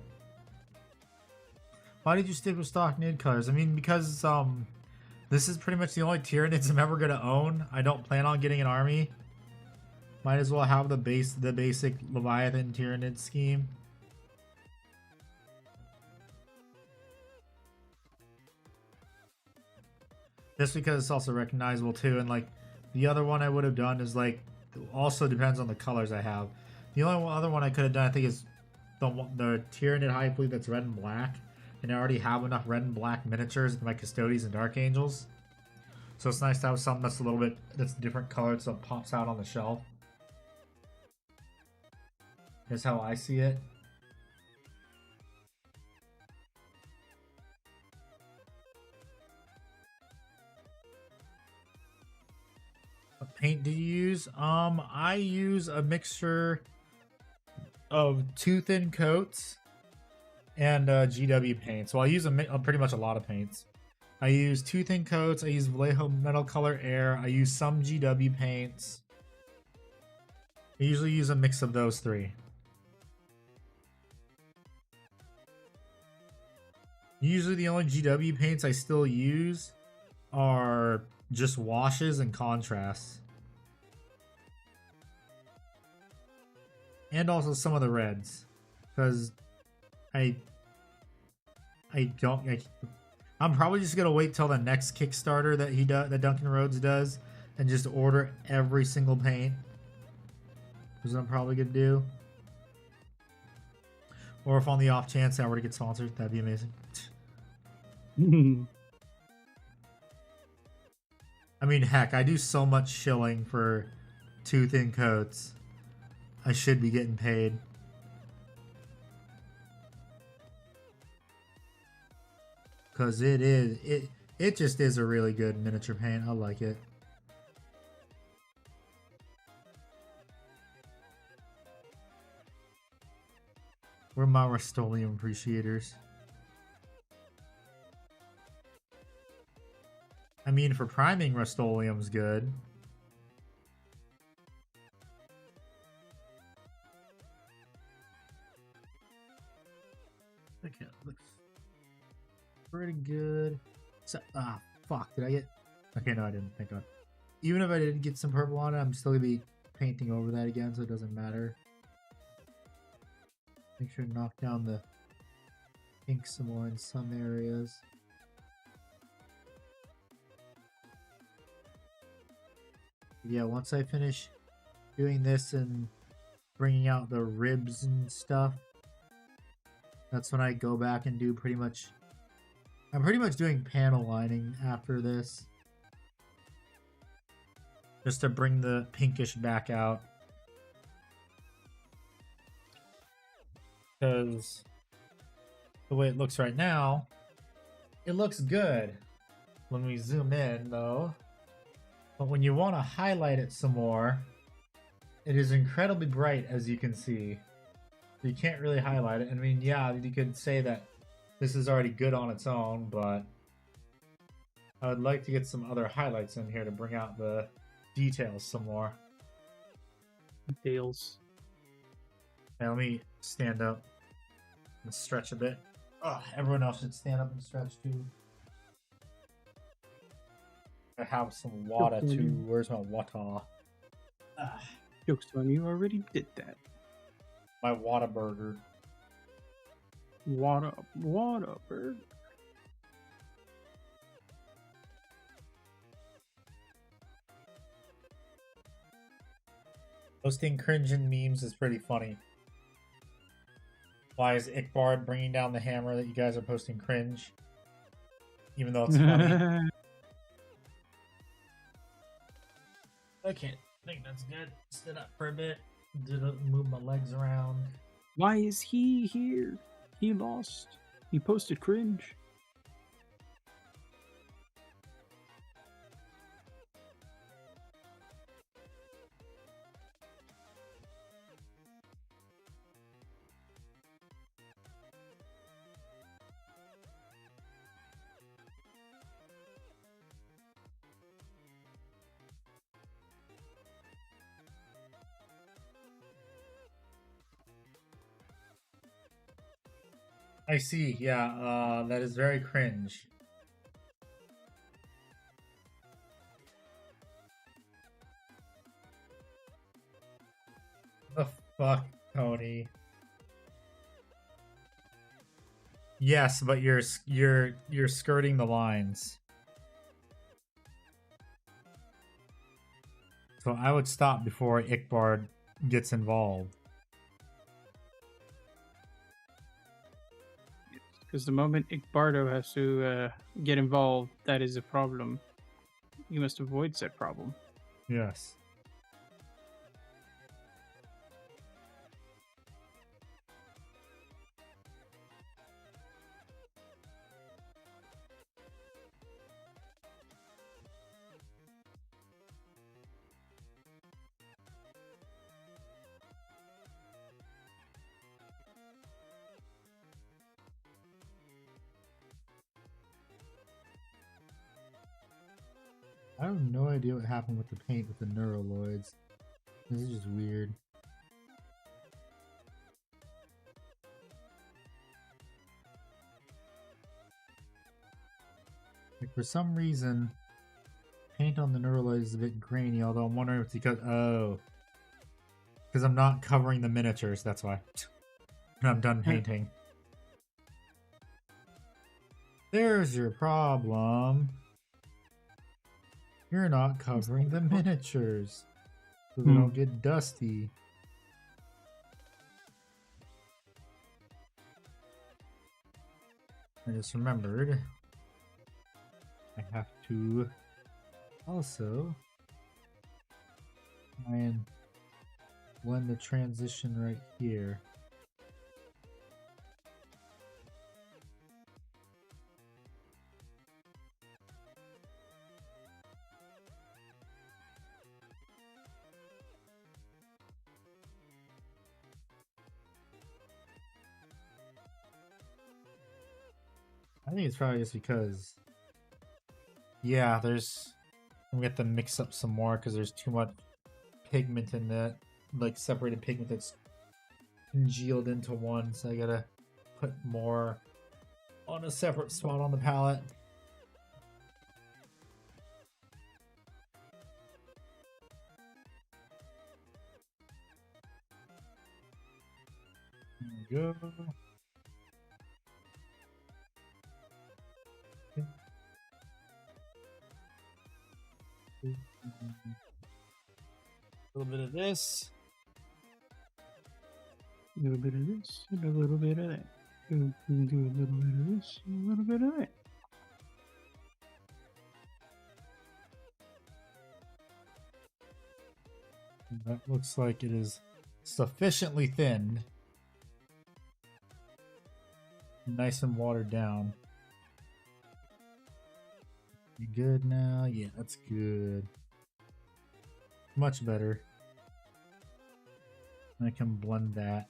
Why did you stick with stock nid colors? I mean, because this is pretty much the only Tyranids I'm ever gonna own. I don't plan on getting an army. Might as well have the basic Leviathan Tyranid scheme. Just because it's also recognizable too, and like the other one I would have done is like also depends on the colors I have. The only other one I could have done I think is the Tyranid High Fleet that's red and black, and I already have enough red and black miniatures with my Custodians and Dark Angels. So it's nice to have something that's a little bit different colored so it pops out on the shelf. That's how I see it. What paint do you use? I use a mixture of 2 thin coats and GW paint. So I use pretty much a lot of paints. I use 2 thin coats. I use Vallejo Metal Color Air. I use some GW paints. I usually use a mix of those 3. Usually the only GW paints I still use are just washes and contrasts. And also some of the reds. Because I'm probably just gonna wait till the next Kickstarter that Duncan Rhodes does and just order every single paint. That's what I'm probably gonna do. Or if on the off chance I were to get sponsored, that'd be amazing. I mean, heck, I do so much shilling for 2 thin coats. I should be getting paid. Because it just is a really good miniature paint. I like it. Where are my Rust-Oleum appreciators? I mean, for priming, Rust-Oleum's good. Okay, looks pretty good. So, fuck, did I get... Okay, no, I didn't, thank God. Even if I didn't get some purple on it, I'm still gonna be painting over that again, so it doesn't matter. Make sure to knock down the pink some more in some areas. Yeah, once I finish doing this and bringing out the ribs and stuff, that's when I go back and do pretty much... I'm pretty much doing panel lining after this. Just to bring the pinkish back out. Because the way it looks right now, It looks good when we zoom in, though. But when you want to highlight it some more, it is incredibly bright, as you can see. You can't really highlight it. I mean, yeah, you could say that this is already good on its own, but I would like to get some other highlights in here to bring out the details some more. Dales. Now let me stand up and stretch a bit. Oh, everyone else should stand up and stretch too. I have some water too. Where's my water? Joke's on you, already did that. My water burger. Water bird. Posting cringing memes is pretty funny. Why is Ickbard bringing down the hammer that you guys are posting cringe? Even though it's funny. Okay, I think that's good. Stood up for a bit. Didn't move my legs around. Why is he here? He lost. He posted cringe. I see, yeah, that is very cringe. The fuck, Tony? Yes, but you're skirting the lines. So I would stop before Ickbard gets involved. Because the moment Ickbardo has to get involved, that is a problem. You must avoid said problem. Yes. I have no idea what happened with the paint with the neuroloids. This is just weird. Like for some reason, paint on the neuraloid is a bit grainy, although I'm wondering if it's because because I'm not covering the miniatures, that's why. And I'm done painting. There's your problem. You're not covering the miniatures, so they don't get dusty. I just remembered I have to also try and blend the transition right here. I think it's probably just because, yeah, I'm gonna have to mix up some more because there's too much pigment in that, like separated pigment that's congealed into one, so I gotta put more on a separate spot on the palette. There we go. A little bit of this. A little bit of this, and a little bit of that. Do a little bit of this, and a little bit of that. That looks like it is sufficiently thin. Nice and watered down. You good now? Yeah, that's good. Much better. I can blend that.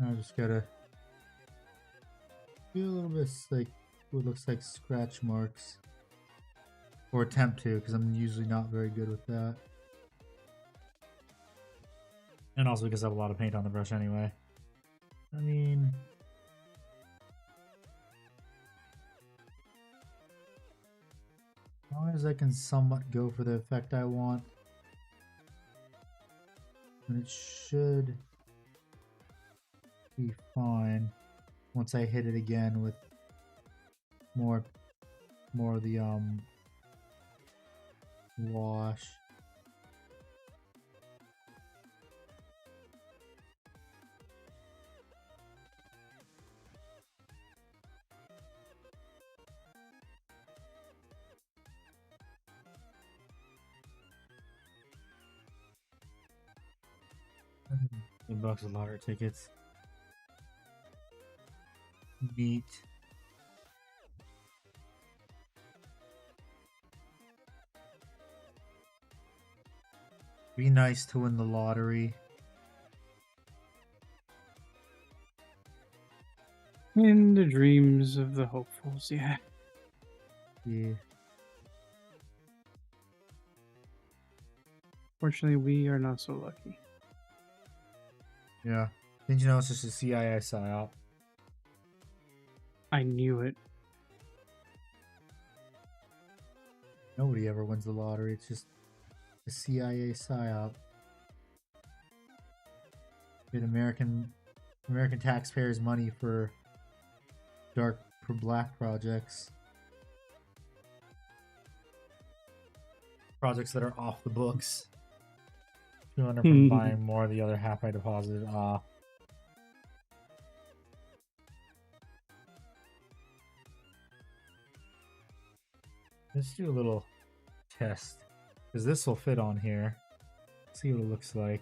I just gotta do a little bit like what looks like scratch marks, or attempt to, because I'm usually not very good with that, and also because I have a lot of paint on the brush anyway. I mean, as long as I can somewhat go for the effect I want, and it should be fine once I hit it again with more of the wash. $10 of lottery tickets. Neat. Be nice to win the lottery. In the dreams of the hopefuls, yeah. Yeah. Fortunately, we are not so lucky. Yeah. Didn't you know it's just a CIA psyop? I knew it. Nobody ever wins the lottery. It's just a CIA psyop. Get American taxpayers' money for black projects. Projects that are off the books. 200 from buying more, the other half I deposited. Let's do a little test, because this will fit on here. See what it looks like.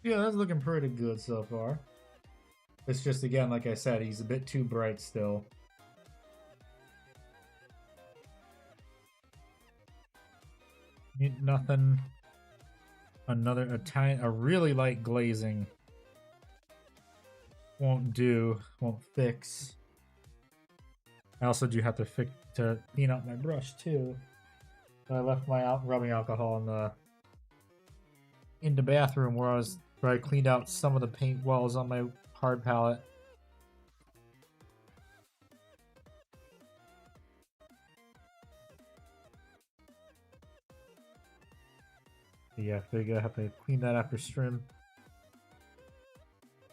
Yeah, that's looking pretty good so far. It's just, again, like I said, he's a bit too bright still. Nothing. A really light glazing won't fix. I also do have to clean out my brush too. I left my rubbing alcohol in the bathroom where I cleaned out some of the paint wells on my hard palette. Yeah, I have to clean that after stream.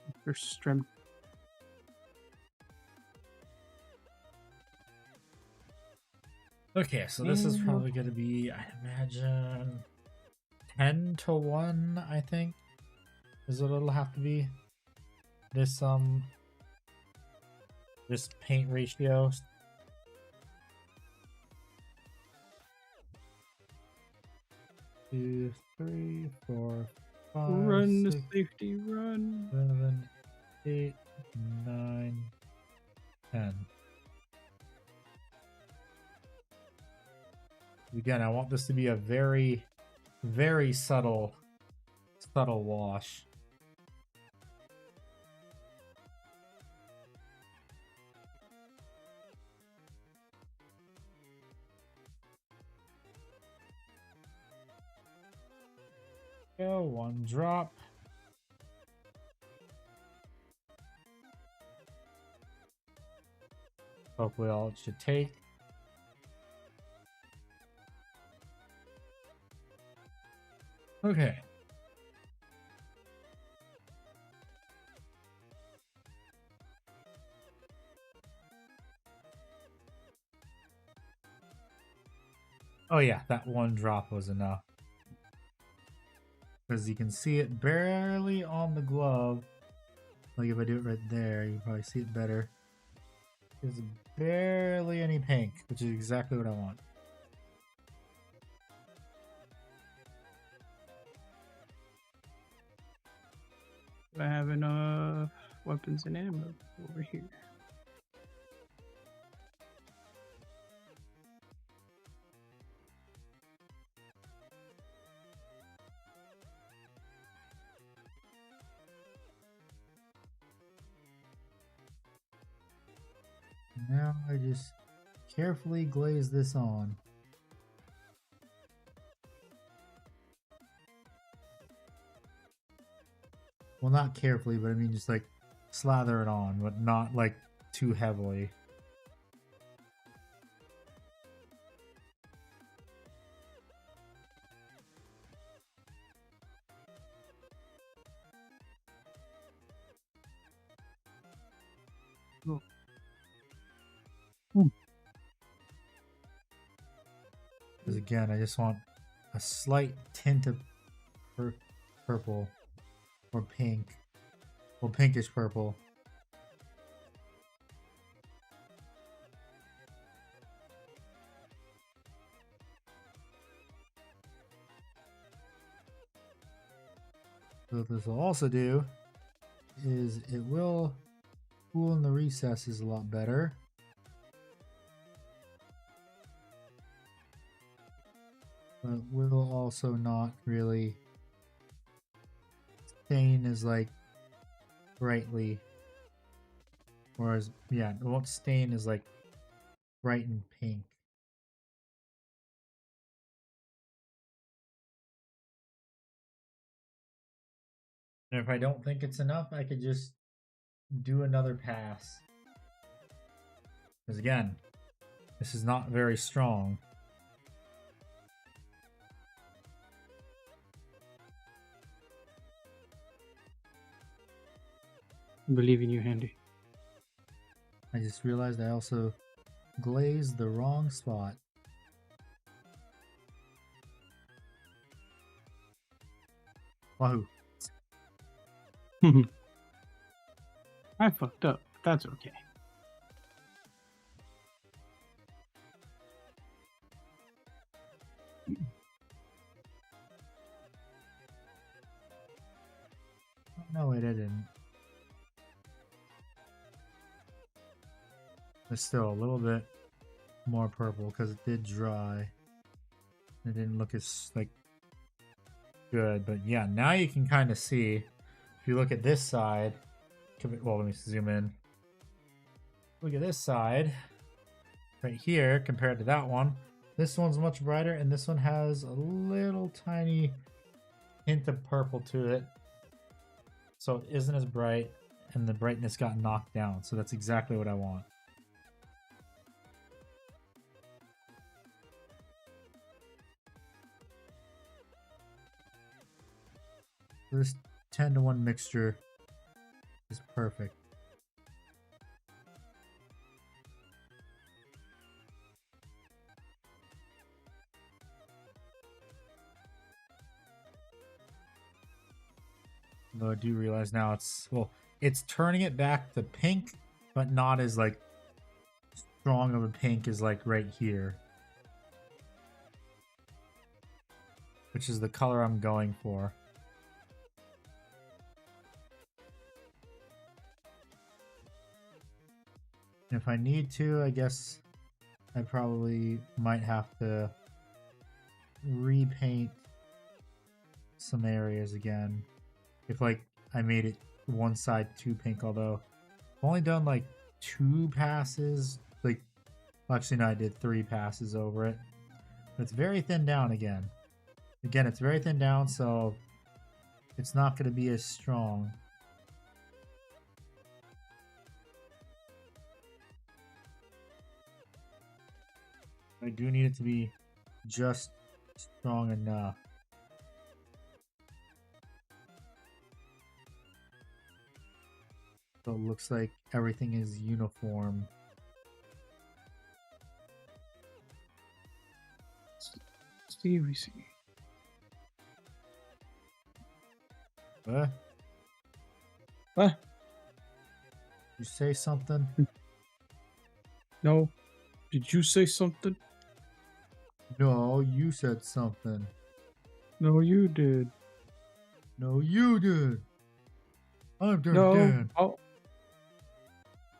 After stream. Okay, so this is probably going to be, I imagine, 10 to 1, I think, is what it'll have to be. This paint ratio. Two, 3, 4, 5, Run the 6, safety run. 7, 8, 9, 10. Again, I want this to be a very, very subtle wash. Go, one drop. Hopefully all it should take. Okay. Oh yeah, that one drop was enough. Because you can see it barely on the glove. Like if I do it right there, you can probably see it better. There's barely any pink, which is exactly what I want. Do I have enough weapons and ammo over here? Now I just carefully glaze this on. Well, not carefully, but I mean just like slather it on, but not like too heavily. Cool. Because again, I just want a slight tint of purple or pink. Well, pinkish purple. So what this will also do is it will cool in the recesses a lot better. But will also not really stain as like brightly, or as, yeah, it won't stain as like bright and pink. And if I don't think it's enough, I could just do another pass. Because again, this is not very strong. I believe in you, Handy. I just realized I also glazed the wrong spot. Wahoo. I fucked up. That's okay. No, wait, I didn't. It's still a little bit more purple because it did dry. It didn't look as like good, but yeah, now you can kind of see. If you look at this side, well, let me zoom in. Look at this side right here compared to that one. This one's much brighter, and this one has a little tiny hint of purple to it. So it isn't as bright, and the brightness got knocked down. So that's exactly what I want. This 10-to-1 mixture is perfect. Though I do realize now it's turning it back to pink, but not as like strong of a pink as like right here, which is the color I'm going for. If I need to, I guess I probably might have to repaint some areas again. If like I made it one side too pink, although I've only done like 2 passes. Like, actually no, I did 3 passes over it. But it's very thin down again. Again, it's very thin down, so it's not going to be as strong. I do need it to be just strong enough. So it looks like everything is uniform. See, we see. What? What? You say something? No. Did you say something? No, you said something. No, you did. No, you did. I'm Dirty No. Dan. Oh.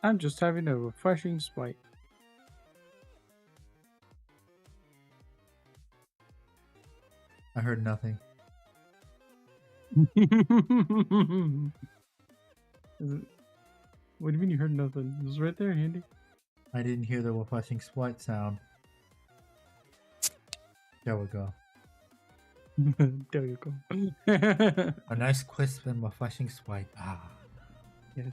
I'm just having a refreshing spite. I heard nothing. What do you mean you heard nothing? It was right there, Andy. I didn't hear the refreshing spite sound. There we go. There you go. A nice crisp and refreshing spite. Ah. Yes.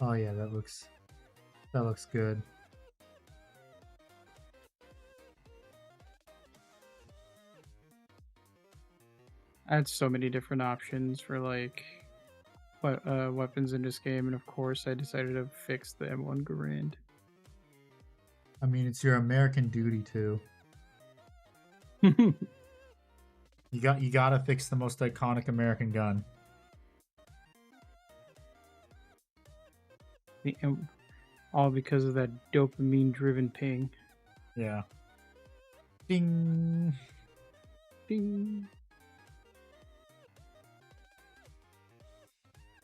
Oh yeah, that looks good. I had so many different options for like weapons in this game, and of course I decided to fix the M1 Garand. I mean, it's your American duty to. You gotta fix the most iconic American gun. All because of that dopamine driven ping. Yeah. Ding. Ding.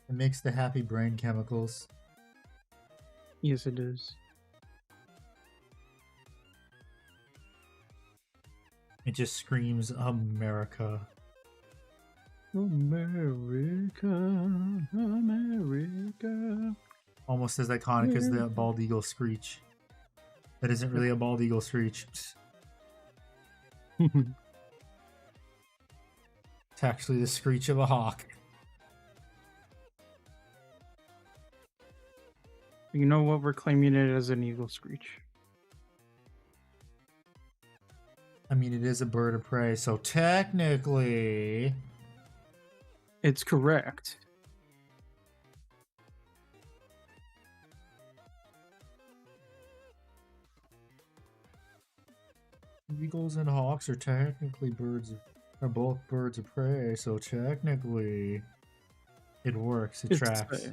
It makes the happy brain chemicals. Yes, it does. It just screams America. America, America. Almost as iconic as the bald eagle screech. That isn't really a bald eagle screech. It's actually the screech of a hawk. You know what? We're claiming it as an eagle screech. I mean, it is a bird of prey, so technically... It's correct. Eagles and hawks are technically are both birds of prey, so technically it works, it tracks.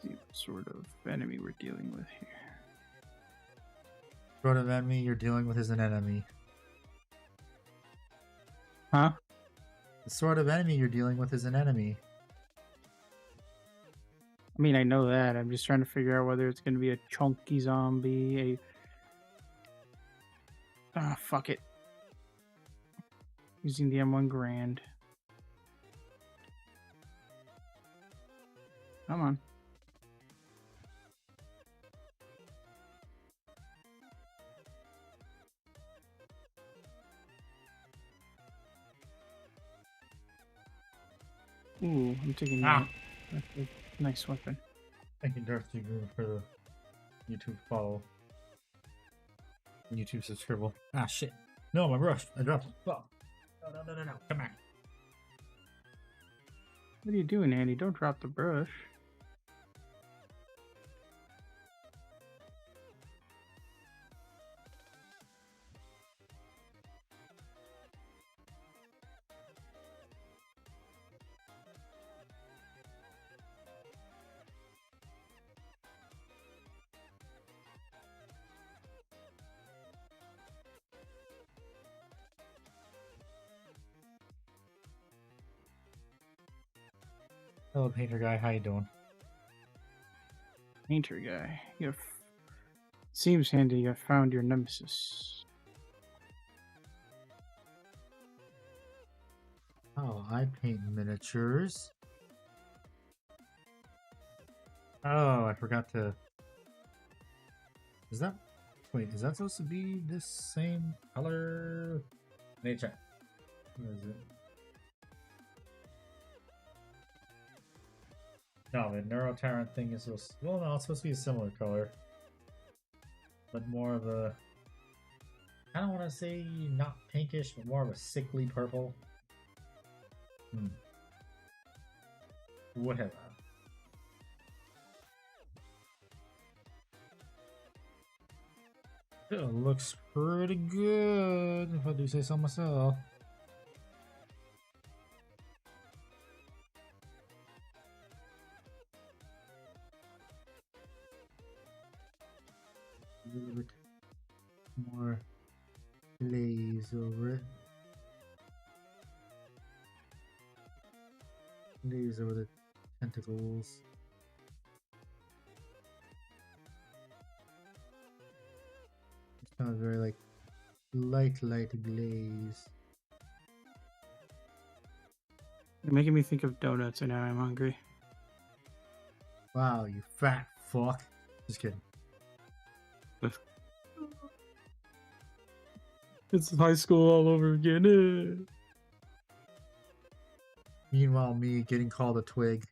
See what sort of enemy we're dealing with here. What sort of enemy you're dealing with is an enemy. Huh? The sort of enemy you're dealing with is an enemy. I mean, I know that. I'm just trying to figure out whether it's going to be a chunky zombie, fuck it. Using the M1 Grand. Come on. Ooh, I'm taking that. That's a nice weapon. Thank you, Darth Green, for the YouTube follow. YouTube subscribe. Ah, shit. No, my brush. I dropped it. Fuck. No. Come back. What are you doing, Andy? Don't drop the brush. Hello, painter guy. How you doing? Painter guy. Seems handy you found your nemesis. Oh, I paint miniatures. Oh, I forgot to... Is that... Wait, is that supposed to be the same color? Let me check. What is it? No, the Neurotyrant thing is supposed... Well, no, it's supposed to be a similar color. But more of a... I don't want to say not pinkish, but more of a sickly purple. Whatever. It looks pretty good, if I do say so myself. A little bit more glaze over it. Glaze over the tentacles. It's kind of very like light glaze. You're making me think of donuts, and now I'm hungry. Wow, you fat fuck. Just kidding. It's high school all over again. Meanwhile, me getting called a twig.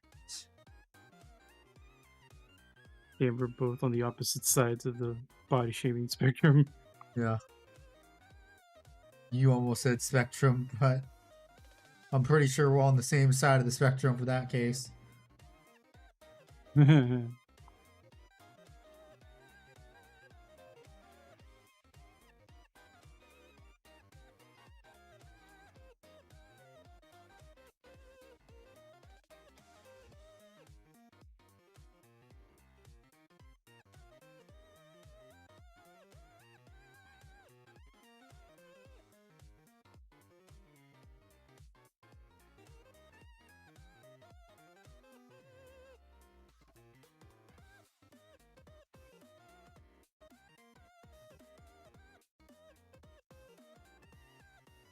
Yeah, we're both on the opposite sides of the body shaming spectrum. Yeah. You almost said spectrum, but I'm pretty sure we're on the same side of the spectrum for that case.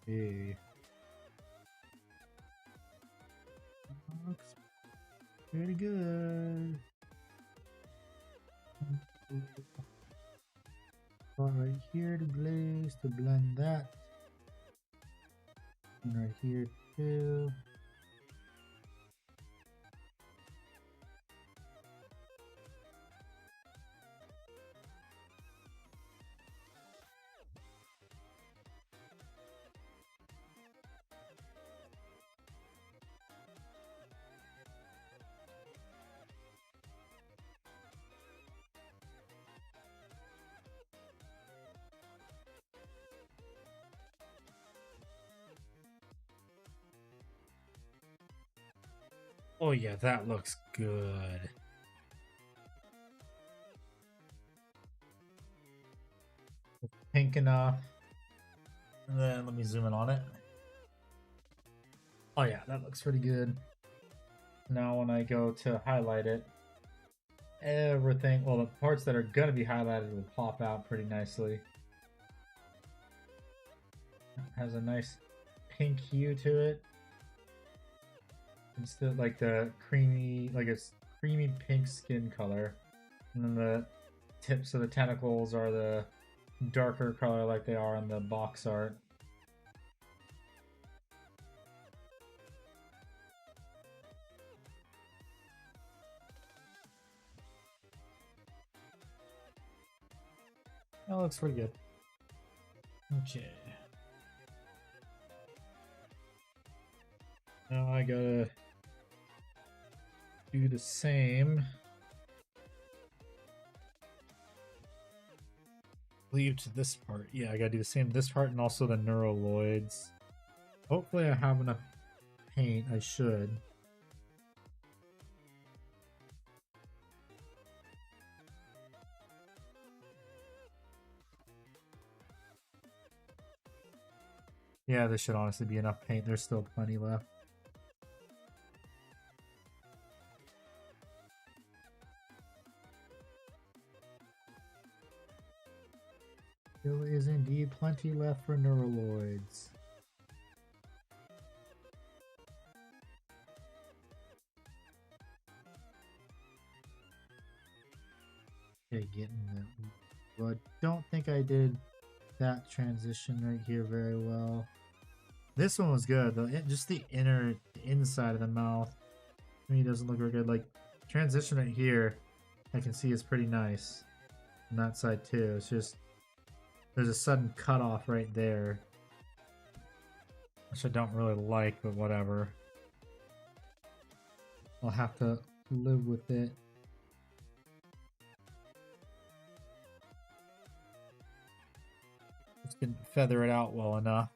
Hey. Looks pretty good. Spot right here to glaze to blend that. And right here too. Oh yeah, that looks good. Pink enough. And then let me zoom in on it. Oh yeah, that looks pretty good. Now when I go to highlight it, everything, well, the parts that are going to be highlighted will pop out pretty nicely. It has a nice pink hue to it. Instead, like the creamy, like it's creamy pink skin color. And then the tips of the tentacles are the darker color like they are in the box art. That looks pretty good. Okay. Now I gotta do the same. Leave to this part. Yeah, I gotta do the same this part and also the neuroloids. Hopefully I have enough paint. I should. Yeah, this should honestly be enough paint. There's still plenty left. 20 left for Neuroloids. Okay, getting that. Well, I don't think I did that transition right here very well. This one was good though. Just the inside of the mouth to me doesn't look very good. Like transition right here, I can see is pretty nice. On that side too. It's just there's a sudden cutoff right there, which I don't really like, but whatever. I'll have to live with it. Just didn't feather it out well enough.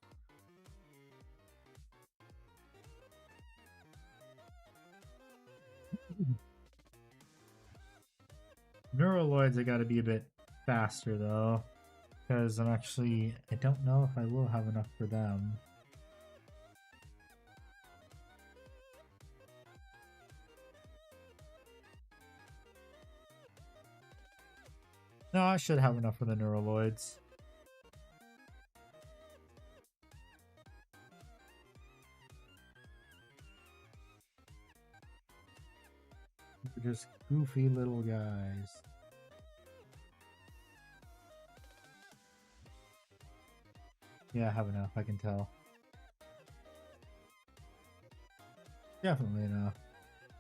Neuroloids, I gotta be a bit faster though, because I don't know if I will have enough for them. No, I should have enough for the Neuroloids. They're just goofy little guys. Yeah, I have enough, I can tell. Definitely enough.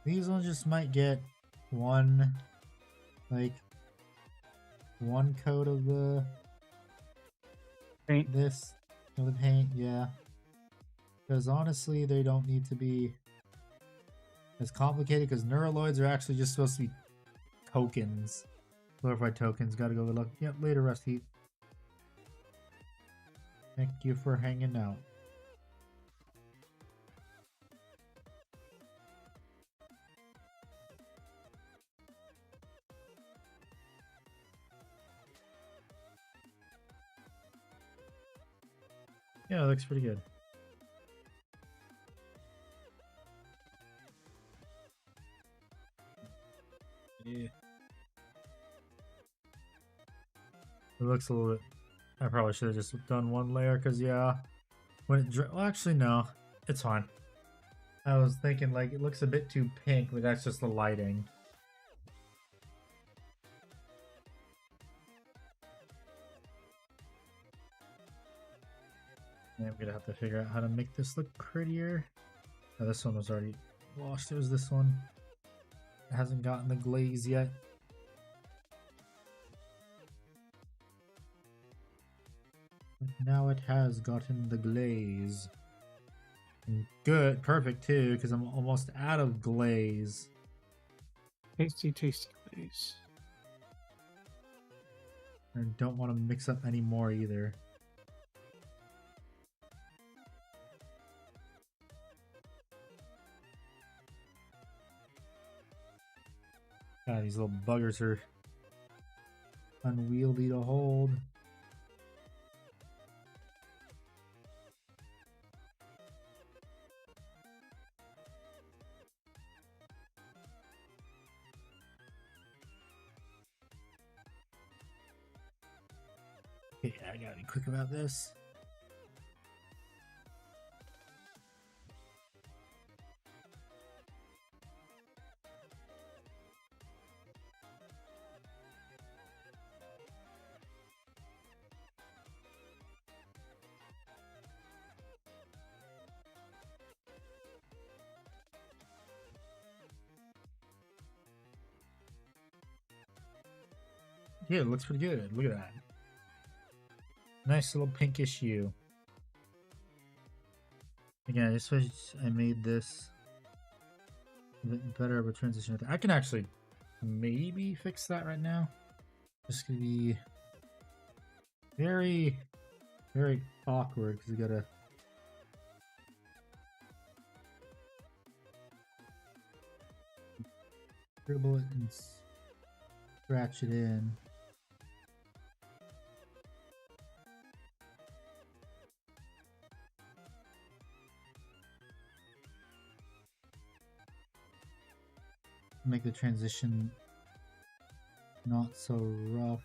These ones just might get one coat of the Paint. of the paint, yeah. Because honestly, they don't need to be as complicated, because Neuroloids are actually just supposed to be tokens. Glorified tokens, gotta go good luck. Yep, later, Rust Heat. Thank you for hanging out. Yeah, it looks pretty good. Yeah. It looks a little bit... I probably should have just done one layer, because yeah, when it well, actually no, it's fine. I was thinking like it looks a bit too pink, but that's just the lighting. Yeah, I'm gonna have to figure out how to make this look prettier. Oh, this one was already washed. It was this one. It hasn't gotten the glaze yet. Now it has gotten the glaze. And good, perfect too, because I'm almost out of glaze. Tasty, tasty glaze. And don't want to mix up any more either. God, these little buggers are unwieldy to hold. Okay, I gotta be quick about this. Yeah, it looks pretty good. Look at that. Nice little pinkish hue. Again, I just wish I made this a bit better of a transition. I can actually maybe fix that right now. It's gonna be very, very awkward because we gotta scribble it and scratch it in. Make the transition not so rough.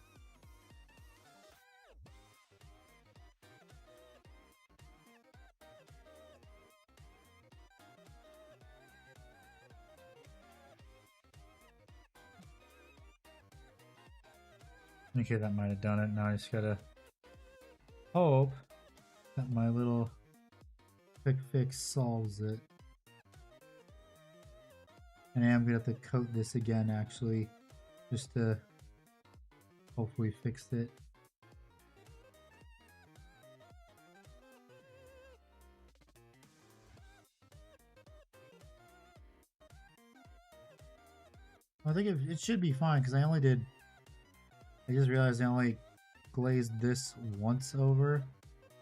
Okay, that might have done it. Now I just gotta hope that my little quick fix solves it. And I am gonna have to coat this again, actually, just to hopefully fix it. I think it should be fine because I just realized I only glazed this once over,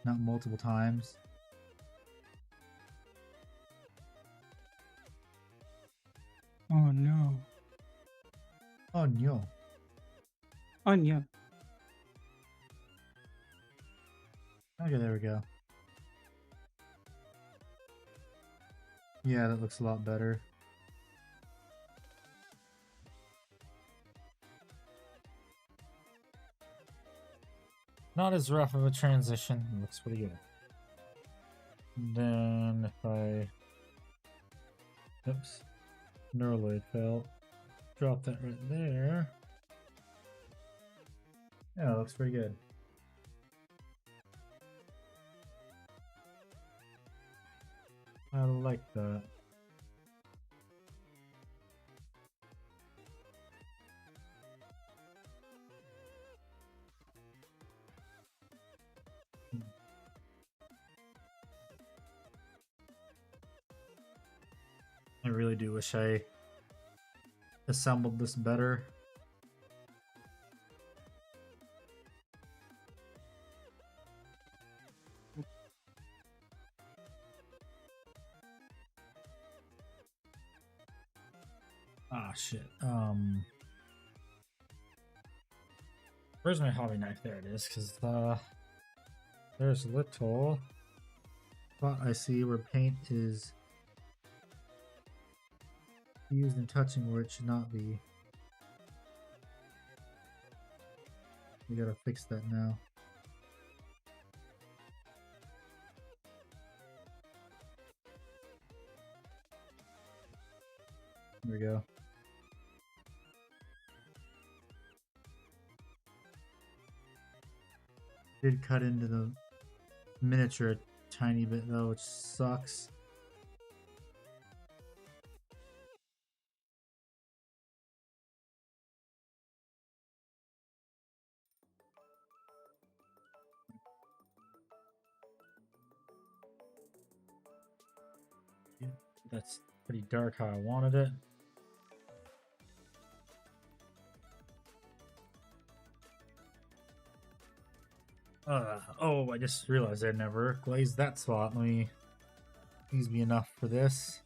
not multiple times. Oh no. Oh no. Onion. Okay, there we go. Yeah, that looks a lot better. Not as rough of a transition. It looks pretty good. Then if I... Oops. Neuraloid fell. Drop that right there. Yeah, it looks pretty good. I like that. I really do wish I assembled this better. Ah, shit. Where's my hobby knife? There it is, because there's a little spot I see where paint is used in touching where it should not be. We gotta fix that now. There we go. Did cut into the miniature a tiny bit though, which sucks. That's pretty dark how I wanted it. Oh, I just realized I never glazed that spot. Let me... Please be enough for this.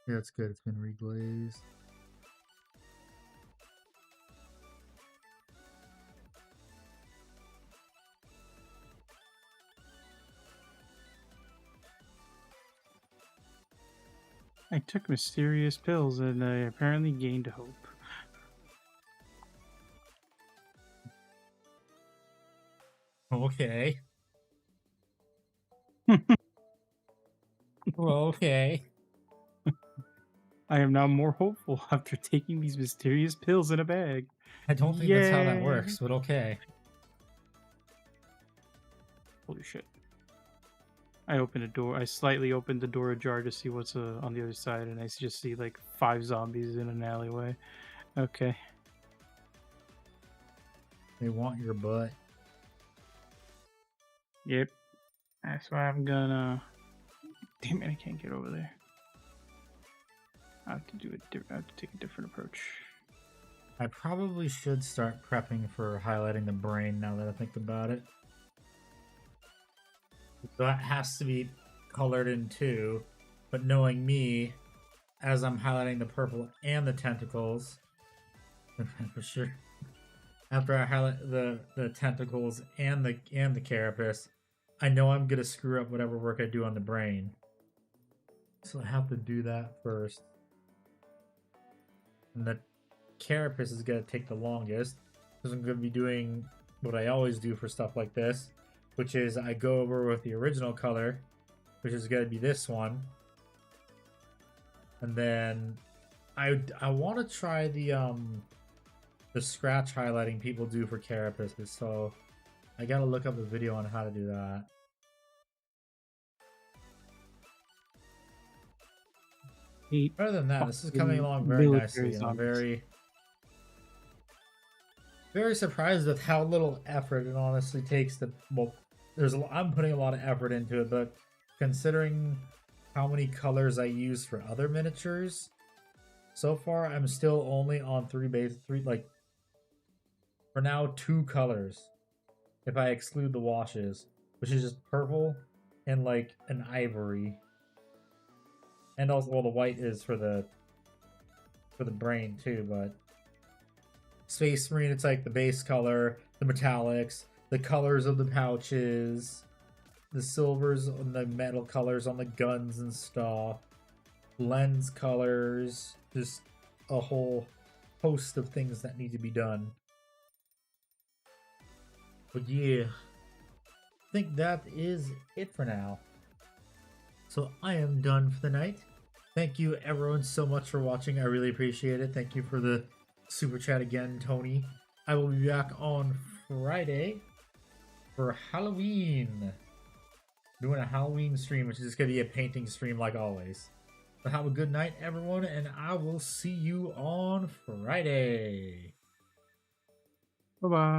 Yeah, it's good. It's been reglazed. I took mysterious pills and I apparently gained hope. Okay. Okay. I am now more hopeful after taking these mysterious pills in a bag. I don't think that's how that Yay. works, but okay. Holy shit. I opened a door. I slightly opened the door ajar to see what's on the other side, and I just see like 5 zombies in an alleyway. Okay. They want your butt. Yep. That's why I'm gonna... Damn it, I can't get over there. I have to do it. I have to take a different approach. I probably should start prepping for highlighting the brain now that I think about it. That has to be colored in too, but knowing me, as I'm highlighting the purple and the tentacles, for sure. After I highlight the tentacles and the carapace, I know I'm gonna screw up whatever work I do on the brain. So I have to do that first. And the carapace is gonna take the longest, because I'm gonna be doing what I always do for stuff like this, which is I go over with the original color, which is going to be this one, And then I want to try the scratch highlighting people do for carapaces, so I gotta look up a video on how to do that. Hate Other than that, this is coming fucking along very military nicely. I'm zombies. very surprised with how little effort it honestly takes to. Well, I'm putting a lot of effort into it, but considering how many colors I use for other miniatures, so far I'm still only on three, like for now 2 colors. If I exclude the washes, which is just purple and like an ivory, and also well the white is for the brain too, but Space Marine, it's like the base color, the metallics, the colors of the pouches, the silvers and the metal colors on the guns and stuff, lens colors, just a whole host of things that need to be done. But yeah, I think that is it for now. So I am done for the night. Thank you everyone so much for watching. I really appreciate it. Thank you for the super chat again, Tony. I will be back on Friday for Halloween. Doing a Halloween stream, which is just going to be a painting stream like always. So have a good night, everyone, and I will see you on Friday. Bye bye.